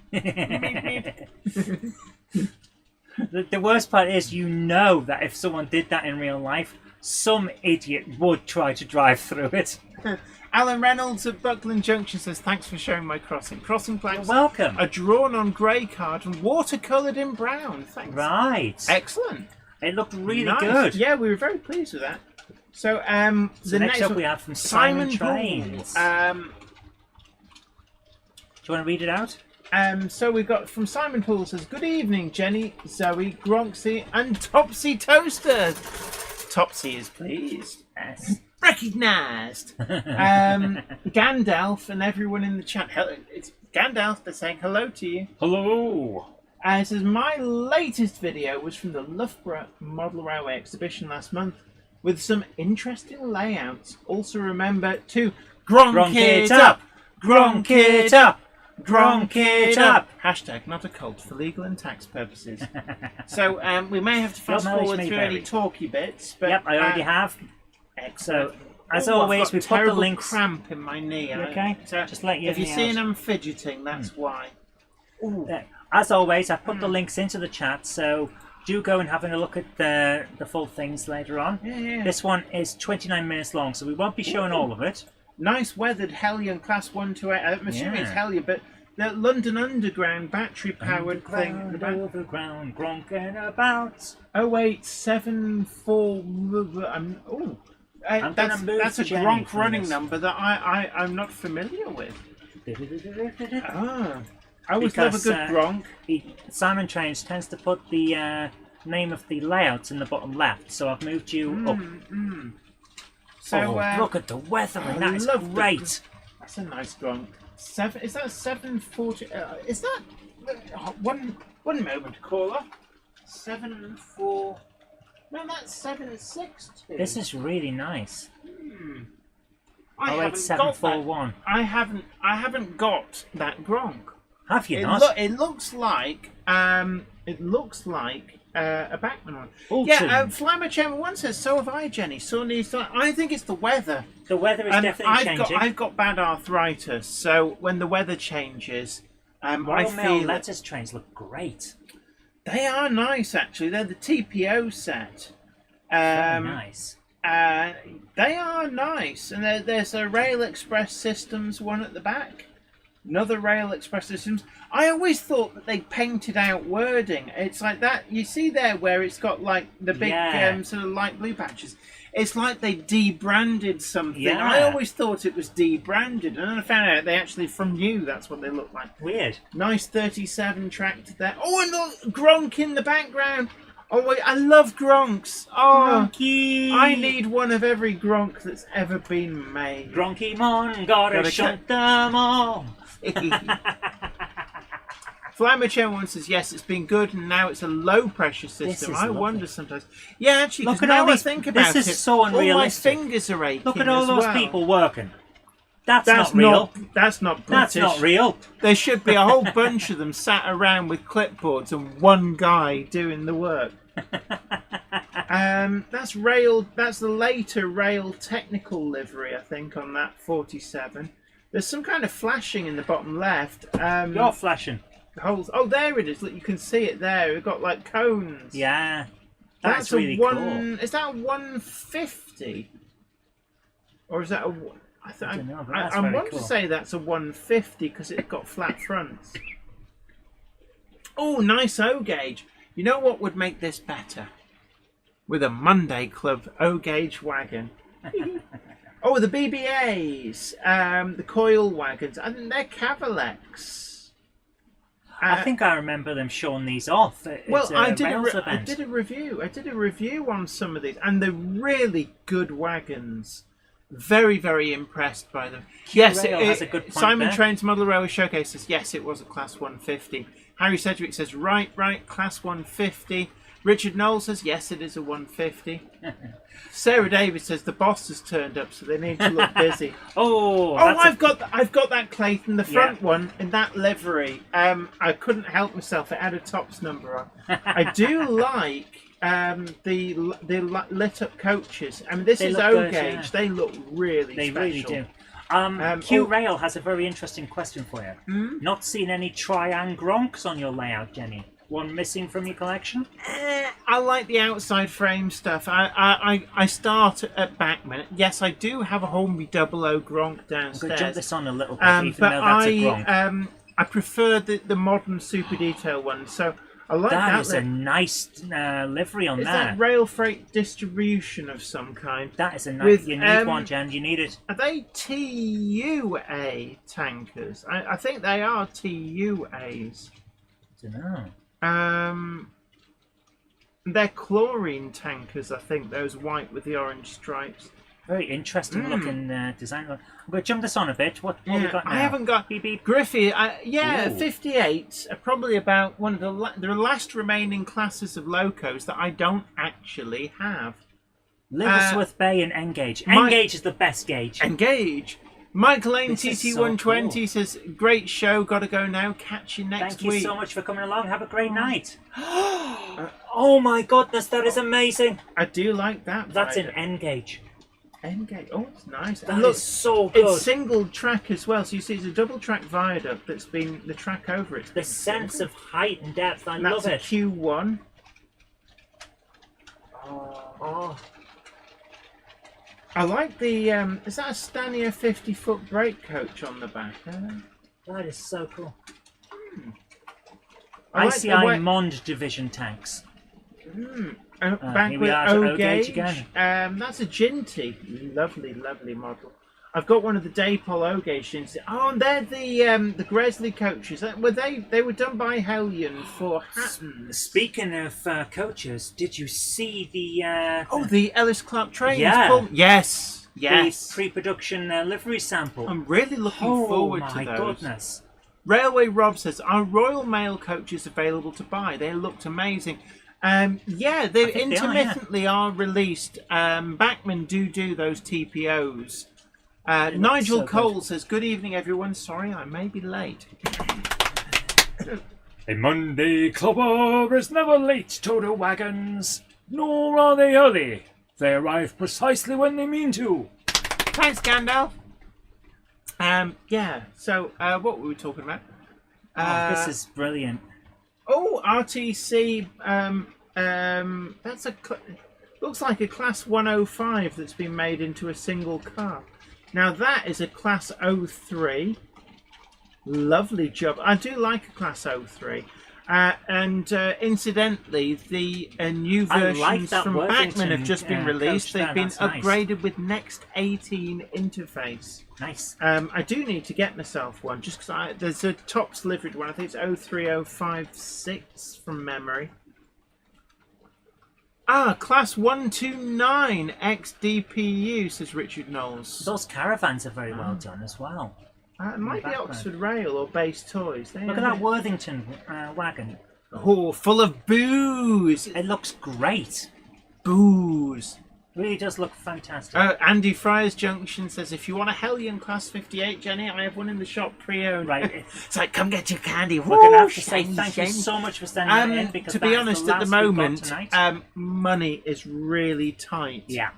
The worst part is, you know that if someone did that in real life, some idiot would try to drive through it. Alan Reynolds at Buckland Junction says, thanks for showing my crossing. Crossing planks You're welcome. are drawn on grey card and watercoloured in brown. Thanks. Right. Excellent. It looked really Nice. good. Yeah, we were very pleased with that. So, So next up we have from Simon Trains. Poole. Do you want to read it out? So we've got from Simon Poole says, good evening, Jenny, Zoe, Gronksy, and Topsy Toaster. Topsy is pleased. Yes. Recognised. Gandalf and everyone in the chat. It's Gandalf. They're saying hello to you. Hello. It says, my latest video was from the Loughborough Model Railway exhibition last month with some interesting layouts. Also remember to Gronk it up! Gronk it up! Gronk it up! Hashtag not a cult for legal and tax purposes. So we may have to fast forward through any talky bits. But, yep, I already have. Excellent. So, as always, we put the links. Cramp in my knee. Okay, so just let you. If you're seeing I'm fidgeting, that's why. Ooh. As always, I put the links into the chat, so do go and have a look at the full things later on. Yeah. This one is 29 minutes long, so we won't be showing all of it. Nice weathered Hellion Class 128. I'm assuming it's Hellion, but the London Underground battery powered thing. Underground, gronking about. 0874. That's a Gronk running number that I'm not familiar with. I always love a good Gronk. Simon Trains tends to put the name of the layouts in the bottom left, so I've moved you up. So look at the weathering, that is great. That's a nice Gronk. Is that 740? Is that one moment, caller? 74. No, that's 762. This is really nice. I haven't 741. I haven't got that Gronk. Have you not? It looks like a Backman one. Alton. Yeah, Flymer Chamber 1 says, so have I, Jenny. I think it's the weather. The weather is definitely changing. I've got bad arthritis, so when the weather changes, Royal Mail Letters trains look great. They are nice, actually. They're the TPO set. Very nice. They are nice. And there's a Rail Express Systems one at the back. Another Rail Express Systems. I always thought that they painted out wording. It's like that. You see there where it's got like the big sort of light blue patches. It's like they debranded something. Yeah. I always thought it was debranded, and then I found out they actually from new. That's what they look like. Weird. Nice 37 tractor there. Oh, and look, Gronk in the background. Oh wait, I love Gronks. Oh, Gronky. I need one of every Gronk that's ever been made. Gronky Mon, gotta shut them all. Flymer one says, yes, it's been good, and now it's a low-pressure system. I wonder sometimes. Yeah, actually, because now I think about it, this is so unrealistic. all my fingers are aching. Look at all those people working. That's not real. That's not British. That's not real. There should be a whole bunch of them sat around with clipboards and one guy doing the work. That's rail. That's the later rail technical livery, I think, on that 47. There's some kind of flashing in the bottom left. You're flashing. Holes. Oh, there it is. Look, you can see it there. We've got like cones. Yeah, that's really cool. Is that a 150? Or is that a... I don't know, but I want to say that's a 150 because it's got flat fronts. Oh, nice O gauge. You know what would make this better? With a Monday Club O gauge wagon. Oh, the BBAs, the coil wagons. I think they're Cavalex. I think I remember them showing these off. I did a review. I did a review on some of these, and they're really good wagons. Very, very impressed by them. Yes, has a good point Simon there. Train's Model Railway Showcase says, yes, it was a Class 150. Harry Sedgwick says, right, Class 150. Richard Knoll says, yes, it is a 150. Sarah Davis says, the boss has turned up, so they need to look busy. I've got that Clayton, the front one, in that livery. I couldn't help myself. It had a tops number on. I do like... the lit up coaches. I mean, this is O gauge. Yeah. They look really special. They really do. Q Rail has a very interesting question for you. Not seen any Triang Gronks on your layout, Jenny? One missing from your collection? I like the outside frame stuff. I start at Backman. Yes, I do have a Hornby 00 Gronk downstairs. I'm going to jump this on a little bit, even though that's a Gronk. I prefer the modern super detail one. So I like that. That is a nice livery on that. Is that rail freight distribution of some kind? That is a nice... You need one, Jen. You need it. Are they TUA tankers? I think they are TUAs. I don't know. They're chlorine tankers, I think. Those white with the orange stripes. Very interesting looking design. I'm going to jump this on a bit. What have we got now? I haven't got Beep, beep. Griffey. Ooh. 58 are probably about one of the last remaining classes of locos that I don't actually have. Liversworth Bay and Engage. My- Engage is the best gauge. Engage. Michael Lane This is TT120 so cool. says, "Great show. Got to go now. Catch you next Thank you week." so much for coming along. Have a great night. Oh my goodness, that is amazing. I do like that. That's an rider. Engage. Engage. Oh, it's nice. That And look, is so good. it's single track as well. So you see, it's a double track viaduct that's been the track over it. The sense of height and depth, I And love that's it. a Q1. Oh, I like the. Is that a Stanier 50-foot brake coach on the back? that is so cool. I like the ICI way- Mond Division tanks. Back here with we are to O-gauge O-gauge. again. That's a Ginty. Lovely, lovely model. I've got one of the Daypol O-gauge Ginty. Oh, and they're the Gresley coaches. Were they were done by Hellion for Hattons. Speaking of coaches, did you see the The Ellis Clark trains. Yeah. Yes. the Yes. pre-production livery sample? I'm really looking Oh forward my to those. goodness! Railway Rob says, "Are Royal Mail coaches available to buy? They looked amazing." Yeah, they I think they are, intermittently are released. Bachmann do those TPOs. Nigel so Cole says, "Good evening, everyone. Sorry, I may be late." A Monday clubber is never late to the wagons, nor are they early. They arrive precisely when they mean to. Thanks, Gandalf. Yeah. So, what were we talking about? This is brilliant. Oh, RTC. That's looks like a Class 105 that's been made into a single car. Now that is a Class 03. Lovely job. I do like a Class 03. And incidentally, the new I like versions that from Worthington, Bachmann have just been released. coach They've there, been that's nice. upgraded with Next 18 interface. Nice. I do need to get myself one just because there's a tops liveried one. I think it's 03056 from memory. Class 129 XDPU, says Richard Knowles. Those caravans are very well done as well. It might be background. Oxford Rail or Base Toys. Look at that Worthington wagon. Oh, full of booze. It looks great. Booze. Really does look fantastic. Andy Fryers Junction says, "If you want a Hellion Class 58, Jenny, I have one in the shop pre-owned." Right. It's like, come get your candy. We're going to have to say shiny, thank you shiny. so much for sending that in, because To that be is honest, the at the last we've got moment, tonight. money is really tight. Yeah.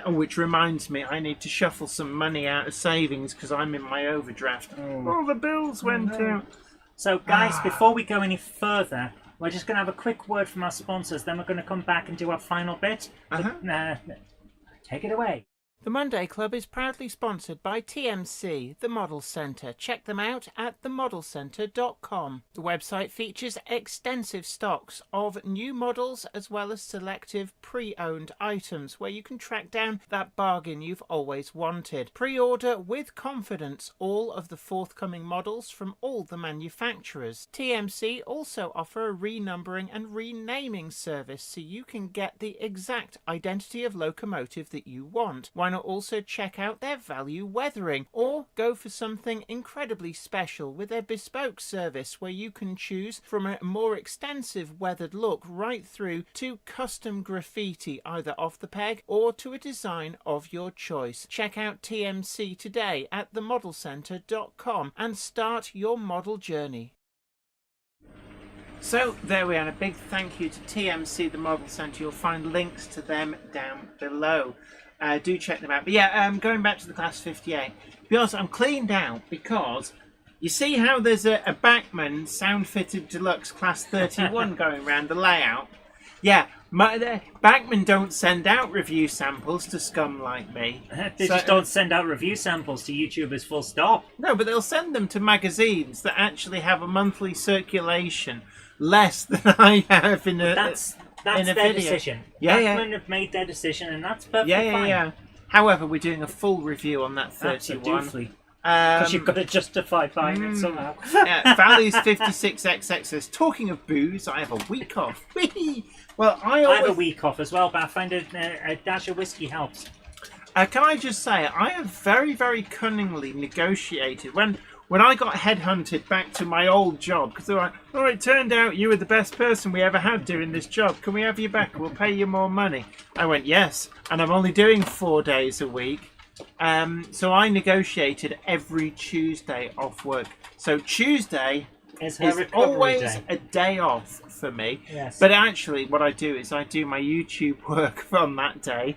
Which reminds me, I need to shuffle some money out of savings because I'm in my overdraft. All the bills went out. So, guys, before we go any further, we're just going to have a quick word from our sponsors, then we're going to come back and do our final bit. Take it away. The Monday Club is proudly sponsored by TMC, the Model Centre. Check them out at themodelcentre.com. The website features extensive stocks of new models as well as selective pre-owned items where you can track down that bargain you've always wanted. Pre-order with confidence all of the forthcoming models from all the manufacturers. TMC also offer a renumbering and renaming service so you can get the exact identity of locomotive that you want. Why not also check out their value weathering, or go for something incredibly special with their bespoke service where you can choose from a more extensive weathered look right through to custom graffiti either off the peg or to a design of your choice. Check out TMC today at themodelcentre.com and start your model journey. So there we are, a big thank you to TMC, the Model Centre. You'll find links to them down below. Do check them out. But yeah, going back to the Class 58. To be honest, I'm cleaned out because you see how there's a Bachmann sound-fitted deluxe Class 31 going around the layout? Yeah, Bachmann don't send out review samples to scum like me. They just don't send out review samples to YouTubers full stop. No, but they'll send them to magazines that actually have a monthly circulation less than I have in a... That's in a their video. decision. Yeah, Bachmann have made their decision, and that's perfectly Yeah. fine. However, we're doing a full review on that 31. Absolutely. Because you've got to justify buying it somehow. Values 56XX says, talking of booze, I have a week off. Well, I have a week off as well, but I find a dash of whiskey helps. Can I just say, I have very, very cunningly negotiated when I got headhunted back to my old job, because they were like, oh, it turned out you were the best person we ever had doing this job. Can we have you back? We'll pay you more money. I went, yes, and I'm only doing 4 days a week. So I negotiated every Tuesday off work. So Tuesday is always a day off for me. Yes. But actually, what I do is I do my YouTube work on that day.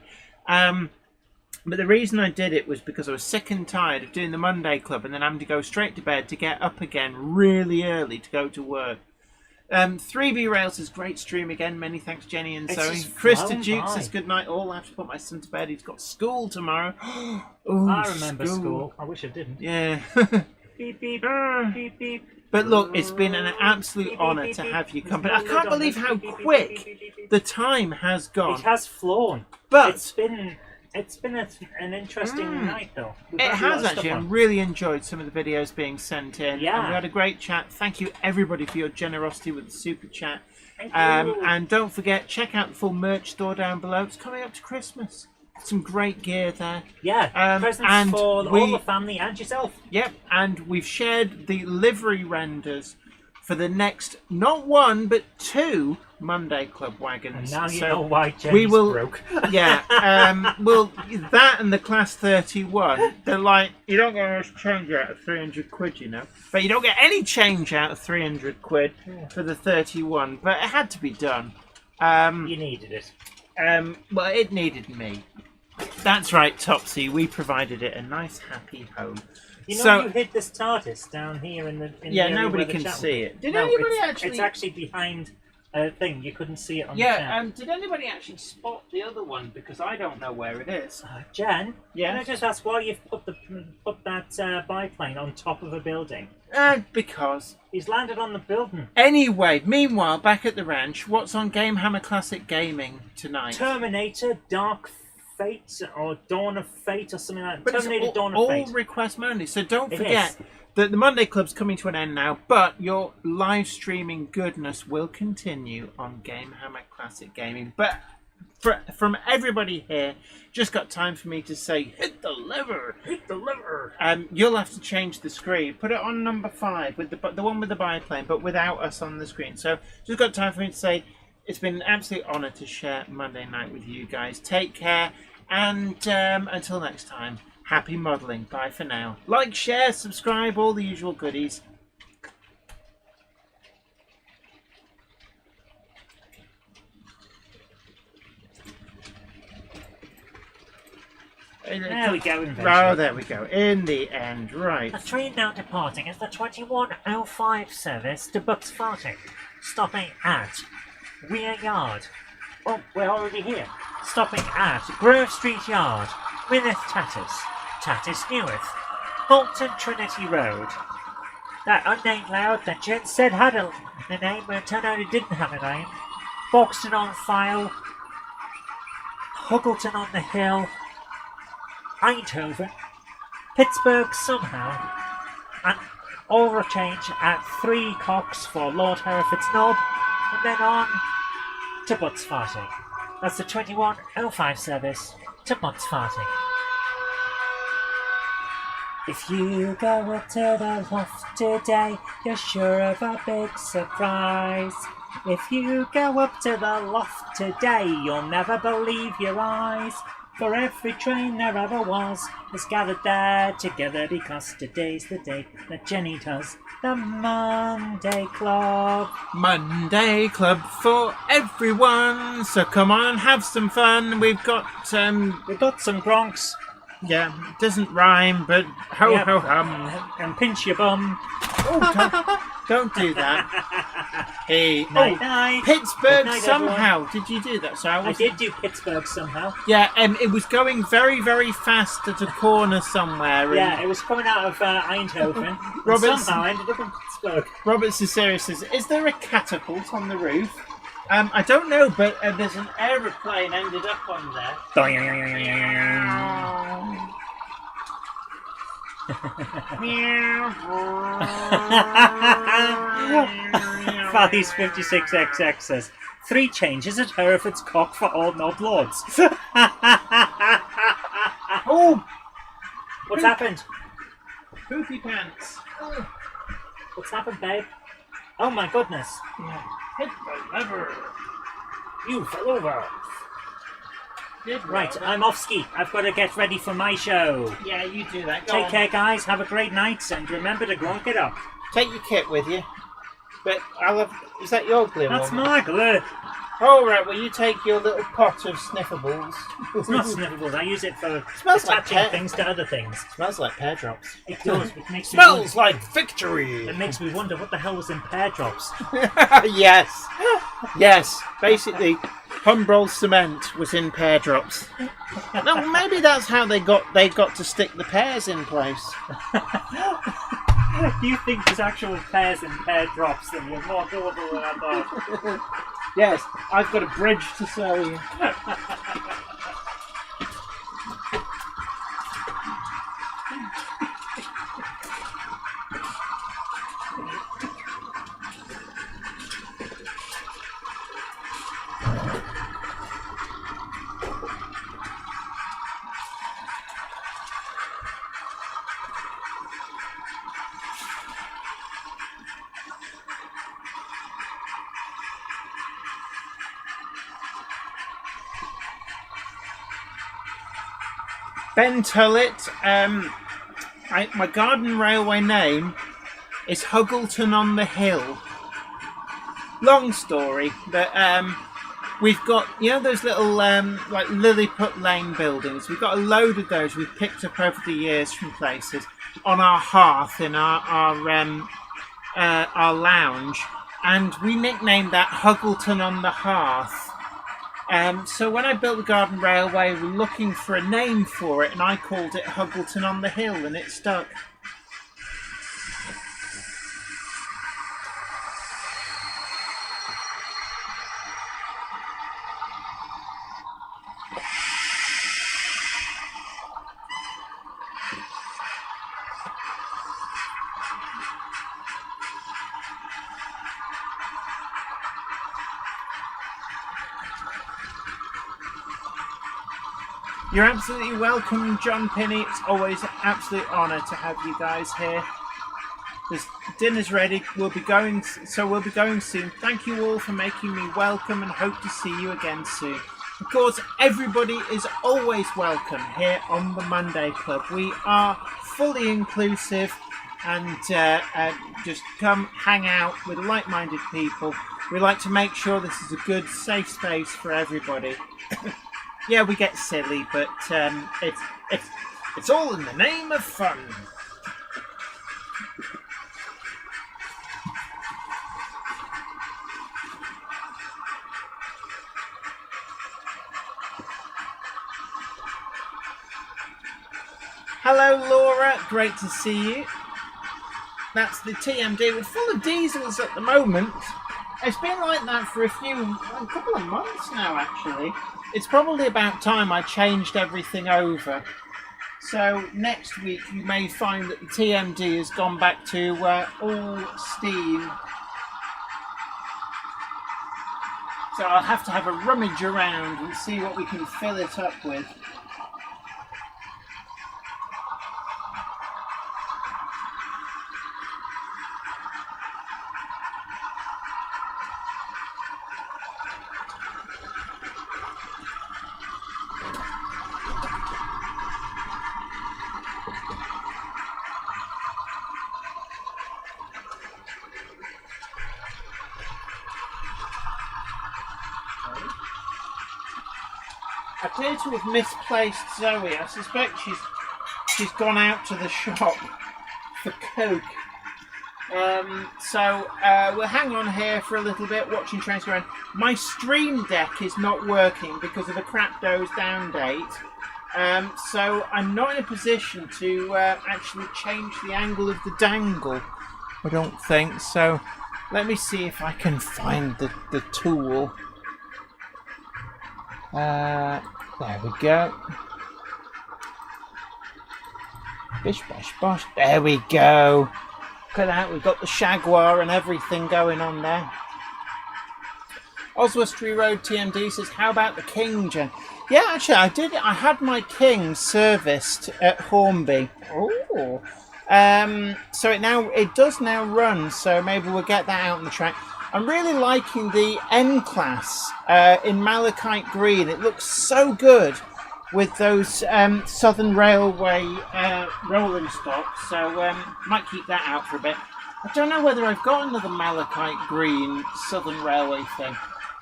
But the reason I did it was because I was sick and tired of doing the Monday Club and then having to go straight to bed to get up again really early to go to work. 3B Rails says, great stream again. Many thanks, Jenny and Zoe. Krista Duke says, good night all. I have to put my son to bed. He's got school tomorrow. Ooh, I remember school. I wish I didn't. Yeah. Beep, beep, beep, beep. But look, it's been an absolute honour to have you come. But I can't believe how quick the time has gone. It has flown. But it's been an interesting night, though. It has actually. I really enjoyed some of the videos being sent in. Yeah. And we had a great chat. Thank you, everybody, for your generosity with the super chat. Thank you. And don't forget, check out the full merch store down below. It's coming up to Christmas. Some great gear there. Yeah, presents and for all the family and yourself. Yep, and we've shared the livery renders for the next, not one, but 2 Monday Club wagons. And now you know why Jenny's we will, broke. Yeah, well, that and the Class 31, they're like, you don't get much change out of 300 quid, you know. But you don't get any change out of 300 quid for the 31, but it had to be done. You needed it. Well, it needed me. That's right, Topsy, we provided it a nice, happy home. You know, you hid this TARDIS down here in the area nobody where the can chat see was. it. Did No, anybody it's, actually? It's actually behind a thing. You couldn't see it on the chat. Did anybody actually spot the other one? Because I don't know where it is. Jen, Yeah? can I just ask why you've put that biplane on top of a building? Because. He's landed on the building. Anyway, meanwhile, back at the ranch, what's on Game Hammer Classic Gaming tonight? Terminator, Dark Fate, or Dawn of Fate, or something like that. But Terminator, it's Dawn of Fate. all request only, so don't It forget is. that the Monday Club's coming to an end now, but your live streaming goodness will continue on Game Hammer Classic Gaming. But from everybody here, just got time for me to say, hit the lever, hit the lever. You'll have to change the screen. Put it on number 5, with the one with the biplane, but without us on the screen. So just got time for me to say, it's been an absolute honour to share Monday night with you guys. Take care, and until next time, happy modelling. Bye for now. Like, share, subscribe, all the usual goodies. There we go. Oh, there we go. In the end, right. The train now departing is the 21:05 service to Bucks Farting, stopping at Weir Yard. Oh, we're already here. Stopping at Grove Street Yard, Wynneth Tattis, Tattis Newith, Bolton Trinity Road. That unnamed loud that Jen said had a name, but it turned out it didn't have a name. Boxton on File, Huggleton on the Hill, Eindhoven, Pittsburgh somehow, and all change at 3 cocks for Lord Hereford's Knob, and then on to Butts Farting. That's the 21:05 service to Butts Farting. If you go up to the loft today, you're sure of a big surprise. If you go up to the loft today, you'll never believe your eyes. For every train there ever was is gathered there together, because today's the day that Jenny does the Monday Club. Monday Club for everyone. So come on, have some fun. We've got some gronks. Yeah, it doesn't rhyme, but ho ho hum. And pinch your bum. Oh, don't do that. Hey, night, night. Pittsburgh night, somehow. everyone. Did you do that? So I did do Pittsburgh somehow. Yeah, it was going very, very fast at a corner somewhere. Yeah, it was coming out of Eindhoven. And somehow I ended up in Pittsburgh. Robert Cicero says, is there a catapult on the roof? I don't know, but there's an aeroplane ended up on there. Fatty's 56XX says, 3 changes at Hereford's cock for all knob lords. Oh! What's happened? Poopy pants. Oh, What's happened, babe? Oh my goodness. yeah. Hit the lever. You fell over. Did Right, well. I'm off ski. I've got to get ready for my show. Yeah, you do that. Go Take on. care, guys. Have a great night, and remember to gronk it up. Take your kit with you. But I'll have. Is that your glue? That's on? my glue. Oh, right. Well, you take your little pot of sniffables. It's not sniffables. I use it for Smells like attaching pear. things to other things. Smells like pear drops. It does. It makes me Smells wonder, like victory. it makes me wonder what the hell was in pear drops. Yes. Yes. Basically, Humbrol cement was in pear drops. No, maybe that's how they got to stick the pears in place. You think there's actual pears in pear drops, then you're more gullible than I thought. Yes, I've got a bridge to sell you. Ben Tullett, my garden railway name is Huggleton on the Hill. Long story, but we've got, those little like Lilliput Lane buildings. We've got a load of those we've picked up over the years from places on our hearth in our lounge, and we nicknamed that Huggleton on the Hearth. So when I built the garden railway, we were looking for a name for it, and I called it Huggleton on the Hill, and it stuck. You're absolutely welcome, John Pinney. It's always an absolute honour to have you guys here. This dinner's ready. We'll be going soon. Thank you all for making me welcome, and hope to see you again soon. Of course, everybody is always welcome here on the Monday Club. We are fully inclusive, and just come hang out with like-minded people. We like to make sure this is a good, safe space for everybody. Yeah, we get silly, but it's all in the name of fun. Hello, Laura. Great to see you. That's the TMD. We're full of diesels at the moment. It's been like that for a couple of months now, actually. It's probably about time I changed everything over. So next week you may find that the TMD has gone back to all steam. So I'll have to have a rummage around and see what we can fill it up with. I appear to have misplaced Zoe. I suspect she's gone out to the shop for Coke. So we'll hang on here for a little bit, watching trains go around. My stream deck is not working because of a crap doze down date. So I'm not in a position to actually change the angle of the dangle. I don't think so. Let me see if I can find the tool. There we go. Bish bosh bosh. There we go. Look at that. We've got the Jaguar and everything going on there. Oswestry Road TMD says, how about the King, Jen? Yeah, actually, I did. I had my King serviced at Hornby. Oh. So it does now run. So maybe we'll get that out on the track. I'm really liking the N-Class in Malachite Green. It looks so good with those Southern Railway rolling stock. So might keep that out for a bit. I don't know whether I've got another Malachite Green Southern Railway thing.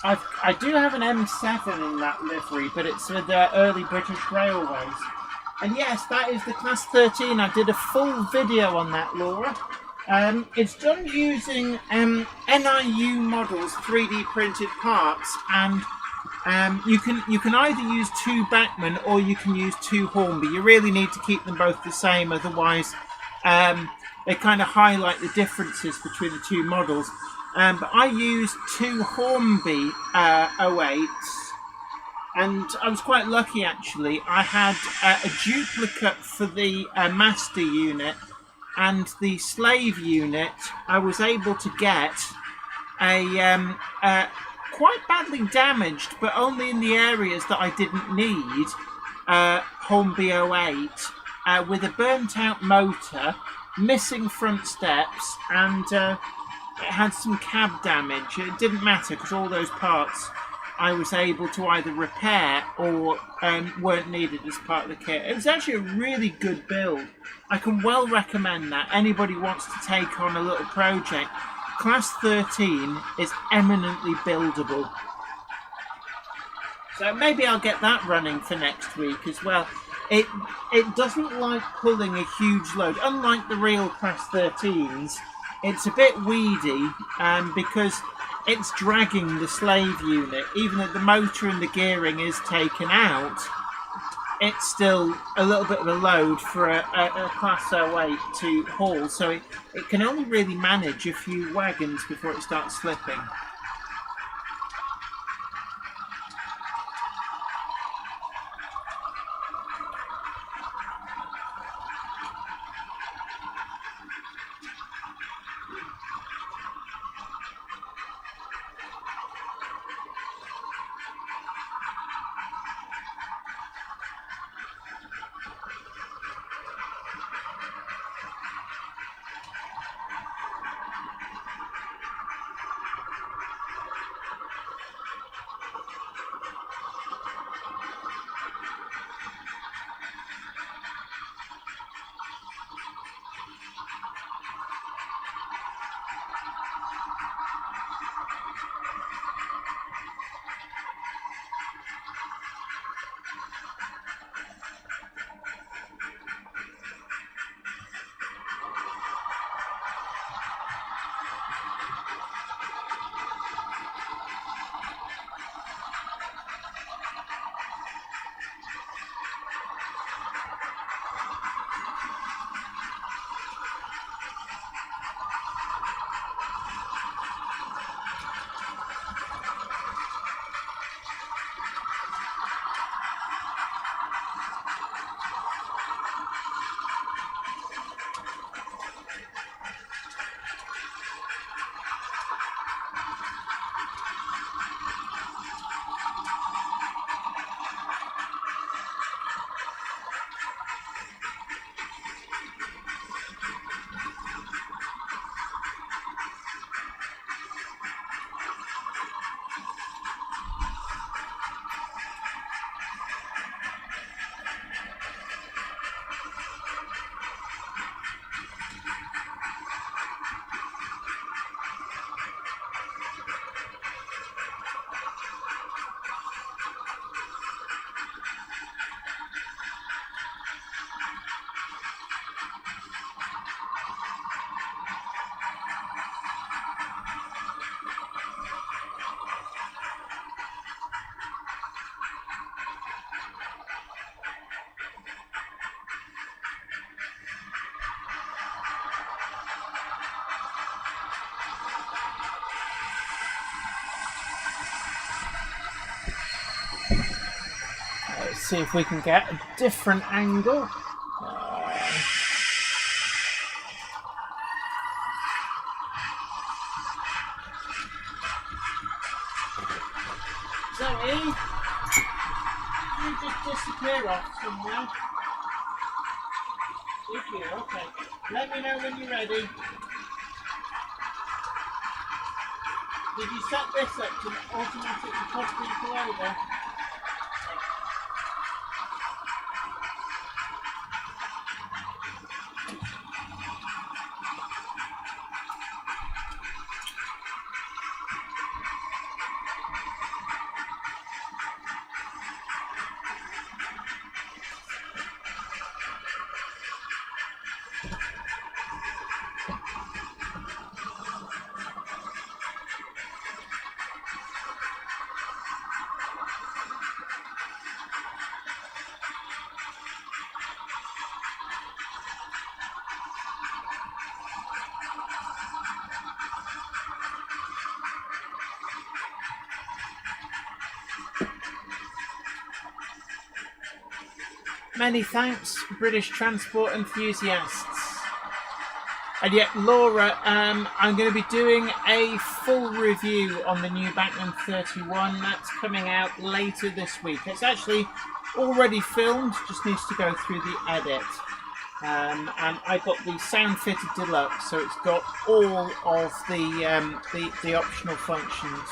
I do have an M7 in that livery, but it's with the early British Railways. And yes, that is the Class 13. I did a full video on that, Laura. It's done using NIU models, 3D printed parts, and you can either use 2 Bachmann or you can use 2 Hornby. You really need to keep them both the same, otherwise they kind of highlight the differences between the 2 models. But I used 2 Hornby 08s, and I was quite lucky actually. I had a duplicate for the master unit, and the slave unit I was able to get a quite badly damaged, but only in the areas that I didn't need, Hornby 08 with a burnt out motor, missing front steps, and it had some cab damage. It didn't matter because all those parts I was able to either repair or weren't needed as part of the kit. It was actually a really good build. I can well recommend that. Anybody wants to take on a little project. Class 13 is eminently buildable. So maybe I'll get that running for next week as well. It doesn't like pulling a huge load. Unlike the real Class 13s, it's a bit weedy because it's dragging the slave unit. Even though the motor and the gearing is taken out, it's still a little bit of a load for a Class 08 to haul. So it can only really manage a few wagons before it starts slipping. See if we can get a different angle. Zoe, you just disappear off somewhere. Did you? Okay. Let me know when you're ready. Did you set this up to automatically push people over? Many thanks, British transport enthusiasts. And yet, Laura, I'm going to be doing a full review on the new Batman 31. That's coming out later this week. It's actually already filmed, just needs to go through the edit. And I got the sound fitted deluxe, so it's got all of the optional functions.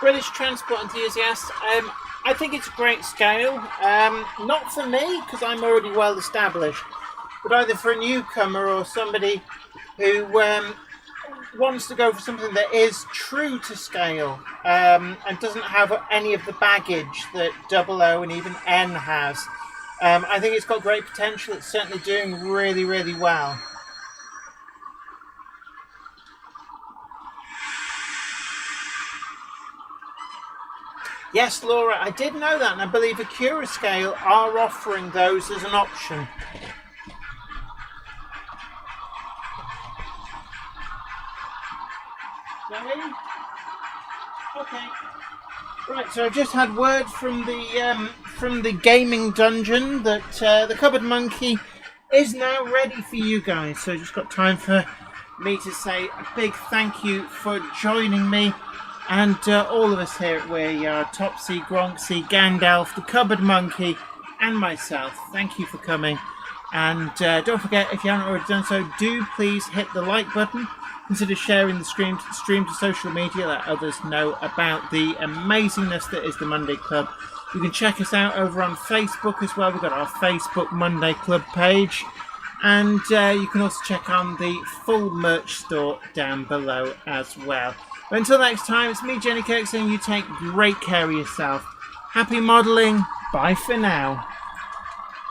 British transport enthusiasts, I think it's a great scale. Not for me, because I'm already well established, but either for a newcomer or somebody who wants to go for something that is true to scale and doesn't have any of the baggage that 00 and even N has. I think it's got great potential. It's certainly doing really, really well. Yes, Laura, I did know that, and I believe Acura Scale are offering those as an option. Zoe? Okay. Right, so I've just had word from the gaming dungeon that the Cupboard Monkey is now ready for you guys. So just got time for me to say a big thank you for joining me. And all of us here at Where You Are, Topsy, Gronksy, Gandalf, the Cupboard Monkey, and myself, thank you for coming. And don't forget, if you haven't already done so, do please hit the like button. Consider sharing the stream to social media, let others know about the amazingness that is the Monday Club. You can check us out over on Facebook as well. We've got our Facebook Monday Club page. And you can also check on the full merch store down below as well. But until next time, it's me, Jenny Kirk, saying you take great care of yourself. Happy modelling. Bye for now.